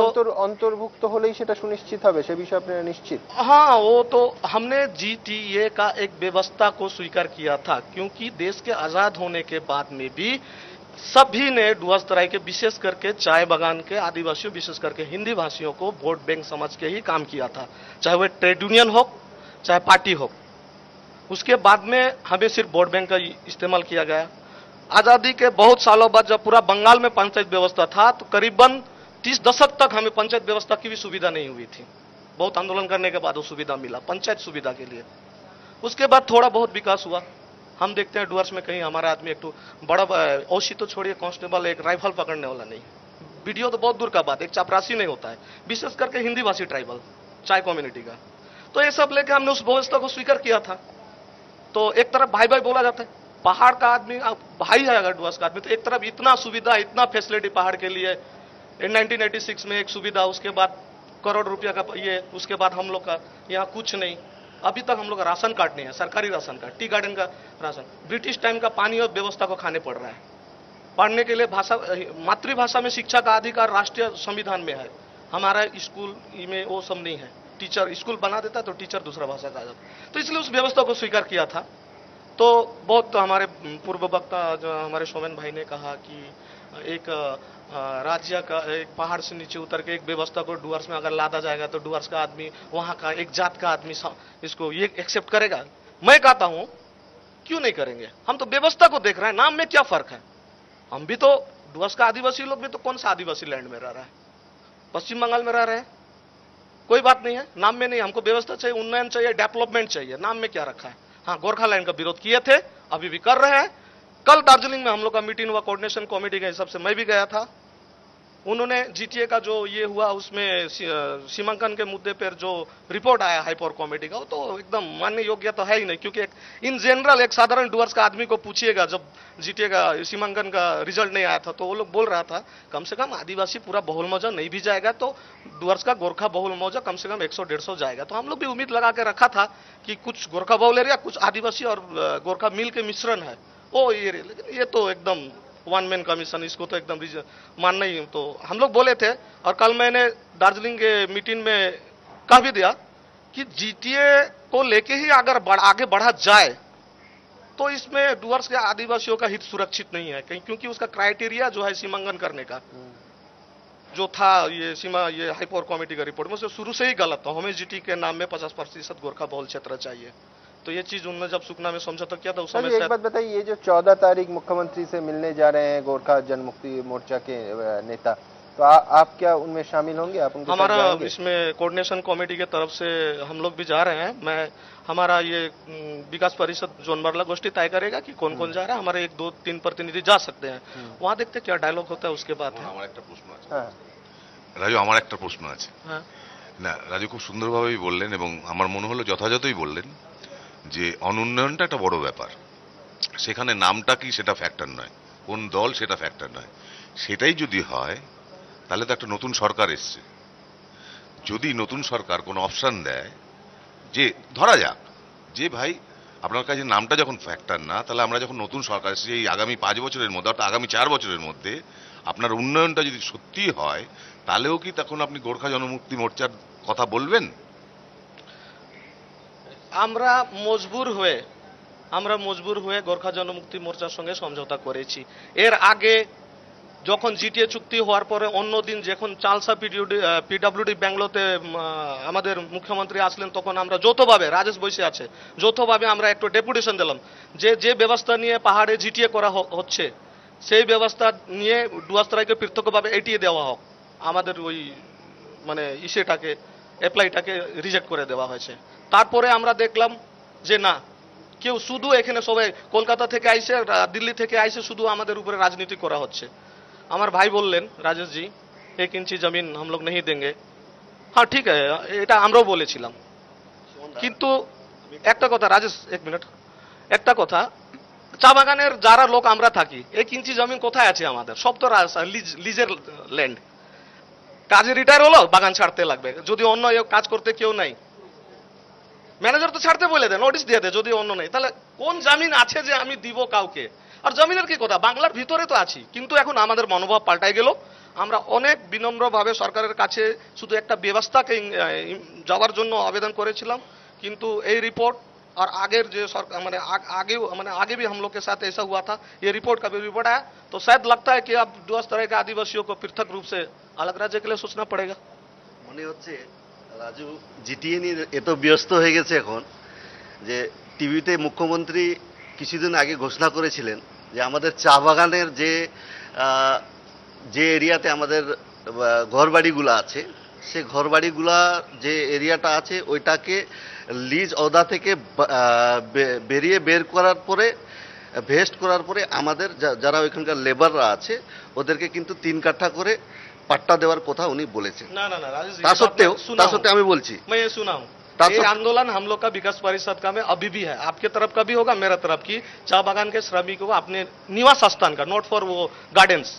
অন্তর্ভুক্ত হলেই সেটা সুনিশ্চিত হবে, সে বিষয়ে আপনারা নিশ্চিত? हाँ, वो तो हमने जीटीए का एक व्यवस्था को स्वीकार किया था, क्योंकि देश के आजाद होने के बाद में भी सभी ने डुआर्स तराई के विशेष करके चाय बागान के आदिवासियों विशेष करके हिंदी भाषियों को वोट बैंक समझ के ही काम किया था, चाहे वह ट्रेड यूनियन हो चाहे पार्टी हो। उसके बाद में हमें सिर्फ वोट बैंक का इस्तेमाल किया गया। आजादी के बहुत सालों बाद जब पूरा बंगाल में पंचायत व्यवस्था था तो करीबन 30 दशक तक हमें पंचायत व्यवस्था की भी सुविधा नहीं हुई थी। बहुत आंदोलन करने के बाद वो सुविधा मिला पंचायत सुविधा के लिए। उसके बाद थोड़ा बहुत विकास हुआ। हम देखते हैं डुआर्स में कहीं हमारा आदमी एक तो बड़ा औसी तो छोड़िए, कांस्टेबल एक राइफल पकड़ने वाला नहीं, वीडियो तो बहुत दूर का बात, एक चापरासी नहीं होता है, विशेष करके हिंदी भाषी ट्राइबल चाय कम्युनिटी का। तो ये सब लेके हमने उस व्यवस्था को स्वीकार किया था। तो एक तरफ भाई भाई बोला जाता है, पहाड़ का आदमी भाई है अगर डुआर्स का आदमी, तो एक तरफ इतना सुविधा इतना फैसिलिटी पहाड़ के लिए। 1986 में एक सुविधा, उसके बाद करोड़ रुपया का ये, उसके बाद हम लोग का यहाँ कुछ नहीं। अभी तक हम लोग का राशन कार्ड नहीं है, सरकारी राशन कार्ड, टी गार्डन का राशन। ब्रिटिश टाइम का पानी और व्यवस्था को खाने पड़ रहा है। पढ़ने के लिए भाषा मातृभाषा में शिक्षा का अधिकार राष्ट्रीय संविधान में है, हमारा स्कूल में वो सब नहीं है। टीचर स्कूल बना देता तो टीचर दूसरा भाषा का आ जाता, तो इसलिए उस व्यवस्था को स्वीकार किया था। तो बहुत हमारे पूर्व वक्ता जो हमारे सोमेन भाई ने कहा कि एक राज्य का एक पहाड़ से नीचे उतर के एक व्यवस्था को डुआर्स में अगर लादा जाएगा तो डुआर्स का आदमी, वहां का एक जात का आदमी इसको ये एक्सेप्ट करेगा? मैं कहता हूं क्यों नहीं करेंगे? हम तो व्यवस्था को देख रहे हैं, नाम में क्या फर्क है? हम भी तो डुआर्स का आदिवासी लोग भी तो कौन सा आदिवासी लैंड में रह रहा है? पश्चिम बंगाल में रह रहे हैं, कोई बात नहीं है, नाम में नहीं। हमको व्यवस्था चाहिए, उन्नयन चाहिए, डेवलपमेंट चाहिए, नाम में क्या रखा है? हाँ, गोरखालैंड का विरोध किए थे, अभी भी कर रहे हैं। कल दार्जिलिंग में हम लोग का मीटिंग हुआ कोऑर्डिनेशन कमेटी के हिसाब से, मैं भी गया था। उन्होंने जीटीए का जो ये हुआ उसमें सीमांकन के मुद्दे पर जो रिपोर्ट आया हाई पावर कमेटी का, वो तो एकदम मानने योग्य तो है ही नहीं, क्योंकि इन जनरल एक साधारण डुआर्स का आदमी को पूछिएगा, जब जीटीए का सीमांकन का रिजल्ट नहीं आया था तो वो लोग बोल रहा था कम से कम आदिवासी पूरा बहुल मौजा नहीं भी जाएगा तो डुआर्स का गोरखा बहुल मौजा कम से कम 100-150 जाएगा। तो हम लोग भी उम्मीद लगा के रखा था कि कुछ गोरखा बहुल एरिया, कुछ आदिवासी और गोरखा मिल के मिश्रण है वो ये, लेकिन ये तो एकदम वन मैन कमीशन, इसको तो एकदम मानना ही। तो हम लोग बोले थे, और कल मैंने दार्जिलिंग के मीटिंग में कह भी दिया कि जीटीए को लेके ही अगर आगे बढ़ा जाए तो इसमें डुआर्स के आदिवासियों का हित सुरक्षित नहीं है कहीं, क्योंकि उसका क्राइटेरिया जो है सीमांकन करने का जो था, ये हाई पावर कमेटी का रिपोर्ट में से शुरू से ही गलत था। हमें जीटी के नाम में 50% गोरखा बहुल क्षेत्र चाहिए, तो ये चीज उन्होंने जब सुकना में समझौता किया था उस समय। एक बात बताइए, ये जो 14 तारीख मुख्यमंत्री से मिलने जा रहे हैं गोरखा जनमुक्ति मोर्चा के नेता, तो आप क्या उनमें शामिल होंगे? आप उनके हमारा इसमें कोऑर्डिनेशन कमेटी के तरफ से हम लोग भी जा रहे हैं। हमारा ये विकास परिषद जोनबरला गोष्ठी तय करेगा कि कौन कौन जा रहा है। हमारे 1-2-3 प्रतिनिधि जा सकते हैं, वहां देखते क्या डायलॉग होता है उसके बाद। আমার একটা প্রশ্ন আছে রাজু, আমার একটা প্রশ্ন আছে। না, রাজু খুব সুন্দরভাবেই বললেন এবং আমার মনে হলো যথাযথই বললেন যে অনুন্নয়নটা একটা বড় ব্যাপার, সেখানে নামটা কি সেটা ফ্যাক্টর নয়, কোন দল সেটা ফ্যাক্টর নয়। সেটাই যদি হয় তাহলে তো একটা নতুন সরকার এসছে, যদি নতুন সরকার কোনো অপশন দেয় যে ধরা যাক যে ভাই আপনার কাছে নামটা যখন ফ্যাক্টর না, তাহলে আমরা যখন নতুন সরকার এসেছি এই আগামী 5 বছরের মধ্যে অর্থাৎ আগামী 4 বছরের মধ্যে আপনার উন্নয়নটা যদি সত্যি হয়, তাহলেও কি তখন আপনি গোর্খা জনমুক্তি মোর্চার কথা বলবেন? আমরা মজবুর হয়ে গোর্খা জনমুক্তি মোর্চার সঙ্গে সমঝোতা করেছি। এর আগে যখন জিটিএ চুক্তি হওয়ার পরে অন্যদিন যখন চালসা পিডব্লিউডি ব্যাঙ্গালোরে আমাদের মুখ্যমন্ত্রী আসলেন, তখন আমরা যৌথভাবে, রাজেশ বসে আছে, যৌথভাবে আমরা একটু ডেপুটেশন দিলাম যে ব্যবস্থা নিয়ে পাহাড়ে জিটিএ করা হচ্ছে সেই ব্যবস্থা নিয়ে ডুয়ার্স তরাইকে পৃথকভাবে এটিয়ে দেওয়া হোক। আমাদের ওই মানে ইসেটাকে অ্যাপ্লাইটাকে রিজেক্ট করে দেওয়া হয়েছে। তারপরে আমরা দেখলাম যে না, কেউ শুধু এখানে সবাই কলকাতা থেকে আইসে, দিল্লি থেকে আইসে শুধু আমাদের উপরে রাজনীতি করা হচ্ছে। আমার ভাই বললেন, রাজেশ জি 1 इंची जमीन हम लोग नहीं देंगे। हाँ ठीक है, এটা আমরাও বলেছিলাম, কিন্তু একটা কথা রাজেশ, 1 মিনিট, একটা কথা, চা বাগানের যারা লোক আমরা থাকি 1 इंची জমিন কোথায় আছে আমাদের? সব তো লিজের ল্যান্ড। কাজে রিটায়ার হলো, বাগান ছাড়তে লাগবে, যদি অন্য কাজ করতে কেউ নাই ম্যানেজার তো ছাড়তে বলে দেয়, নোটিশ দিয়ে দেয় যদি অন্য নেই। তাহলে কোন জামিন আছে যে আমি দিব কাউকে? আর জমিনের কি কথা, বাংলার ভিতরে তো আছি, কিন্তু এখন আমাদের মনোভাব পাল্টাই গেল। আমরা অনেক বিনম্রভাবে সরকারের কাছে শুধু একটা ব্যবস্থাকে যাওয়ার জন্য আবেদন করেছিলাম, কিন্তু এই রিपोর্ট और आगे जो सरकार आगे भी हम लोग के साथ ऐसा हुआ था, ये रिपोर्ट का भी रिपोर्ट आया, तो शायद लगता है कि अब दूसरे तरह के आदिवासियों को पृथक रूप से अलग राज्य के लिए सोचना पड़ेगा। মনে হচ্ছে রাজু জিটিএ নিয়ে এত ব্যস্ত হয়ে গেছে এখন যে টিভিতে মুখ্যমন্ত্রী কিছুদিন আগে ঘোষণা করেছিলেন যে আমাদের চা বাগানের যে এরিয়াতে আমাদের ঘরবাড়িগুলো আছে, সে ঘরবাড়িগুলা যে এরিয়াটা আছে ওইটাকে লিজ ওদা থেকে বের করার পরে ভেস্ট করার পরে আমাদের যারা ওইখানকার লেবাররা আছে ওদেরকে কিন্তু 3 কাঠা করে পাট্টা দেওয়ার কথা উনি বলেছেন। না না না রাजेश जी, তার সত্ত্বেও আমি বলছি, मैं ये सुना हूं, ये आंदोलन हम लोग का विकास परिषद का में अभी भी है, आपके तरफ का भी होगा, मेरा तरफ की चाय बागान के श्रमिकों को अपने निवास स्थान का, नॉट फॉर वो गार्डन्स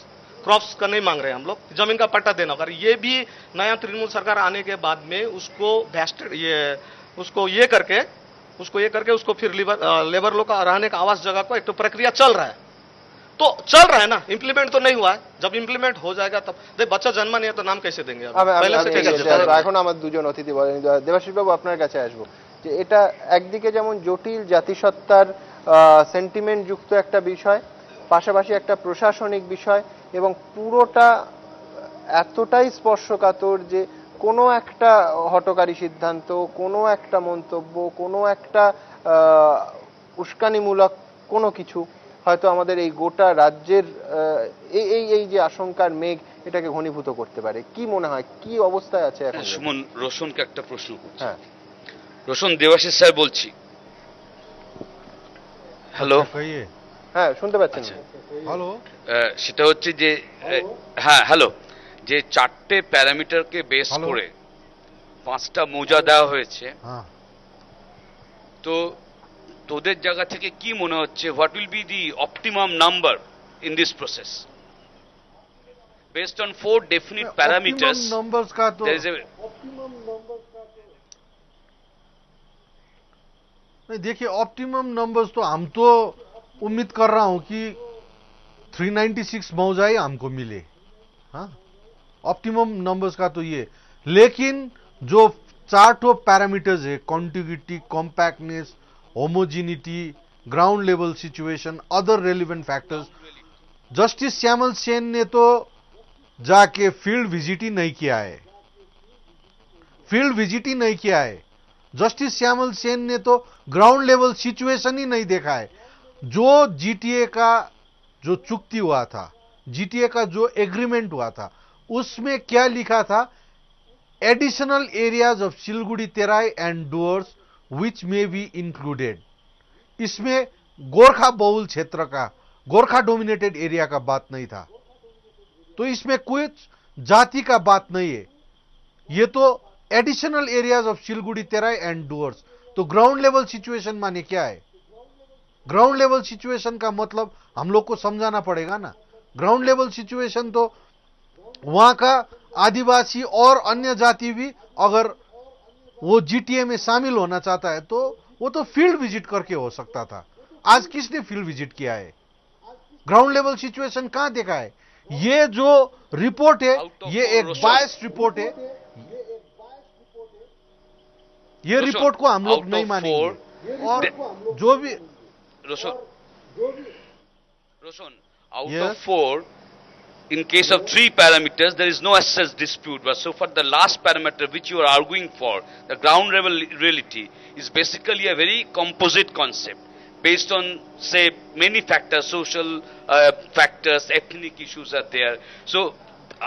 क्रॉप्स का नहीं मांग रहे हम लोग, जमीन का पट्टा देना होगा। ये भी नया तृणमूल सरकार आने के बाद में उसको वेस्टेड ये करके उसको फिर लेबर लोग का रहने का आवास जगह को एक तो प्रक्रिया चल रहा है, तो चल रहा है ना, इम्प्लीमेंट तो नहीं हुआ है। जब इम्प्लीमेंट हो जाएगा तब देख, बच्चा जन्मा नहीं है तो नाम कैसे देंगे? पहले से कैसे? এখন আমার দুজন অতিথি বলেন, দেবাশিস বাবু আপনার কাছে আসবো, যে এটা একদিকে যেমন জটিল জাতিসত্তার সেন্টিমেন্ট যুক্ত একটা বিষয়, পাশাপাশি একটা প্রশাসনিক বিষয়, এবং পুরোটা এতটাই স্পর্শকাতর যে কোনো একটা হঠকারী সিদ্ধান্ত, কোনো একটা মন্তব্য, কোনো একটা উস্কানিমূলক কোনো কিছু হয়তো আমাদের এই গোটা রাজ্যের এই যে আশঙ্কার মেঘ এটাকে ঘনীভূত করতে পারে। কি মনে হয়, কি অবস্থায় আছে এখন? সুমন, রোশনকে একটা প্রশ্ন করছি। হ্যাঁ রোশন, দেবাশিস স্যার বলছি। হ্যালো, হ্যাঁ শুনতে পাচ্ছেন? হ্যালো, সেটা হচ্ছে যে হ্যাঁ হ্যালো, যে 4টে প্যারামিটারকে বেস করে 5টা মৌজা দেওয়া হয়েছে, তো তোদের জায়গা থেকে কি মনে হচ্ছে what will be the optimum number in this process based on 4 definite parameters? Numbers का तो नहीं, देखिए ऑप्टिमम नंबर्स तो हम तो उम्मीद कर रहा हूं कि 396 मौजाएं हमको मिले। हाँ, ऑप्टिमम नंबर्स का तो ये, लेकिन जो 4 ठो पैरामीटर्स है, contiguity, compactness, homogeneity, ground level situation, other relevant factors, justice Shyamal Sen ने तो जाके फील्ड विजिट ही नहीं किया है, फील्ड विजिट ही नहीं किया है। जस्टिस श्यामल सेन ने तो ग्राउंड लेवल सिचुएशन ही नहीं देखा है। जो जीटीए का जो चुक्ति हुआ था, जीटीए का जो एग्रीमेंट हुआ था, उसमें क्या लिखा था? Additional areas of Siliguri Terai and doors which may be included. इसमें गोरखा बहुल क्षेत्र का, गोरखा डोमिनेटेड एरिया का बात नहीं था, तो इसमें कुछ जाति का बात नहीं है। ये तो additional areas of Siliguri Terai and doors. तो ग्राउंड लेवल सिचुएशन माने क्या है? ग्राउंड लेवल सिचुएशन का मतलब हम लोग को समझाना पड़ेगा ना। ग्राउंड लेवल सिचुएशन तो वहां का आदिवासी और अन्य जाति भी अगर वो जीटीए में शामिल होना चाहता है तो वो तो फील्ड विजिट करके हो सकता था। आज किसने फील्ड विजिट किया है? ग्राउंड लेवल सिचुएशन कहां देखा है? ये जो रिपोर्ट है ये एक बायस्ड रिपोर्ट है, ये रिपोर्ट को हम लोग नहीं मानेंगे। और जो भी Roshan, out of 4, in case of 3 parameters, there is no as such dispute. But so far, the last parameter which you are arguing for, the ground level reality, is basically a very composite concept based on, say, many factors, social factors, ethnic issues are there. So,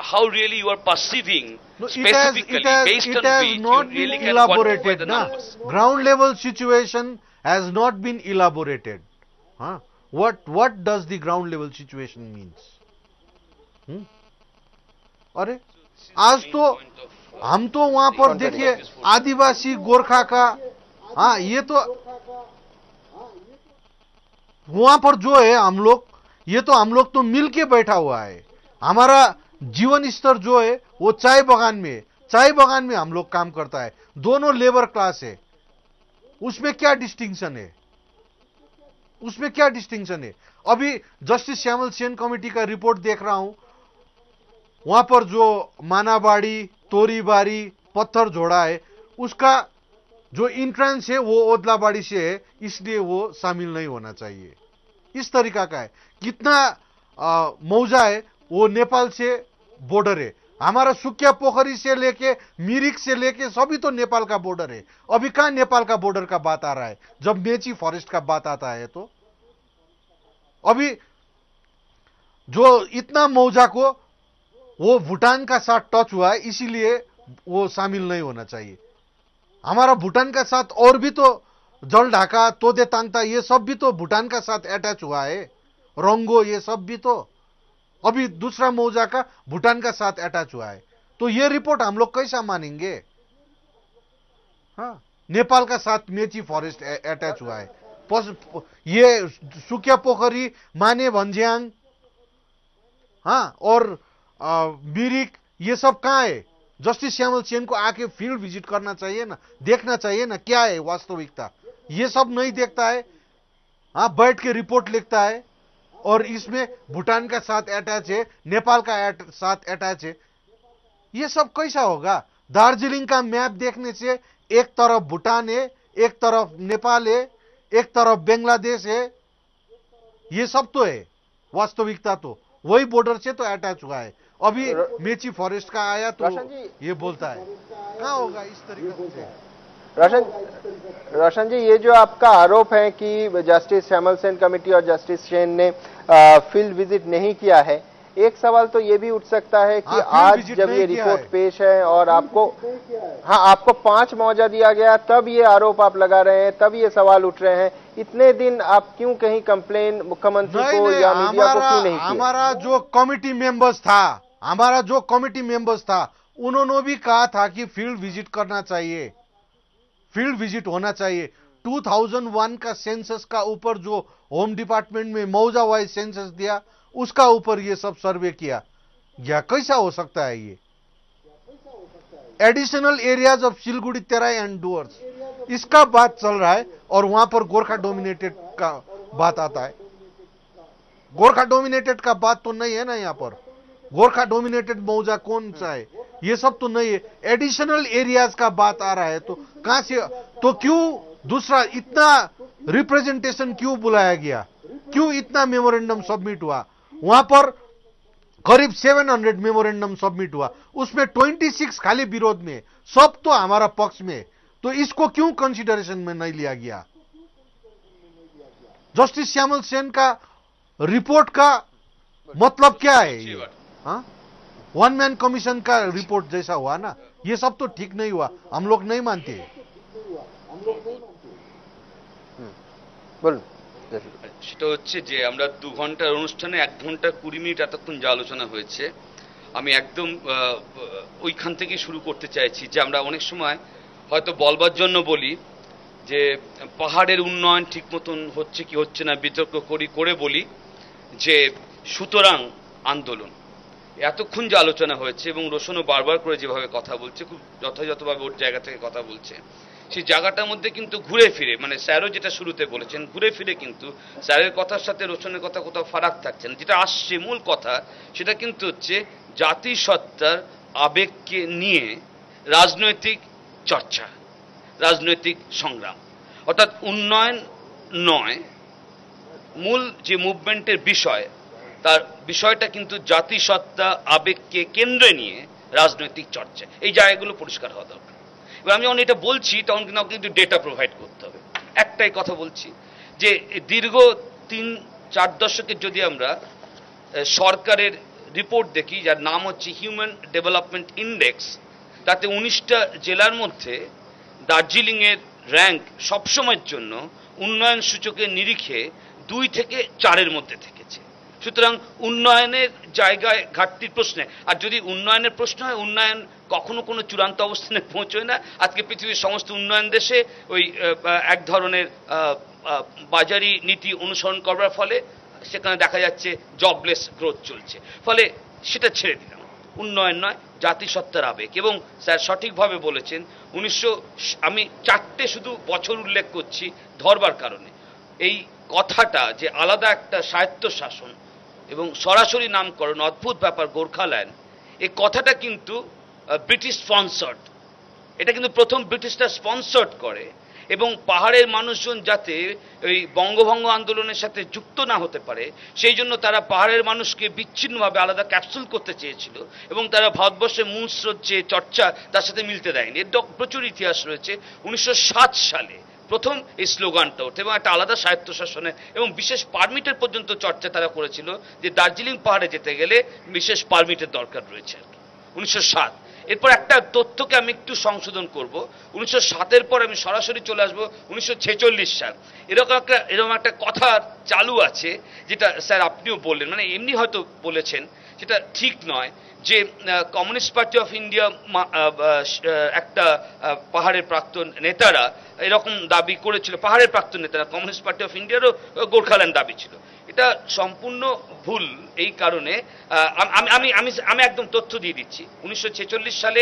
how really you are perceiving specifically based on which you really can quantify the numbers? Ground level situation has not been elaborated. Huh? What does the ground level situation means? अरे आज तो हम तो वहां पर देखिए आदिवासी गोरखा का, हाँ ये तो वहां पर जो है हम लोग, ये तो हम लोग तो मिलके बैठा हुआ है। हमारा जीवन स्तर जो है वो चाय बागान में, चाय बागान में हम लोग काम करता है, दोनों लेबर क्लास है, उसमें क्या डिस्टिंक्शन है? उसमें क्या डिस्टिंक्शन है? अभी जस्टिस श्यामल सेन कमेटी का रिपोर्ट देख रहा हूं, वहां पर जो मानाबाड़ी, तोरीबारी, पत्थर जोड़ा है, उसका जो इंट्रेंस है वो ओदलाबाड़ी से है, इसलिए वो शामिल नहीं होना चाहिए। इस तरीका का है। कितना मौजा है वो नेपाल से बॉर्डर है। हमारा सुकिया पोखरी से लेके मिरिक से लेके सभी तो नेपाल का बॉर्डर है। अभी कहां नेपाल का बॉर्डर का बात आ रहा है? जब मेची फॉरेस्ट का बात आता है तो अभी जो इतना मौजा को वो भूटान का साथ टच हुआ है, इसीलिए वो शामिल नहीं होना चाहिए। हमारा भूटान का साथ और भी तो जल ढाका, तोदे तांगता, ये सब भी तो भूटान का साथ अटैच हुआ है। रंगो, ये सब भी तो अभी दूसरा मौजा का भूटान का साथ अटैच हुआ है। तो ये रिपोर्ट हम लोग कैसा मानेंगे? हाँ, नेपाल का साथ मेची फॉरेस्ट अटैच हुआ है। ये सुकिया पोखरी, माने भन्ज्याङ, हाँ, और मिरिक, ये सब कहाँ है? जस्टिस श्यामल सेन को आके फील्ड विजिट करना चाहिए ना, देखना चाहिए ना क्या है वास्तविकता। ये सब नहीं देखता है, हाँ, बैठ के रिपोर्ट लिखता है और इसमें भूटान का साथ अटैच है, नेपाल का साथ अटैच है। ये सब कैसा होगा? दार्जिलिंग का मैप देखने से एक तरफ भूटान है, एक तरफ नेपाल है, एक तरफ बांग्लादेश है, ये सब तो है वास्तविकता। तो वही बॉर्डर से तो अटैच हुआ है। अभी मेची फॉरेस्ट का आया तो ये बोलता है, कहाँ होगा इस तरीके से? रोशन जी, ये जो आपका आरोप है कि जस्टिस श्यामल सेन कमेटी और जस्टिस सेन ने फील्ड विजिट नहीं किया है, एक सवाल तो ये भी उठ सकता है कि आज जब ये रिपोर्ट पेश है और आपको, हाँ, आपको 5 मौजा दिया गया, तब ये आरोप आप लगा रहे हैं, तब ये सवाल उठ रहे हैं, इतने दिन आप क्यों कहीं कंप्लेन मुख्यमंत्री को या मीडिया को क्यों नहीं किया? हमारा जो कमिटी मेंबर्स था, उन्होंने भी कहा था कि फील्ड विजिट करना चाहिए, फील्ड विजिट होना चाहिए। 2001 का सेंसस का ऊपर जो होम डिपार्टमेंट में मौजा वाइज सेंसस दिया, उसका ऊपर ये सब सर्वे किया। या कैसा हो सकता है ये? Additional areas of Siliguri, Terai and doors, इसका बात चल रहा है और वहां पर गोरखा डोमिनेटेड का बात आता है। गोरखा डोमिनेटेड का बात तो नहीं है ना यहाँ पर। गोरखा डोमिनेटेड मौजा कौन सा है? ये सब तो नहीं है। एडिशनल एरियाज का बात आ रहा है, तो कहां से? तो क्यों दूसरा इतना रिप्रेजेंटेशन क्यों बुलाया गया? क्यों इतना मेमोरेंडम सबमिट हुआ? वहां पर करीब 700 मेमोरेंडम सबमिट हुआ, उसमें 26 खाली विरोध में, सब तो हमारा पक्ष में। तो इसको क्यों कंसिडरेशन में नहीं लिया गया? जस्टिस श्यामल सेन का रिपोर्ट का मतलब क्या है? हाँ, वन मैन कमीशन का रिपोर्ट जैसा हुआ ना, ये सब तो ठीक नहीं हुआ, हम लोग नहीं मानते। बोल। সেটা হচ্ছে যে আমরা 2 ঘন্টার অনুষ্ঠানে 1 ঘন্টা 20 মিনিট এতক্ষণ যে আলোচনা হয়েছে, আমি একদম ওইখান থেকে শুরু করতে চাইছি যে আমরা অনেক সময় হয়তো বলবার জন্য বলি যে পাহাড়ের উন্নয়ন ঠিক মতন হচ্ছে কি হচ্ছে না বিতর্ক করে বলি যে সুতরাং আন্দোলন। এতক্ষণ যে আলোচনা হয়েছে এবং রোশনও বারবার করে যেভাবে কথা বলছে, খুব যথাযথভাবে ওর জায়গা থেকে কথা বলছে, সেই জায়গাটার মধ্যে কিন্তু ঘুরে ফিরে, মানে স্যারও যেটা শুরুতে বলেছেন, ঘুরে ফিরে কিন্তু স্যারের কথার সাথে রোশনের কথা কোথাও ফারাক থাকছে না। যেটা আসছে মূল কথা, সেটা কিন্তু হচ্ছে জাতিসত্তার আবেগকে নিয়ে রাজনৈতিক চর্চা, রাজনৈতিক সংগ্রাম। অর্থাৎ উন্নয়ন নয়, মূল যে মুভমেন্টের বিষয়, তার বিষয়টা কিন্তু জাতিসত্তা আবেগকে কেন্দ্রে নিয়ে রাজনৈতিক চর্চা। এই জায়গাগুলো পরিষ্কার হওয়া দরকার। এবার আমি যখন এটা বলছি তখন কিন্তু আমাকে কিন্তু ডেটা প্রোভাইড করতে হবে। একটাই কথা বলছি যে দীর্ঘ 3-4 দশকের যদি আমরা সরকারের রিপোর্ট দেখি, যার নাম হচ্ছে হিউম্যান ডেভেলপমেন্ট ইন্ডেক্স, তাতে 19টা জেলার মধ্যে দার্জিলিংয়ের র্যাঙ্ক সবসময়ের জন্য উন্নয়ন সূচকের নিরিখে 2 থেকে 4-এর মধ্যে থেকেছে। সুতরাং উন্নয়নের জায়গায় ঘাটতির প্রশ্নে, আর যদি উন্নয়নের প্রশ্ন হয়, উন্নয়ন কখনো কোনো চূড়ান্ত অবস্থানে পৌঁছয় না। আজকে পৃথিবীর সমস্ত উন্নয়ন দেশে ওই এক ধরনের বাজারি নীতি অনুসরণ করবার ফলে সেখানে দেখা যাচ্ছে জবলেস গ্রোথ চলছে। ফলে সেটা ছেড়ে দিলাম, উন্নয়ন নয়, জাতিসত্তার আবেগ। এবং স্যার সঠিকভাবে বলেছেন, আমি 4টে শুধু বছর উল্লেখ করছি ধরবার কারণে। এই কথাটা যে আলাদা একটা স্বায়ত্তশাসন এবং সরাসরি নামকরণ, অদ্ভুত ব্যাপার গোর্খাল্যান্ড, এই কথাটা কিন্তু ব্রিটিশ স্পন্সর্ড। এটা কিন্তু প্রথম ব্রিটিশরা স্পন্সর্ড করে এবং পাহাড়ের মানুষজন যাতে ওই বঙ্গভঙ্গ আন্দোলনের সাথে যুক্ত না হতে পারে সেই জন্য তারা পাহাড়ের মানুষকে বিচ্ছিন্নভাবে আলাদা ক্যাপসুল করতে চেয়েছিল এবং তারা ভারতবর্ষের মূল স্রোত যে চর্চা তার সাথে মিলতে দেয়নি। এর প্রচুর ইতিহাস রয়েছে। 1907 সালে প্রথম এই স্লোগানটা ওঠে এবং একটা আলাদা স্বায়ত্তশাসনে এবং বিশেষ পারমিটের পর্যন্ত চর্চা তারা করেছিল যে দার্জিলিং পাহাড়ে যেতে গেলে বিশেষ পারমিটের দরকার রয়েছে আর কি। 1907। এরপর একটা তথ্যকে আমি একটু সংশোধন করব। 1907-এর পর আমি সরাসরি চলে আসবো 1946 সাল। এরকম একটা কথা চালু আছে যেটা স্যার আপনিও বললেন, মানে এমনি হয়তো বলেছেন, সেটা ঠিক নয়, যে কমিউনিস্ট পার্টি অফ ইন্ডিয়া একটা পাহাড়ের প্রাক্তন নেতারা এরকম দাবি করেছিল, পাহাড়ের প্রাক্তন নেতারা, কমিউনিস্ট পার্টি অফ ইন্ডিয়ারও গোর্খাল্যান্ড দাবি ছিল। এটা সম্পূর্ণ ভুল। এই কারণে আমি একদম তথ্য দিয়ে দিচ্ছি। 1946 সালে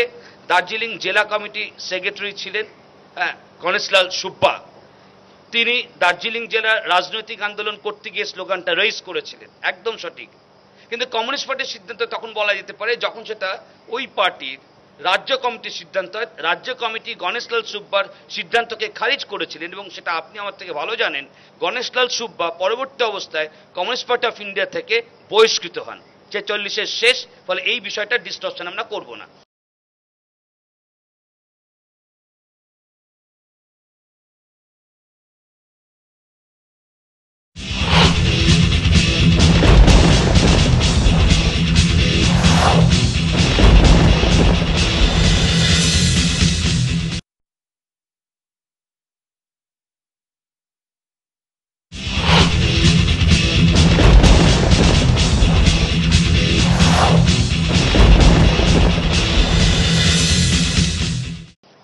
দার্জিলিং জেলা কমিটি সেক্রেটারি ছিলেন গণেশলাল সুব্বা। তিনি দার্জিলিং জেলার রাজনৈতিক আন্দোলন করতে গিয়ে স্লোগানটা রেইজ করেছিলেন, একদম সঠিক। কিন্তু কমিউনিস্ট পার্টির সিদ্ধান্ত তখন বলা যেতে পারে যখন সেটা ওই পার্টির রাজ্য কমিটির সিদ্ধান্ত হয়। রাজ্য কমিটি গণেশলাল সুব্বার সিদ্ধান্তকে খারিজ করেছিলেন এবং সেটা আপনি আমার থেকে ভালো জানেন। গণেশলাল সুব্বা পরবর্তী অবস্থায় কমিউনিস্ট পার্টি অফ ইন্ডিয়া থেকে বহিষ্কৃত হন 46-এর শেষ। ফলে এই বিষয়টা ডিসকাশন আমরা করব না।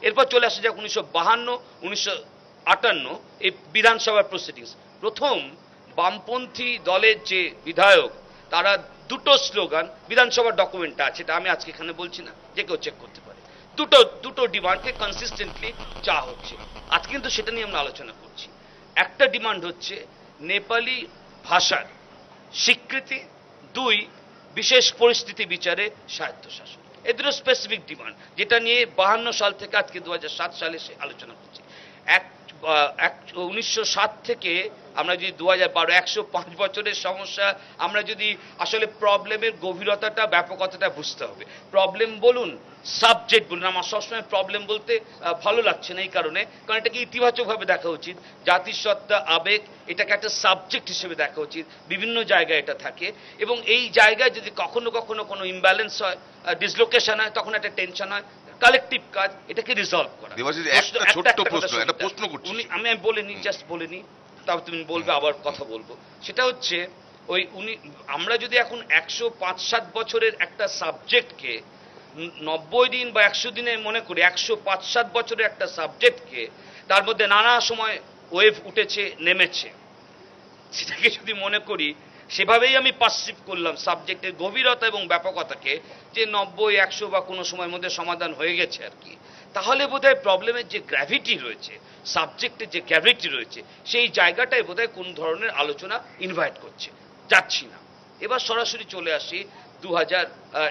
এরপর চলে আসা যাক 1952-1958 এই বিধানসভার প্রসিডিংস। প্রথম বামপন্থী দলের যে বিধায়ক তারা দুটো স্লোগান বিধানসভার ডকুমেন্টটা আছে, এটা আমি আজকে এখানে বলছি না, যে কেউ চেক করতে পারে। দুটো ডিমান্ডকে কনসিস্টেন্টলি চাওয়া হচ্ছে। আজকে কিন্তু সেটা নিয়ে আমরা আলোচনা করছি। একটা ডিমান্ড হচ্ছে নেপালি ভাষার স্বীকৃতি, 2 বিশেষ পরিস্থিতি বিচারে স্বায়ত্তশাসন। এই দুটো স্পেসিফিক ডিমান্ড, যেটা নিয়ে 52 সাল থেকে আজকে 2007 সালে সে আলোচনা করছি। 1907 থেকে আমরা যদি 2012, 105 বছরের সমস্যা, আমরা যদি আসলে প্রবলেমের গভীরতাটা ব্যাপকতাটা বুঝতে হবে। প্রবলেম বলুন, সাবজেক্ট বলুন, আমার সবসময় প্রবলেম বলতে ভালো লাগছে না এই কারণ এটাকে ইতিবাচকভাবে দেখা উচিত। জাতিসত্তা, আবেগ, এটাকে একটা সাবজেক্ট হিসেবে দেখা উচিত। বিভিন্ন জায়গায় এটা থাকে এবং এই জায়গায় যদি কখনো কখনো কোনো ইমব্যালেন্স হয়, ডিসলোকেশন হয়, তখন একটা টেনশন হয়। কালেকটিভ কাজ এটাকে রিজলভ করা। আমি বলিনি, জাস্ট বলিনি, তারপর তুমি বলবে, আবার কথা বলবো। সেটা হচ্ছে আমরা যদি এখন 105-7 বছরের একটা সাবজেক্টকে 90 দিন বা 100 দিনে মনে করি, 105-7 বছরের একটা সাবজেক্টকে তার মধ্যে নানা সময় ওয়েভ উঠেছে নেমেছে, সেটাকে যদি মনে করি সেভাবেই আমি পারসিভ করলাম সাবজেক্টের গভীরতা এবং ব্যাপকতাকে, যে 90-100 বা কোনো সময়ের মধ্যে সমাধান হয়ে গেছে আর কি, তাহলে বোধহয় প্রবলেমের যে গ্র্যাভিটি রয়েছে, সাবজেক্টের যে গ্র্যাভিটি রয়েছে, সেই জায়গাটায় বোধহয় কোন ধরনের আলোচনা ইনভাইট করছে, যাচ্ছি না। এবার সরাসরি চলে আসি 2000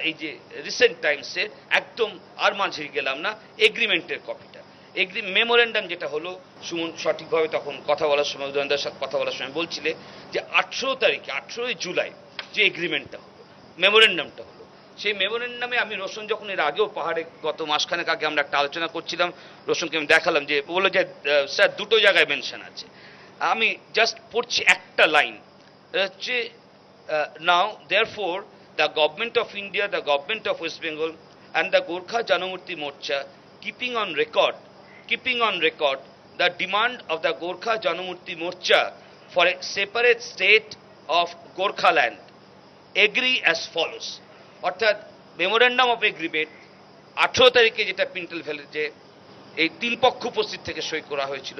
এই যে রিসেন্ট টাইমসে, একদম আর মাঝে গেলাম না, এগ্রিমেন্টের কপিটা, মেমোরেন্ডাম যেটা হলো, সুমন সঠিকভাবে তখন কথা বলার সময়, উদয়নদার সাথে কথা বলার সময় বলছিলে যে 18 তারিখে 18 জুলাই যে এগ্রিমেন্টটা হলো, মেমোরেন্ডামটা হলো, সেই মেমোরেন্ডামে আমি রোশন যখন এর আগেও পাহাড়ে গত মাসখানেক আগে আমরা একটা আলোচনা করছিলাম, রোশনকে আমি দেখালাম যে বললো যে স্যার দুটো জায়গায় মেনশন আছে। আমি জাস্ট পড়ছি একটা লাইন, হচ্ছে now therefore the government of India, the government of West Bengal and the Gorkha Janmukti Morcha keeping on record the demand of the Gorkha Janamurti Morcha for a separate state of Gorkhaland agree as follows. অর্থাৎ memorandum of agreement 18 তারিখে যেটা পিন্টল ভ্যালিতে এই 3 পক্ষ উপস্থিত থেকে সই করা হয়েছিল,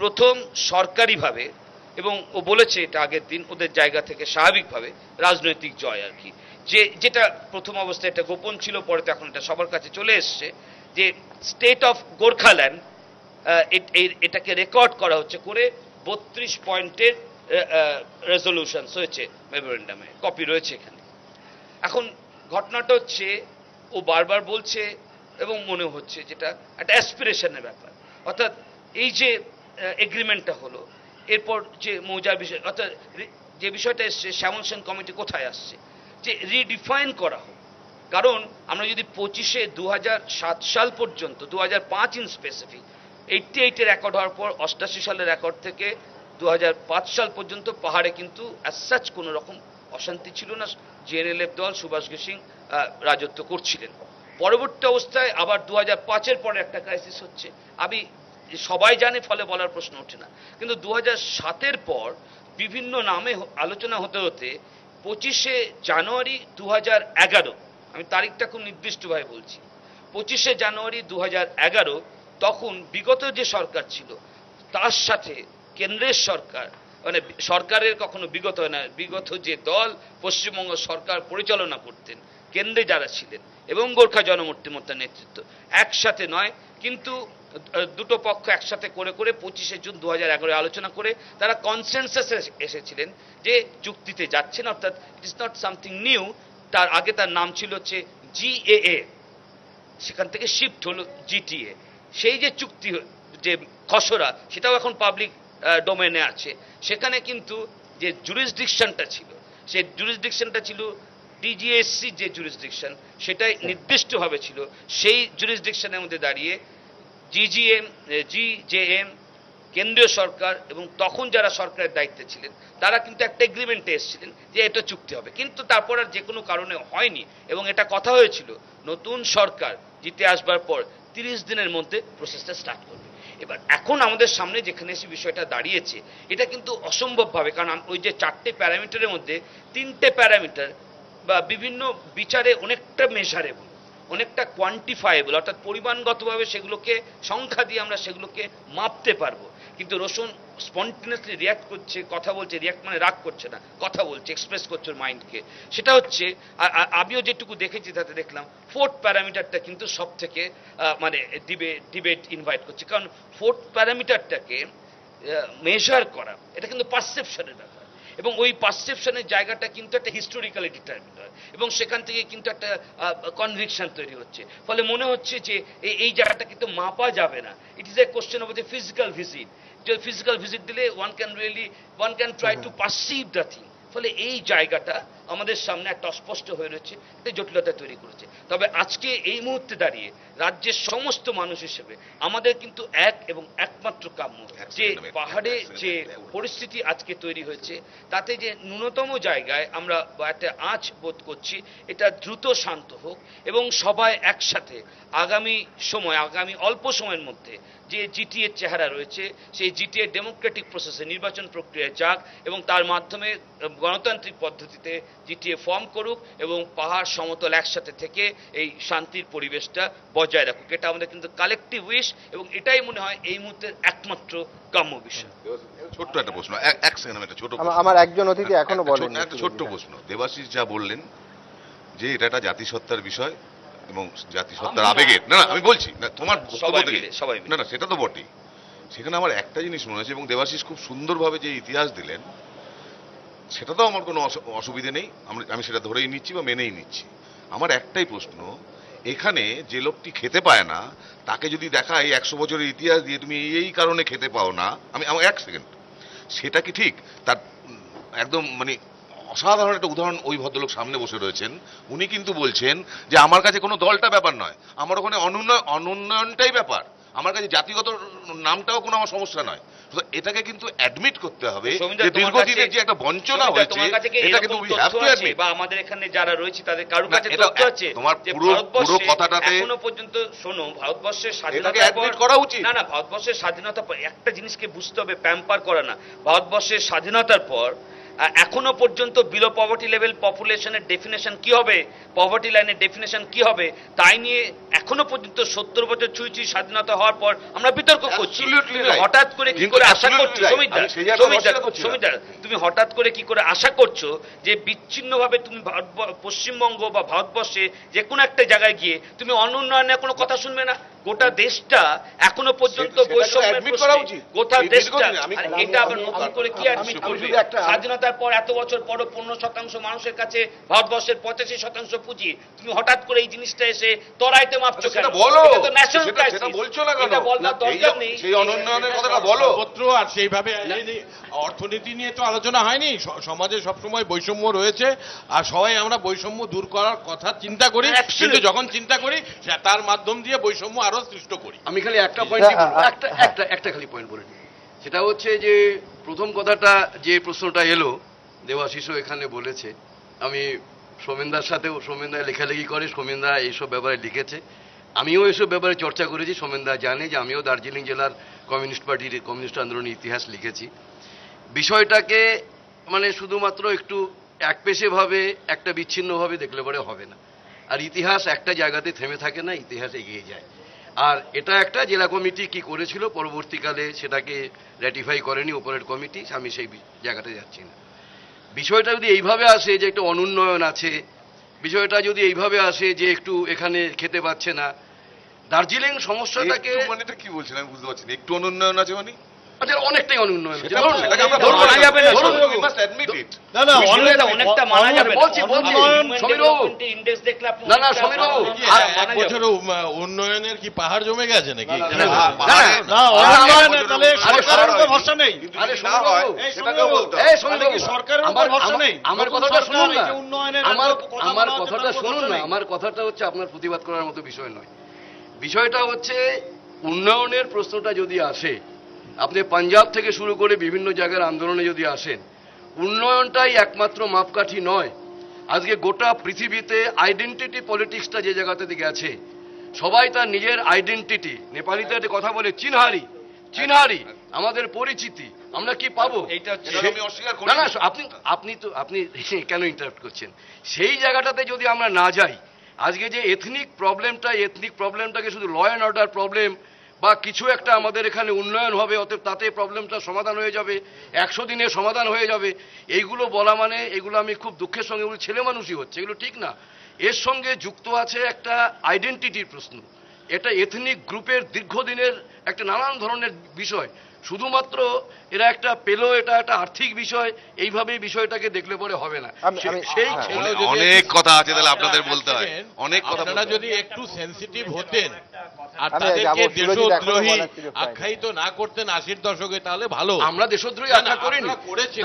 প্রথম সরকারিভাবে, এবং ও বলেছে এটা আগের দিন ওদের জায়গা থেকে স্বাভাবিকভাবে রাজনৈতিক জয় আর কি, যেটা প্রথম অবস্থায় এটা গোপন ছিল, পরে তো এখন এটা সবার কাছে চলে এসছে, যে স্টেট অফ গোর্খাল্যান্ড এটাকে রেকর্ড করা হচ্ছে করে 32 পয়েন্টের রেজলিউশনস হয়েছে মেমোরেন্ডামে, কপি রয়েছে এখানে। এখন ঘটনাটা হচ্ছে ও বারবার বলছে এবং মনে হচ্ছে যেটা একটা অ্যাসপিরেশনের ব্যাপার, অর্থাৎ এই যে এগ্রিমেন্টটা হলো এরপর যে মৌজার বিষয়, অর্থাৎ যে বিষয়টা এসছে শ্যামল সেন কমিটি কোথায় আসছে, যে রিডিফাইন করা হোক। কারণ আমরা যদি 25-এ 2007 সাল পর্যন্ত, 2005 ইন স্পেসিফিক, 88-এর রেকর্ড হওয়ার পর 88 সালের রেকর্ড থেকে 2005 সাল পর্যন্ত পাহাড়ে কিন্তু অ্যাজ সাচ কোনো রকম অশান্তি ছিল না। জেএনএলএফ দল সুভাষ সিং রাজত্ব করছিলেন। পরবর্তী অবস্থায় আবার 2005-এর পরে একটা ক্রাইসিস হচ্ছে, আমি সবাই জানে, ফলে বলার প্রশ্ন ওঠে না। কিন্তু 2007-এর পর বিভিন্ন নামে আলোচনা হতে হতে 25শে জানুয়ারি 2011, আমি তারিখটা খুব নির্দিষ্টভাবে বলছি, 25শে জানুয়ারি 2011, তখন বিগত যে সরকার ছিল তার সাথে কেন্দ্রের সরকার, মানে সরকারের কখনো বিগত হয় না, বিগত যে দল পশ্চিমবঙ্গ সরকার পরিচালনা করতেন, কেন্দ্রে যারা ছিলেন এবং গোর্খা জনমুক্তি মোর্চার নেতৃত্ব, একসাথে নয় কিন্তু দুটো পক্ষ একসাথে করে করে 25শে জুন 2011 আলোচনা করে তারা কনসেনসাসে এসেছিলেন যে চুক্তিতে যাচ্ছেন, অর্থাৎ it is not something new. তার আগে তার নাম ছিল হচ্ছে জিএএ, সেখান থেকে শিফট হলো জিটিএ। সেই যে চুক্তি, যে খসড়া, সেটাও এখন পাবলিক ডোমেনে আছে। সেখানে কিন্তু যে জুরিসডিকশনটা ছিল, সেই জুরিসডিকশনটা ছিল ডিজিএসসি যে জুরিসডিকশন, সেটাই নির্দিষ্টভাবে ছিল। সেই জুরিসডিকশনের মধ্যে দাঁড়িয়ে জিজেএম, কেন্দ্রীয় সরকার এবং তখন যারা সরকারের দায়িত্বে ছিলেন তারা কিন্তু একটা এগ্রিমেন্টে এসেছিলেন যে এটা চুক্তি হবে, কিন্তু তারপর আর যে কোনো কারণে হয়নি। এবং এটা কথা হয়েছিল নতুন সরকার জিতে আসবার পর 30 দিনের মধ্যে প্রসেসটা স্টার্ট করবে। এবার এখন আমাদের সামনে যেখানে এসে বিষয়টা দাঁড়িয়েছে, এটা কিন্তু অসম্ভবভাবে, কারণ ওই যে 4টে প্যারামিটারের মধ্যে 3টে প্যারামিটার বা বিভিন্ন বিচারে অনেকটা মেজারেবল, অনেকটা কোয়ান্টিফায়েবল, অর্থাৎ পরিমাণগতভাবে সেগুলোকে সংখ্যা দিয়ে আমরা সেগুলোকে মাপতে পারবো। কিন্তু রোশন স্পন্টেনিয়াসলি রিয়াক্ট করছে, কথা বলছে, রিয়াক্ট মানে রাগ করছে না, কথা বলছে, এক্সপ্রেস করছে ওর মাইন্ডকে। সেটা হচ্ছে, আমিও যেটুকু দেখেছি তাতে দেখলাম 4th প্যারামিটারটা কিন্তু সব থেকে মানে ডিবেট ইনভাইট করছে, কারণ 4th প্যারামিটারটাকে মেজার করা এটা কিন্তু পারসেপশনের ব্যাপার, এবং ওই পারসেপশনের জায়গাটা কিন্তু একটা হিস্টোরিক্যালি ডিটারমিন্ড হয়, এবং সেখান থেকে কিন্তু একটা কনভিকশন তৈরি হচ্ছে। ফলে মনে হচ্ছে যে এই জায়গাটা কিন্তু মাপা যাবে না। It is a question of the physical visit. যে ফিজিক্যাল ভিজিট দিলে one can try to perceive the thing. ফলে এই জায়গাটা আমাদের সামনে একটা অস্পষ্ট হয়ে রয়েছে, একটা জটিলতা তৈরি করেছে। তবে আজকে এই মুহূর্তে দাঁড়িয়ে রাজ্যের সমস্ত মানুষ হিসেবে আমাদের কিন্তু এক এবং একমাত্র কাম্য যে পাহাড়ে যে পরিস্থিতি আজকে তৈরি হয়েছে, তাতে যে ন্যূনতম জায়গায় আমরা একটা আঁচ বোধ করছি, এটা দ্রুত শান্ত হোক এবং সবাই একসাথে আগামী অল্প সময়ের মধ্যে যে জিটিএর চেহারা রয়েছে, সেই জিটিএর ডেমোক্রেটিক প্রসেসে নির্বাচন প্রক্রিয়া যাক এবং তার মাধ্যমে গণতান্ত্রিক পদ্ধতিতে জিটিএ ফর্ম করুক এবং পাহাড় সমতল একসাথে থেকে এই শান্তির পরিবেশটা বজায় রাখুক। এটা আমাদের কিন্তু কালেকটিভ উইশ, এবং এটাই মনে হয় এই মুহূর্তের একমাত্র কাম্য বিষয়। ছোট্ট একটা প্রশ্ন, এক সেকেন্ড, একটা ছোট, আমার একজন অতিথি এখনো বলেন, একটা ছোট্ট প্রশ্ন। দেবাশিস যা বললেন যে এটা একটা জাতিসত্তার বিষয় এবং জাতিসত্তার আবেগের, না আমি বলছি না, তোমার না সেটা তো বটেই। সেখানে আমার একটা জিনিস মনে হয়েছে, এবং দেবাশিস খুব সুন্দরভাবে যে ইতিহাস দিলেন, সেটা তো আমার কোনো অসুবিধে নেই, আমি সেটা ধরেই নিচ্ছি বা মেনেই নিচ্ছি। আমার একটাই প্রশ্ন, এখানে যে লোকটি খেতে পায় না তাকে যদি দেখায় 100 বছরের ইতিহাস দিয়ে তুমি এই কারণে খেতে পাও না, আমার এক সেকেন্ড, সেটা কি ঠিক? তার একদম মানে অসাধারণ একটা উদাহরণ ওই ভদ্রলোক সামনে বসে রয়েছেন, উনি কিন্তু বলছেন যে আমার কাছে কোনো দলটা ব্যাপার নয়, আমার ওখানে অনুন্নয়নটাই ব্যাপার, আমার কাছে জাতিগত নামটাও কোনো আমার সমস্যা নয়। এটাকে কিন্তু অ্যাডমিট করতে হবে যে দীর্ঘদিনের যে একটা বঞ্চনা হয়েছে, এটা কিন্তু উই হ্যাভ টু অ্যাডমিট। বা আমাদের এখানে যারা রয়েছে তাদের কারোর কাছে তথ্য আছে তোমার পুরো কথাটাতে এখনো পর্যন্ত শোনো, ভারতবর্ষের স্বাধীনতা অ্যাডমিট করা উচিত। না ভারতবর্ষের স্বাধীনতা, একটা জিনিসকে বুঝতে হবে, প্যাম্পার করা না। ভারতবর্ষের স্বাধীনতার পর এখনো পর্যন্ত বিলো পভার্টি লেভেল পপুলেশনের ডেফিনেশন কি হবে, পভার্টি লাইনের ডেফিনেশন কি হবে, তাই নিয়ে এখনো পর্যন্ত 70 বছর ছুঁই স্বাধীনতা হওয়ার পর আমরা বিতর্ক করছি। হঠাৎ করে কি করে আশা করছো, সমিতদা, তুমি হঠাৎ করে কি করে আশা করছো যে বিচ্ছিন্নভাবে তুমি পশ্চিমবঙ্গ বা ভারতবর্ষে যে কোনো একটা জায়গায় গিয়ে তুমি অনুন্নয়নের কোনো কথা শুনবে না? গোটা দেশটা এখনো পর্যন্ত বৈষম্যের প্রশ্নে গোটা দেশটা, এটা আবার নতুন করে কি আর স্বাধীনতার পর এত বছর পর 15% মানুষের কাছে ভারতবর্ষের 85% পুঁজি, তুমি হঠাৎ করে এই জিনিসটা এসে তরাইতে মাপছো কেন? এটা তো ন্যাশনাল ক্রাইসিস, বলছো না কেন? এটা বলবার দরকার নেই। সেই অনুন্নয়নের কথাটা বলো আর সেইভাবে অর্থনীতি নিয়ে তো আলোচনা হয়নি। সমাজে সবসময় বৈষম্য রয়েছে আর সবাই আমরা বৈষম্য দূর করার কথা চিন্তা করি, কিন্তু যখন চিন্তা করি তার মাধ্যম দিয়ে বৈষম্য আরো সৃষ্ট করি। আমি খালি একটা পয়েন্ট একটা খালি পয়েন্ট বলে নিই, সেটা হচ্ছে যে প্রথম কথাটা যে প্রশ্নটা এলো দেবাশিসও এখানে বলেছে, আমি সোমেনদার সাথেও, সোমেনদা লেখালেখি করে, সোমেনদা এইসব ব্যাপারে লিখেছে, আমিও এসব ব্যাপারে চর্চা করেছি। সোমেনদা জানে যে আমিও দার্জিলিং জেলার কমিউনিস্ট পার্টির কমিউনিস্ট আন্দোলনের ইতিহাস লিখেছি। বিষয়টাকে মানে শুধুমাত্র একটু একপেশেভাবে একটা বিচ্ছিন্নভাবে দেখলে পরে হবে না। আর ইতিহাস একটা জায়গাতে থেমে থাকে না, ইতিহাস এগিয়ে যায়। আর এটা একটা জেলা কমিটি কি করেছিল, পরবর্তীকালে সেটাকে র্যাটিফাই করেনি ওপরের কমিটি, আমি সেই জায়গাতে যাচ্ছি না। বিষয়টা যদি এইভাবে আসে যে একটা অনুন্নয়ন আছে, বিষয়টা যদি এইভাবে আসে যে একটু এখানে খেতে পাচ্ছে না, দার্জিলিং সমস্যাটাকে মানে কি বলছেন আমি বুঝতে পারছি না। একটু অনুন্নয়ন আছে মানে অনেকটাই অনুন্নয়ন আছে, উন্নয়নের কি পাহাড় জমে গেছে নাকি? আমার কথাটা শুনুন না, আমার কথাটা হচ্ছে আপনার প্রতিবাদ করার মতো বিষয় নয়। বিষয়টা হচ্ছে উন্নয়নের প্রশ্নটা যদি আসে, আপনি পাঞ্জাব থেকে শুরু করে বিভিন্ন জায়গার আন্দোলনে যদি আসেন, উন্নয়নটাই একমাত্র মাপকাঠি নয়। আজকে গোটা পৃথিবীতে আইডেন্টিটি পলিটিক্সটা যে জায়গাতে গেছে, সবাই তার নিজের আইডেন্টিটি, নেপালিতে একটা কথা বলে চিনহারি, চিনহারি আমাদের পরিচিতি, আমরা কি পাবো? না না, আপনি কেন ইন্টারাপ্ট করছেন? সেই জায়গাটাতে যদি আমরা না যাই, আজকে যে এথনিক প্রবলেমটাকে শুধু ল অ্যান্ড অর্ডার প্রবলেম বা কিছু একটা আমাদের এখানে উন্নয়ন হবে অতএব তাতে প্রবলেমটা সমাধান হয়ে যাবে, 100 দিনে সমাধান হয়ে যাবে, এইগুলো বলা মানে, এগুলো আমি খুব দুঃখের সঙ্গে বলি, ছেলে মানুষই হচ্ছে, এগুলো ঠিক না। এর সঙ্গে যুক্ত আছে একটা আইডেন্টিটির প্রশ্ন, এটা এথনিক গ্রুপের দীর্ঘদিনের একটা নানান ধরনের বিষয়। শুধুমাত্র এরা একটা পেলো, এটা একটা আর্থিক বিষয়, এইভাবেই বিষয়টাকে দেখলে পরে হবে না। সেই অনেক কথা আছে, তাহলে আপনাদের বলতে হয় অনেক কথা। আপনারা যদি একটু সেনসিটিভ হতেন আর তাদেরকে দেশদ্রোহী আখ্যায়িত না করতেন 80-র দশকে, তাহলে ভালো। আমরা দেশদ্রোহী আখ্যা করিনি।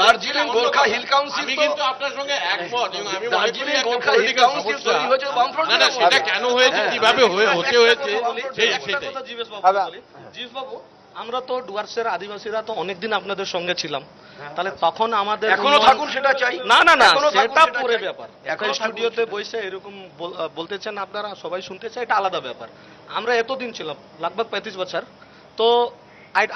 দার্জিলিং গোর্খা হিল কাউন্সিল, আমি কিন্তু আপনার সঙ্গে একমত। আমি দার্জিলিং গোর্খা হিল কাউন্সিল তৈরি হয়েছে বামফ্রন্টের। না, সেটা কেন হয়েছে, কিভাবে হতে হয়েছে, জিভবাবু, আমরা তো ডুয়ার্সের আদিবাসীরা তো অনেকদিন আপনাদের সঙ্গে ছিলাম, তাহলে তখন আমাদের এখনো থাকুন সেটা চাই না। না না, সেটা পরে ব্যাপার। এখন স্টুডিওতে বসে এরকম বলতেছেন আপনারা, সবাই শুনতে চায়, এটা আলাদা ব্যাপার। আমরা এতদিন ছিলাম, লগভগ 35 বছর, তো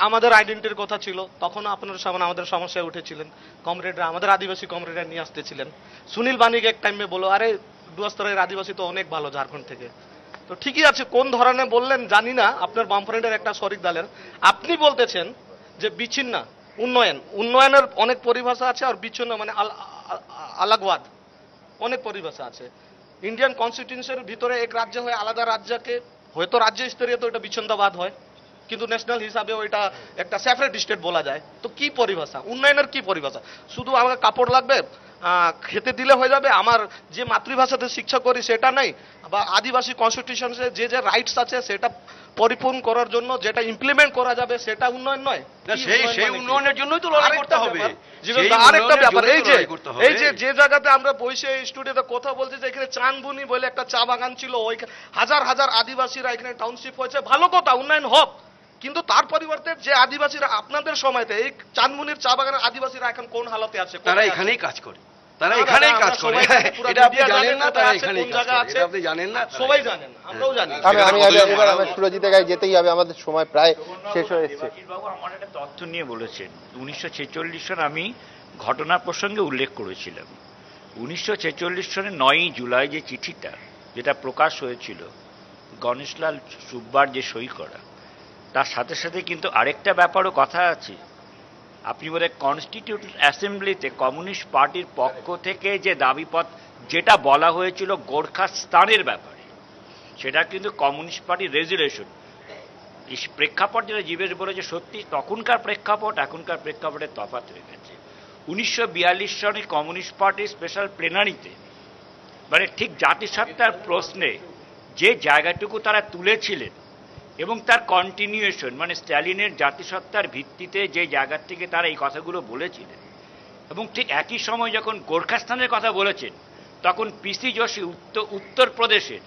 আমাদের আইডেন্টিটির কথা ছিল, তখন আপনার সামনে আমাদের সমস্যায় উঠেছিলেন, কমরেডরা, আমাদের আদিবাসী কমরেডরা নিয়ে আসতেছিলেন। সুনীল বানিক এক টাইমে বলো, আরে ডুয়ার্সের আদিবাসী তো অনেক ভালো ঝাড়খণ্ড থেকে। তো ঠিকই আছে, কোন ধরনের বললেন জানি না, আপনার বামফ্রন্টের একটা শরিক দলের, আপনি বলতেছেন যে বিচ্ছিন্ন উন্নয়নের অনেক পরিভাষা আছে, আর বিচ্ছিন্ন মানে আলাগবাদ অনেক পরিভাষা আছে। ইন্ডিয়ান কনস্টিটিউশনের ভিতরে এক রাজ্য হয়ে আলাদা রাজ্যকে, হয়তো রাজ্য স্তরীয় তো এটা বিচ্ছিন্নতাবাদ হয়, কিন্তু ন্যাশনাল হিসাবে ওইটা একটা সেপারেট স্টেট বলা যায়। তো কি পরিভাষা উন্নয়নের, কি পরিভাষা? শুধু আমাকে কাপড় লাগবে, খেতে দিলে হয়ে যাবে, আমার যে মাতৃভাষাতে শিক্ষা করি সেটা নাই, বা আদিবাসী কনস্টিটিউশনে যে যে রাইটস আছে সেটা পরিপূর্ণ করার জন্য যেটা ইমপ্লিমেন্ট করা যাবে সেটা উন্নয়ন নয়। সেই উন্নয়নের জন্যই তো লড়াই করতে হবে। আরেকটা ব্যাপার, এই যে জায়গাতে আমরা বসে স্টুডিওতে কথা বলছি যে এখানে চানবুনি বলে একটা চা বাগান ছিল, ওই হাজার হাজার আদিবাসীরা এখানে টাউনশিপ হয়েছে, ভালো কথা, উন্নয়ন হোক, কিন্তু তার পরিবর্তে যে আদিবাসীরা আপনাদের সময়তে এই চানমুনির চা বাগানের আদিবাসীরা এখন কোন হালতে আছে? তারা এখানেই কাজ করে, তারা এখানেই কাজ করে। এটা আপনি জানেন না, তারা এখানেই কাজ করে, এটা আপনি জানেন না, সবাই জানেন, আমরাও জানি। এবার আমরা সুরজিতের গায়ে যেতেই হবে, আমাদের সময় প্রায় শেষ হয়ে এসেছে। বাবু আমার একটা তথ্য নিয়ে বলেছেন, 1946 সন আমি ঘটনার প্রসঙ্গে উল্লেখ করেছিলাম। 1946 সনের 9ই জুলাই যে চিঠিটা যেটা প্রকাশ হয়েছিল, গণেশলাল সুব্বার যে সই করা, তার সাথে সাথে কিন্তু আরেকটা ব্যাপারও কথা আছে। আপনি বলে কনস্টিটিউটেড অ্যাসেম্বলিতে কমিউনিস্ট পার্টির পক্ষ থেকে যে দাবিপত্র যেটা বলা হয়েছিল গোর্খাস্তানের ব্যাপারে, সেটা কিন্তু কমিউনিস্ট পার্টির রেজুলেশন, এই প্রেক্ষাপট যেটা জীবেশ বলেছে সত্যি, তখনকার প্রেক্ষাপট এখনকার প্রেক্ষাপটের তফাৎ রেখেছে। 1942 সনে কমিউনিস্ট পার্টির স্পেশাল প্লেনারিতে মানে ঠিক জাতিসত্তার প্রশ্নে যে জায়গাটুকু তারা তুলেছিলেন এবং তার কন্টিনিউয়েশন মানে স্ট্যালিনের জাতিসত্তার ভিত্তিতে যে জায়গার থেকে তারা এই কথাগুলো বলেছিলেন, এবং ঠিক একই সময় যখন গোর্খাস্থানের কথা বলেছেন তখন পিসি যোশী উত্তরপ্রদেশের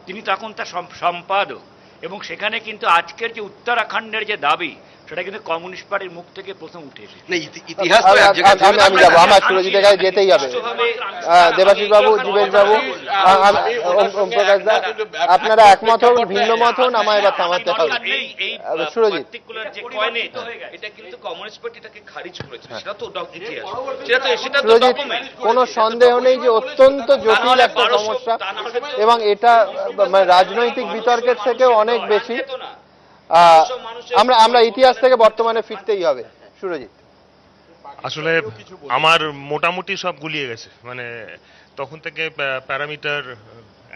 তিনি তখন তার সম্পাদক, এবং সেখানে কিন্তু আজকের যে উত্তরাখণ্ডের যে দাবি সেটা কিন্তু কমিউনিস্ট পার্টির মুখ থেকে প্রথম উঠে এসেছে। আমি যাবো, আমার সুরজিতের কাছে যেতেই হবে। দেবাশিস বাবু, জীবেশ বাবু, ওম প্রকাশ দা, আপনারা একমত হন, ভিন্ন মত হন, আমায় এবার থামাতে হবে। সুরজিৎ, এটা কিন্তু কমিউনিস্ট পার্টিটাকে খারিজ করেছে, সেটা তো ইতিহাস, সুরজিৎ, কোনো সন্দেহ নেই যে অত্যন্ত জটিল একটা সমস্যা এবং এটা রাজনৈতিক বিতর্কের থেকেও অনেক বেশি। আমরা ইতিহাস থেকে বর্তমানে ফিরতেই হবে। সুরজিৎ, আসলে আমার মোটামুটি সব গুলিয়ে গেছে, মানে তখন থেকে প্যারামিটার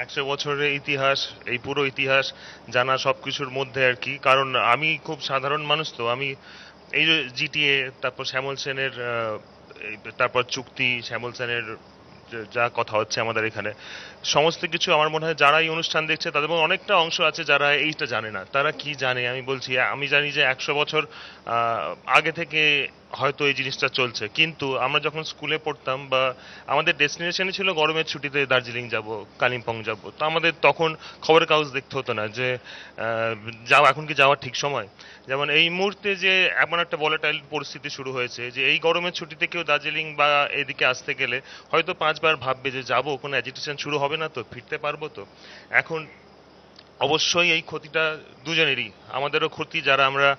100 বছরের ইতিহাস, এই পুরো ইতিহাস জানা সবকিছুর মধ্যে আর কি। কারণ আমি খুব সাধারণ মানুষ, তো আমি এই যে জিটিএ, তারপর শ্যামল সেনের, তারপর চুক্তি, শ্যামল সেনের যা কথা হচ্ছে আমাদের এখানে, সমস্ত কিছু আমার মনে হয় যারা এই অনুষ্ঠান দেখছে তাদের মধ্যে অনেকটা অংশ আছে যারা এইটা জানে না। তারা কি জানে আমি বলছি, আমি জানি যে 100 বছর আগে থেকে হয়তো এই জিনিসটা চলছে, কিন্তু আমরা যখন স্কুলে পড়তাম বা আমাদের ডেস্টিনেশনে ছিল গরমের ছুটিতে দার্জিলিং যাব, কালিম্পং যাব, তো আমাদের তখন খবরের কাগজ দেখতে হতো না যে যাও, এখন কি যাওয়ার ঠিক সময়। যেমন এই মুহূর্তে যে এমন একটা ভলাটাইল পরিস্থিতি শুরু হয়েছে যে এই গরমের ছুটিতে কেউ দার্জিলিং বা এদিকে আসতে গেলে হয়তো 5 বার ভাববে যে যাবো, কোনো অ্যাজিটেশন শুরু হবে না তো, ফিরতে পারবো তো। এখন অবশ্যই এই ক্ষতিটা দুজনেরই, আমাদেরও ক্ষতি, যারা আমরা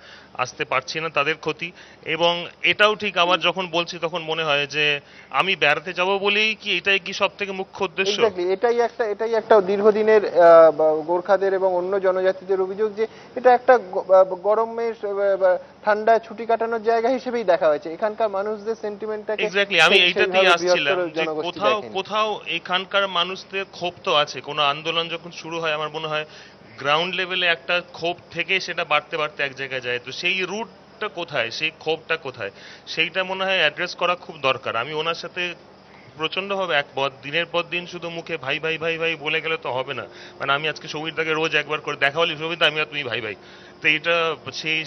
আসতে পারছি না তাদের ক্ষতি, এবং এটাও ঠিক আবার যখন বলছি তখন মনে হয় যে আমি বেড়াতে যাব বলেই কি এটাই কি সব থেকে মুখ্য উদ্দেশ্য? এটাই একটা দীর্ঘদিনের গোর্খাদের এবং অন্য জনজাতিদের অভিযোগ যে এটা একটা গরমের ঠান্ডা ছুটি কাটানোর জায়গা হিসেবেই দেখা হয়েছে। এখানকার মানুষদের সেন্টিমেন্টটাকে এক্স্যাক্টলি আমি এইটাতেই আসছিলাম যে কোথাও এখানকার মানুষদের ক্ষোভ তো আছে। কোনো আন্দোলন যখন শুরু হয় আমার মনে হয় গ্রাউন্ড লেভেলে একটা ক্ষোভ থেকে সেটা বাড়তে বাড়তে এক জায়গায় যায়, তো সেই রুটটা কোথায়, সেই ক্ষোভটা কোথায়, সেইটা মনে হয় অ্যাড্রেস করা খুব দরকার। আমি ওনার সাথে প্রচন্ডভাবে একমত। দিনের পর দিন শুধু মুখে ভাই ভাই ভাই ভাই বলে গেলে তো হবে না। মানে আমি আজকে সৌমিরদাকে রোজ একবার করে দেখা হলে, সৌমিরদা আমি আর তুমি ভাই ভাই, তো এটা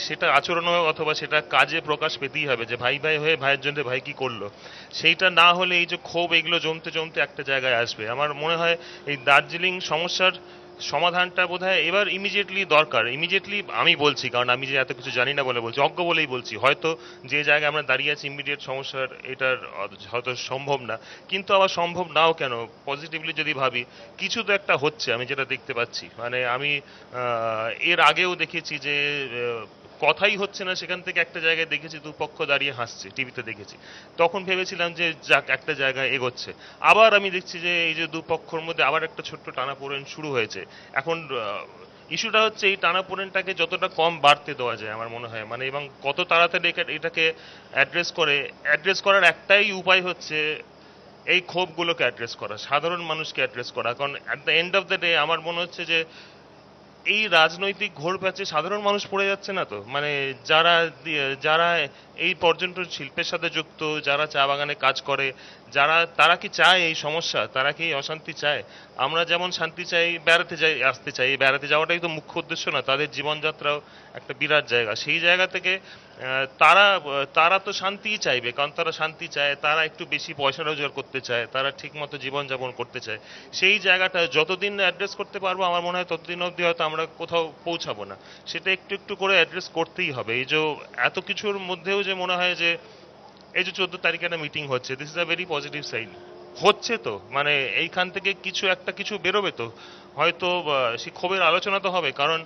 সেটা আচরণ অথবা সেটা কাজে প্রকাশ পেতেই হবে যে ভাই ভাই হয়ে ভাইয়ের জন্য ভাই কি করলো। সেইটা না হলে এই যে ক্ষোভ, এগুলো জমতে জমতে একটা জায়গায় আসবে। আমার মনে হয় এই দার্জিলিং সমস্যার সমাধানটা বোধহয় এবার ইমিডিয়েটলি দরকার। ইমিডিয়েটলি আমি বলছি, কারণ আমি যে এত কিছু জানি না বলে বলছি, অজ্ঞ বলেই বলছি। হয়তো যে জায়গায় আমরা দাঁড়িয়ে আছি ইমিডিয়েট সমস্যার এটার হয়তো সম্ভব না, কিন্তু আবার সম্ভব নাও কেন, পজিটিভলি যদি ভাবি কিছু তো একটা হচ্ছে, আমি যেটা দেখতে পাচ্ছি। মানে আমি এর আগেও দেখেছি যে কথাই হচ্ছে না, সেখান থেকে একটা জায়গায় দেখেছি দুপক্ষ দাঁড়িয়ে হাসছে, টিভিতে দেখেছি, তখন ভেবেছিলাম যে যাক একটা জায়গায় এগোচ্ছে। আবার আমি দেখছি যে এই যে দুপক্ষর মধ্যে আবার একটা ছোট্ট টানাপোড়েন শুরু হয়েছে। এখন ইস্যুটা হচ্ছে এই টানাপোড়েনটাকে যতটা কম বাড়তে দেওয়া যায় আমার মনে হয়, মানে এবং কত তাড়াতাড়ি এটাকে অ্যাড্রেস করার একটাই উপায় হচ্ছে এই ক্ষোভগুলোকে অ্যাড্রেস করা, সাধারণ মানুষকে অ্যাড্রেস করা। কারণ at the end of the day আমার মনে হচ্ছে যে এই রাজনৈতিক ঘোর প্যাচে সাধারণ মানুষ পড়ে যাচ্ছে না তো। মানে যারা এই পর্যটন শিল্পের সাথে যুক্ত, যারা চা বাগানে কাজ করে, তারা কি চায় এই সমস্যা, তারা কি এই চায়? আমরা যেমন শান্তি চাই, বেড়াতে যাই, আসতে চাই, বেড়াতে যাওয়াটাই তো মুখ্য উদ্দেশ্য না, তাদের জীবনযাত্রাও একটা বিরাট জায়গা। সেই জায়গা থেকে তারা তো শান্তিই চাইবে, কারণ তারা শান্তি চায়, তারা একটু বেশি পয়সা রোজগার করতে চায়, তারা ঠিকমতো জীবনযাপন করতে চায়। সেই জায়গাটা যতদিন অ্যাড্রেস করতে পারবো আমার মনে হয় ততদিন অবধি হয়তো আমরা কোথাও পৌঁছাবো না। সেটা একটু একটু করে অ্যাড্রেস করতেই হবে। এই যে এত কিছুর মধ্যেও যে মনে হয় যে এই যে 14 তারিখে একটা মিটিং হচ্ছে, this is a very positive side. হচ্ছে তো, মানে এইখান থেকে কিছু বেরোবে তো, হয়তো সে ক্ষোভের আলোচনা তো হবে। কারণ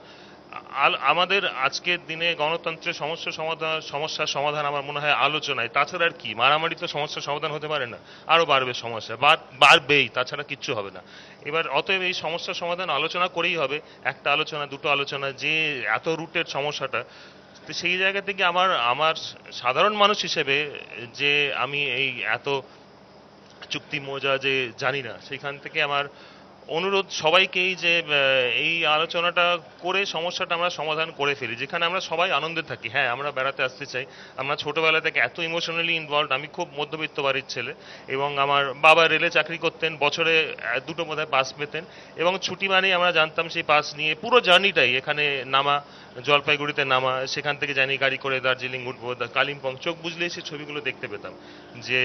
আমাদের আজকের দিনে গণতন্ত্রের সমস্যার সমাধান আমার মনে হয় আলোচনায়, তাছাড়া আর কি? মারামারি তো সমস্যার সমাধান হতে পারে না, আরো বাড়বে সমস্যা, বাড়বেই, তাছাড়া কিচ্ছু হবে না। এবার অতএব এই সমস্যার সমাধান আলোচনা করেই হবে, একটা আলোচনা, দুটো আলোচনা, যে এত রুটের সমস্যাটা। তো সেই জায়গা থেকে আমার সাধারণ মানুষ হিসেবে যে আমি এই এত চুক্তি মোজা যে জানি না, সেখান থেকে আমার অনুরোধ সবাইকেই যে এই আলোচনাটা করে সমস্যাটা আমরা সমাধান করে ফেলি, যেখানে আমরা সবাই আনন্দে থাকি। হ্যাঁ, আমরা বেড়াতে আসতে চাই, আমরা ছোটবেলা থেকে এত ইমোশনালি ইনভলভ। আমি খুব মধ্যবিত্ত বাড়ির ছেলে এবং আমার বাবা রেলে চাকরি করতেন, বছরে 2টো বোধহয় পাস পেতেন এবং ছুটি মানেই আমরা জানতাম সেই পাস নিয়ে পুরো জার্নিটাই, এখানে নামা, জলপাইগুড়িতে নামা, সেখান থেকে জানি গাড়ি করে দার্জিলিং উঠবো, কালিম্পং, চোখ বুঝলেই সেই ছবিগুলো দেখতে পেতাম যে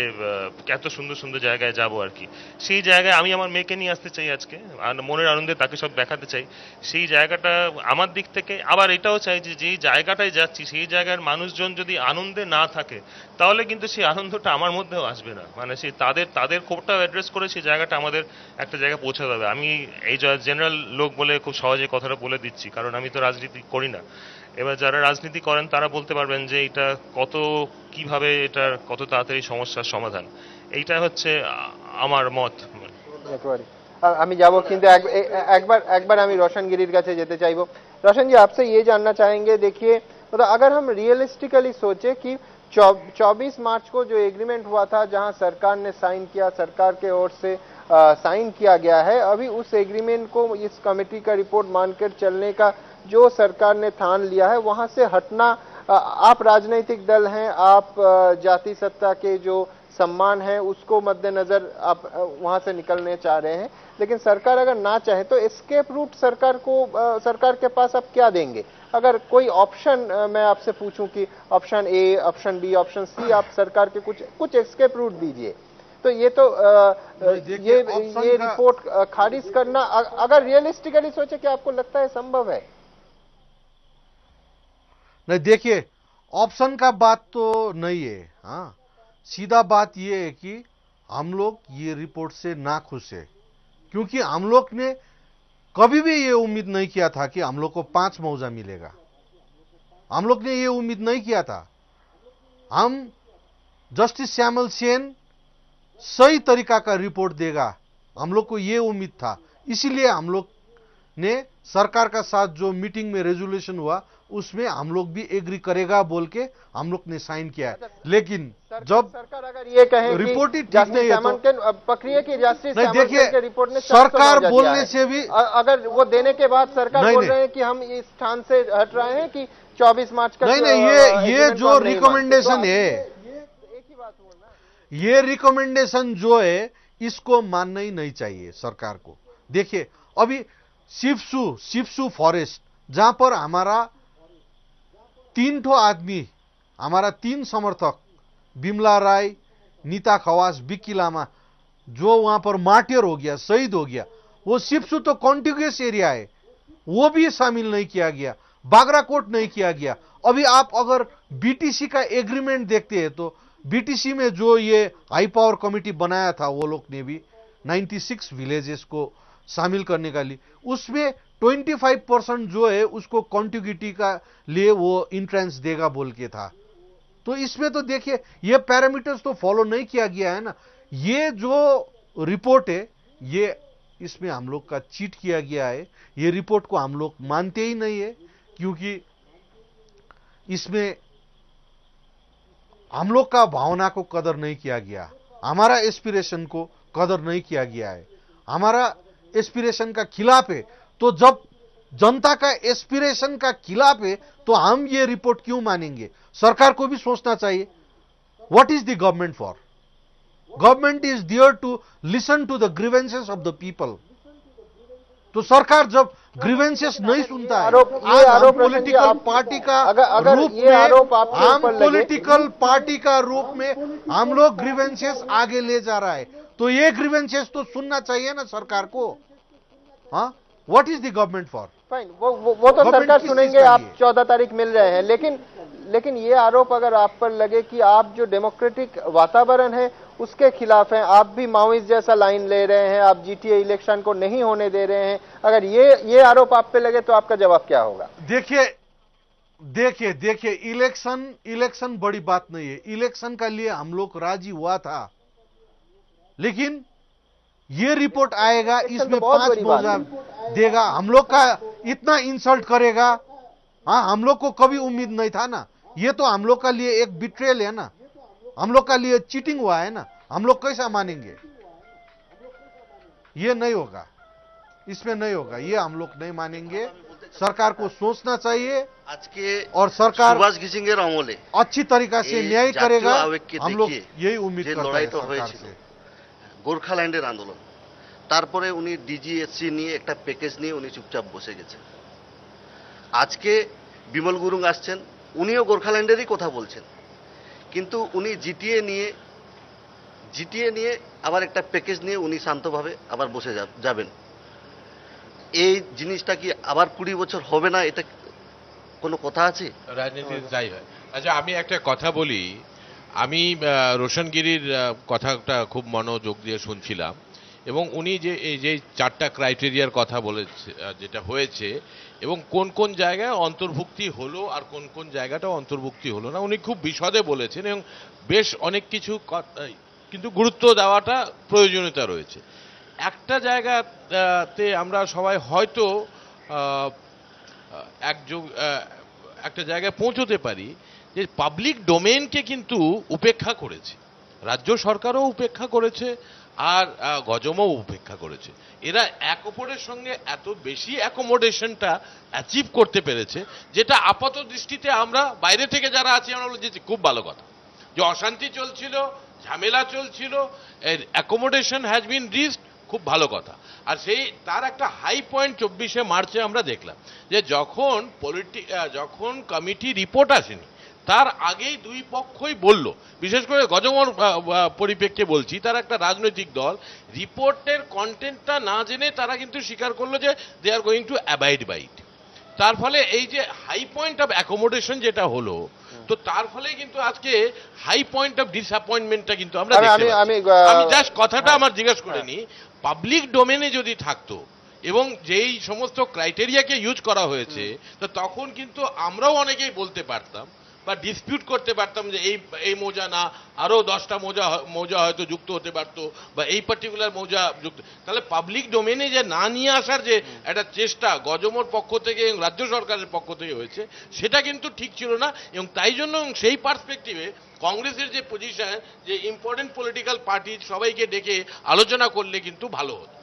এত সুন্দর সুন্দর জায়গায় যাব আর কি। সেই জায়গায় আমি আমার মেয়েকে নিয়ে আসতে চাই আজকে, আর মনের আনন্দে তাকে সব দেখাতে চাই। সেই জায়গাটা আমার দিক থেকে, আবার এটাও চাই যে যেই জায়গাটায় যাচ্ছি সেই জায়গার মানুষজন যদি আনন্দে না থাকে তাহলে কিন্তু সেই আনন্দটা আমার মধ্যেও আসবে না। মানে সেই তাদের ক্ষোভটা অ্যাড্রেস করে সেই জায়গাটা আমাদের একটা জায়গায় পৌঁছাতে হবে। আমি এই জেনারেল লোক বলে খুব সহজে কথাটা বলে দিচ্ছি, কারণ আমি তো রাজনীতি করি না। এবার যারা রাজনীতি করেন তারা বলতে পারবেন যে এটা কিভাবে এটার কত তাড়াতাড়ি সমস্যার সমাধান। এইটা হচ্ছে আমার মত। আমি যাব, কিন্তু একবার আমি रोशन गिरी কাছে যেতে चाहबो। रोशन जी, आपसे ये जानना चाहेंगे, देखिए मतलब अगर हम रियलिस्टिकली सोचे कि 24 मार्च को जो एग्रीमेंट हुआ था, जहां सरकार ने साइन किया, सरकार के ओर से साइन किया गया है, अभी उस एग्रीमेंट को इस कमेटी का रिपोर्ट मानकर चलने का जो सरकार ने ठान लिया है, वहां से हटना, आप राजनीतिक दल हैं, आप जाति सत्ता के जो सम्मान है उसको मद्देनजर आप वहां से निकलने चाह रहे हैं, लेकिन सरकार अगर ना चाहे तो एस्केप रूट सरकार के पास आप क्या देंगे? अगर कोई ऑप्शन मैं आपसे पूछूं कि option A, option B, option C, आप सरकार के कुछ एस्केप रूट दीजिए। तो ये तो ये रिपोर्ट खारिज करना, अगर रियलिस्टिकली सोचे, क्या आपको लगता है संभव है? नहीं, देखिए ऑप्शन का बात तो नहीं है। हाँ, सीधा बात यह है कि हम लोग ये रिपोर्ट से ना खुश है, क्योंकि हम लोग ने कभी भी ये उम्मीद नहीं किया था कि हम लोग को 5 मौजा मिलेगा। हम लोग ने ये उम्मीद नहीं किया था। हम जस्टिस श्यामल सेन सही तरीका का रिपोर्ट देगा, हम लोग को ये उम्मीद था। इसीलिए हम लोग ने सरकार का साथ जो मीटिंग में रेजोल्यूशन हुआ उसमें हम लोग भी एग्री करेगा बोल के हम लोग ने साइन किया है। लेकिन जब सरकार अगर ये कहे रिपोर्ट ही ठीक नहीं है तो प्रक्रिया की जस्टिस के रिपोर्ट ने सरकार बोलने से भी, अगर वो देने के बाद सरकार बोल रहे हैं कि हम इस स्थान से हट रहे हैं कि 24 मार्च का, नहीं, ये जो रिकमेंडेशन है, ये रिकमेंडेशन जो है इसको मानना ही नहीं चाहिए सरकार को। देखिए अभी सिप्सू फॉरेस्ट, जहां पर हमारा 3 आदमी, हमारा 3 समर्थक, बिमला राय, नीता खवास, बिक्की लामा, जो वहां पर मार्टियर हो गया, शहीद हो गया, वो सिप्सू तो कॉन्टिग्यूस एरिया है, वो भी शामिल नहीं किया गया, बागराकोट नहीं किया गया। अभी आप अगर बीटीसी का एग्रीमेंट देखते हैं तो बीटीसी में जो ये हाई पावर कमिटी बनाया था, वो लोग ने भी 96 विलेजेस को शामिल करने का लिए, उसमें 25% जो है उसको कॉन्टिग्यूटी का लिए वो इंट्रेंस देगा बोल के था। तो इसमें तो देखिए ये पैरामीटर्स तो फॉलो नहीं किया गया है ना। ये जो रिपोर्ट है, ये इसमें हम लोग का चीट किया गया है। ये रिपोर्ट को हम लोग मानते ही नहीं है, क्योंकि इसमें हम लोग का भावना को कदर नहीं किया गया, हमारा एस्पिरेशन को कदर नहीं किया गया है, हमारा एस्पिरेशन का खिलाफ है। तो जब जनता का एस्पिरेशन का खिलाफ है तो हम ये रिपोर्ट क्यों मानेंगे? सरकार को भी सोचना चाहिए, what is the government for? Government is there to listen to the grievances of the people. तो सरकार जब ग्रीवेंसेस नहीं सुनता है, आज पॉलिटिकल पार्टी का रूप में, हम पॉलिटिकल पार्टी का रूप में हम लोग ग्रीवेंसेस आगे ले जा रहा है, तो ये ग्रीवेंसेस तो सुनना चाहिए ना सरकार को। हाँ, what is the government for? Fine, वो तो सरकार सुनेंगे, आप 14 तारीख मिल रहे हैं, लेकिन ये आरोप अगर आप पर लगे कि आप जो डेमोक्रेटिक वातावरण है उसके खिलाफ हैं, आप भी माओइस्ट जैसा लाइन ले रहे हैं, आप जीटीए इलेक्शन को नहीं होने दे रहे हैं, अगर ये आरोप आप पे लगे तो आपका जवाब क्या होगा? देखिए इलेक्शन बड़ी बात नहीं है। इलेक्शन का लिए हम लोग राजी हुआ था, लेकिन ये रिपोर्ट आएगा, इसमें 5 मौजा देगा, हम लोग का इतना इंसल्ट करेगा। हाँ, हम लोग को कभी उम्मीद नहीं था ना। ये तो हम लोग का लिए एक बिट्रेल है ना, हम लोग का लिए चीटिंग हुआ है ना, हम लोग कैसा मानेंगे? ये नहीं होगा। इसमें नहीं होगा, ये हम लोग नहीं मानेंगे। सरकार को सोचना चाहिए आज के और सरकार सुभाष घिसिंगेर अमले अच्छी तरीका से न्याय करेगा, हम लोग यही उम्मीद যে करते हैं লড়াইটা सरकार হয়েছিল से। গোর্খাল্যান্ডের আন্দোলন, তারপরে উনি ডিজিএসসি নিয়ে একটা প্যাকেজ নিয়ে উনি চুপচাপ বসে গেছেন। আজকে বিমল গুরুং আসছেন, উনিও গোর্খাল্যান্ডেরই কথা বলছেন, কিন্তু উনি জিটিএ নিয়ে আবার একটা প্যাকেজ নিয়ে উনি শান্তভাবে আবার বসে যাবেন। এই জিনিসটা কি আবার 20 বছর হবে না? এটা কোনো কথা আছে? রাজনীতি যাই হয়। আচ্ছা, আমি একটা কথা বলি। আমি রোশনগিরির কথাটা খুব মনোযোগ দিয়ে শুনছিলাম এবং উনি যে এই যে 4টা ক্রাইটেরিয়ার কথা বলেছে, যেটা হয়েছে এবং কোন কোন জায়গায় অন্তর্ভুক্তি হলো আর কোন কোন জায়গাটা অন্তর্ভুক্তি হলো না, উনি খুব বিশদে বলেছেন এবং বেশ অনেক কিছু কিন্তু গুরুত্ব দেওয়াটা প্রয়োজনীয়তা রয়েছে। একটা জায়গাতে আমরা সবাই হয়তো একটা জায়গায় পৌঁছতে পারি যে পাবলিক ডোমেনকে কিন্তু উপেক্ষা করেছে, রাজ্য সরকারও উপেক্ষা করেছে আর গজমও উপেক্ষা করেছে। এরা এক অপরের সঙ্গে এত বেশি অ্যাকোমোডেশনটা অ্যাচিভ করতে পেরেছে, যেটা আপাত দৃষ্টিতে আমরা বাইরে থেকে যারা আছি আমরা বলছি খুব ভালো কথা, যে অশান্তি চলছিল, ঝামেলা চলছিল, এর অ্যাকোমোডেশন হ্যাজ বিন রিচড, খুব ভালো কথা। আর সেই তার একটা হাই পয়েন্ট 24শে মার্চে আমরা দেখলাম যে যখন কমিটি রিপোর্ট আসেনি তার আগেই দুই পক্ষই বলল, বিশেষ করে গজমর পরিপ্রেক্ষিতে বলছি, তার একটা রাজনৈতিক দল রিপোর্টের কন্টেন্টটা না জেনে তারা কিন্তু স্বীকার করলো যে they are going to abide by it. তার ফলে এই যে হাই পয়েন্ট অফ অ্যাকোমোডেশন যেটা হলো, তো তার ফলে কিন্তু আজকে হাই পয়েন্ট অফ ডিসঅ্যাপয়েন্টমেন্টটা কিন্তু আমরা দেখতে পাচ্ছি। আমি জাস্ট কথাটা আমার জিজ্ঞেস করে নি, পাবলিক ডোমেনে যদি থাকতো এবং যেই সমস্ত ক্রাইটেরিয়াকে ইউজ করা হয়েছে, তো তখন কিন্তু আমরাও অনেকেই বলতে পারতাম বা ডিসপিউট করতে পারতাম যে এই মৌজা না, আরো 10টা মৌজা হয়তো যুক্ত হতে পারতো বা এই পার্টিকুলার মৌজা যুক্ত। তাহলে পাবলিক ডোমেনে যে না নিয়ে আসার যে একটা চেষ্টা গজমর পক্ষ থেকে এবং রাজ্য সরকারের পক্ষ থেকে হয়েছে, সেটা কিন্তু ঠিক ছিল না। এবং তাই জন্য সেই পার্সপেক্টিভে কংগ্রেসের যে পজিশন, যে ইম্পর্টেন্ট পলিটিক্যাল পার্টি সবাইকে ডেকে আলোচনা করলে কিন্তু ভালো হতো।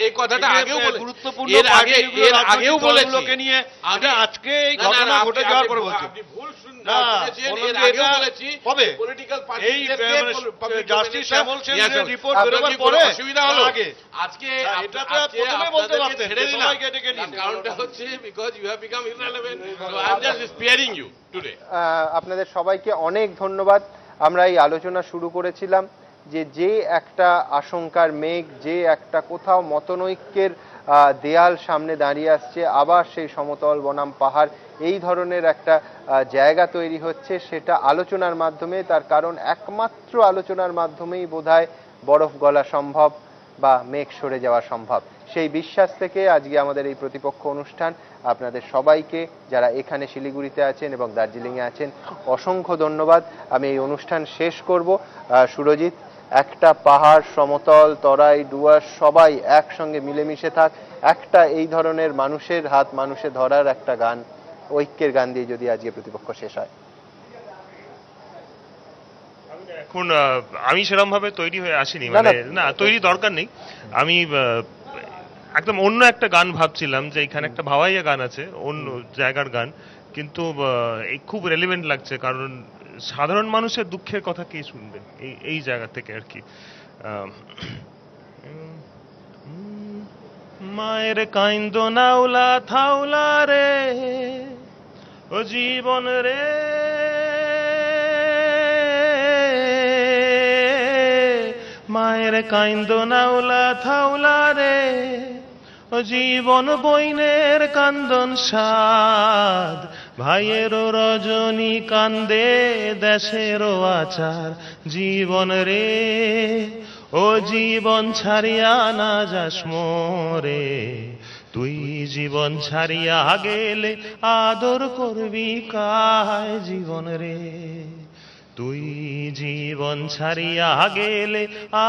এই কথাটা আগেও গুরুত্বপূর্ণ আগেও বলেছি নিয়ে আজকে এই ঘটনা ঘটে যাওয়ার পরে বলছি, আপনি ভুল শুনছেন, এর আগেও বলেছি হবে পলিটিক্যাল পার্টি এই জাস্টিস শ্যামল সেনের রিপোর্ট বেরোবার পরে অসুবিধা হলো আজকে এটা তো প্রথমে বলতে পারতেন, সবাইকে ডেকে নিন। কারণটা হচ্ছে because you have become irrelevant, so I am just sparing you today. আপনাদের সবাইকে অনেক ধন্যবাদ। আমরা এই আলোচনা শুরু করেছিলাম যে একটা আশঙ্কার মেঘ, যে একটা কোথাও মতনৈক্যের দেয়াল সামনে দাঁড়িয়ে আসছে, আবার সেই সমতল বনাম পাহাড় এই ধরনের একটা জায়গা তৈরি হচ্ছে, সেটা আলোচনার মাধ্যমে, তার কারণ একমাত্র আলোচনার মাধ্যমেই বোধহয় বরফ গলা সম্ভব বা মেঘ সরে যাওয়া সম্ভব। সেই বিশ্বাস থেকে আজকে আমাদের এই প্রতিপক্ষ অনুষ্ঠান। আপনাদের সবাইকে যারা এখানে শিলিগুড়িতে আছেন এবং দার্জিলিংয়ে আছেন অসংখ্য ধন্যবাদ। আমি এই অনুষ্ঠান শেষ করব। সুরজিৎ, একটা পাহাড়, সমতল, তরাই, ডুয়ার্স সবাই একসঙ্গে মিলেমিশে থাক, একটা এই ধরনের মানুষের হাত মানুষে ধরার একটা গান, ঐক্যের গান দিয়ে যদি আজকে প্রতিপক্ষ শেষ হয়। এখন আমি সেরকম ভাবে তৈরি হয়ে আসিনি, মানে না তৈরি দরকার নেই। আমি একদম অন্য একটা গান ভাবছিলাম, যে এখানে একটা ভাওয়াইয়া গান আছে, অন্য জায়গার গান, কিন্তু খুব রেলিভেন্ট লাগছে, কারণ সাধারণ মানুষের দুঃখের কথা কে শুনবে এই জায়গা থেকে আর কি। মায়ের কাইন্দ নাউলা থাউলা রে ও জীবন রে, মায়ের কাইন্দ নাউলা থাউলা রে ও জীবন বইনের কান্দন সাদ, ভাইয়েরও রজনী কান্দে দেশেরও আচার, জীবন রে ও জীবন ছাড়িয়া না যাস মোরে, তুই জীবন ছাড়িয়া গেলে আদর করবি কায়, জীবন রে তুই জীবন ছাড়িয়া গেলে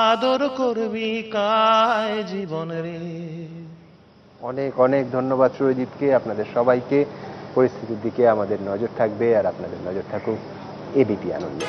আদর করবি কায়, জীবন রে। অনেক অনেক ধন্যবাদ সুরজিৎকে, আপনাদের সবাইকে। পরিস্থিতির দিকে আমাদের নজর থাকবে, আর আপনাদের নজর থাকুক এবিপি আনন্দে।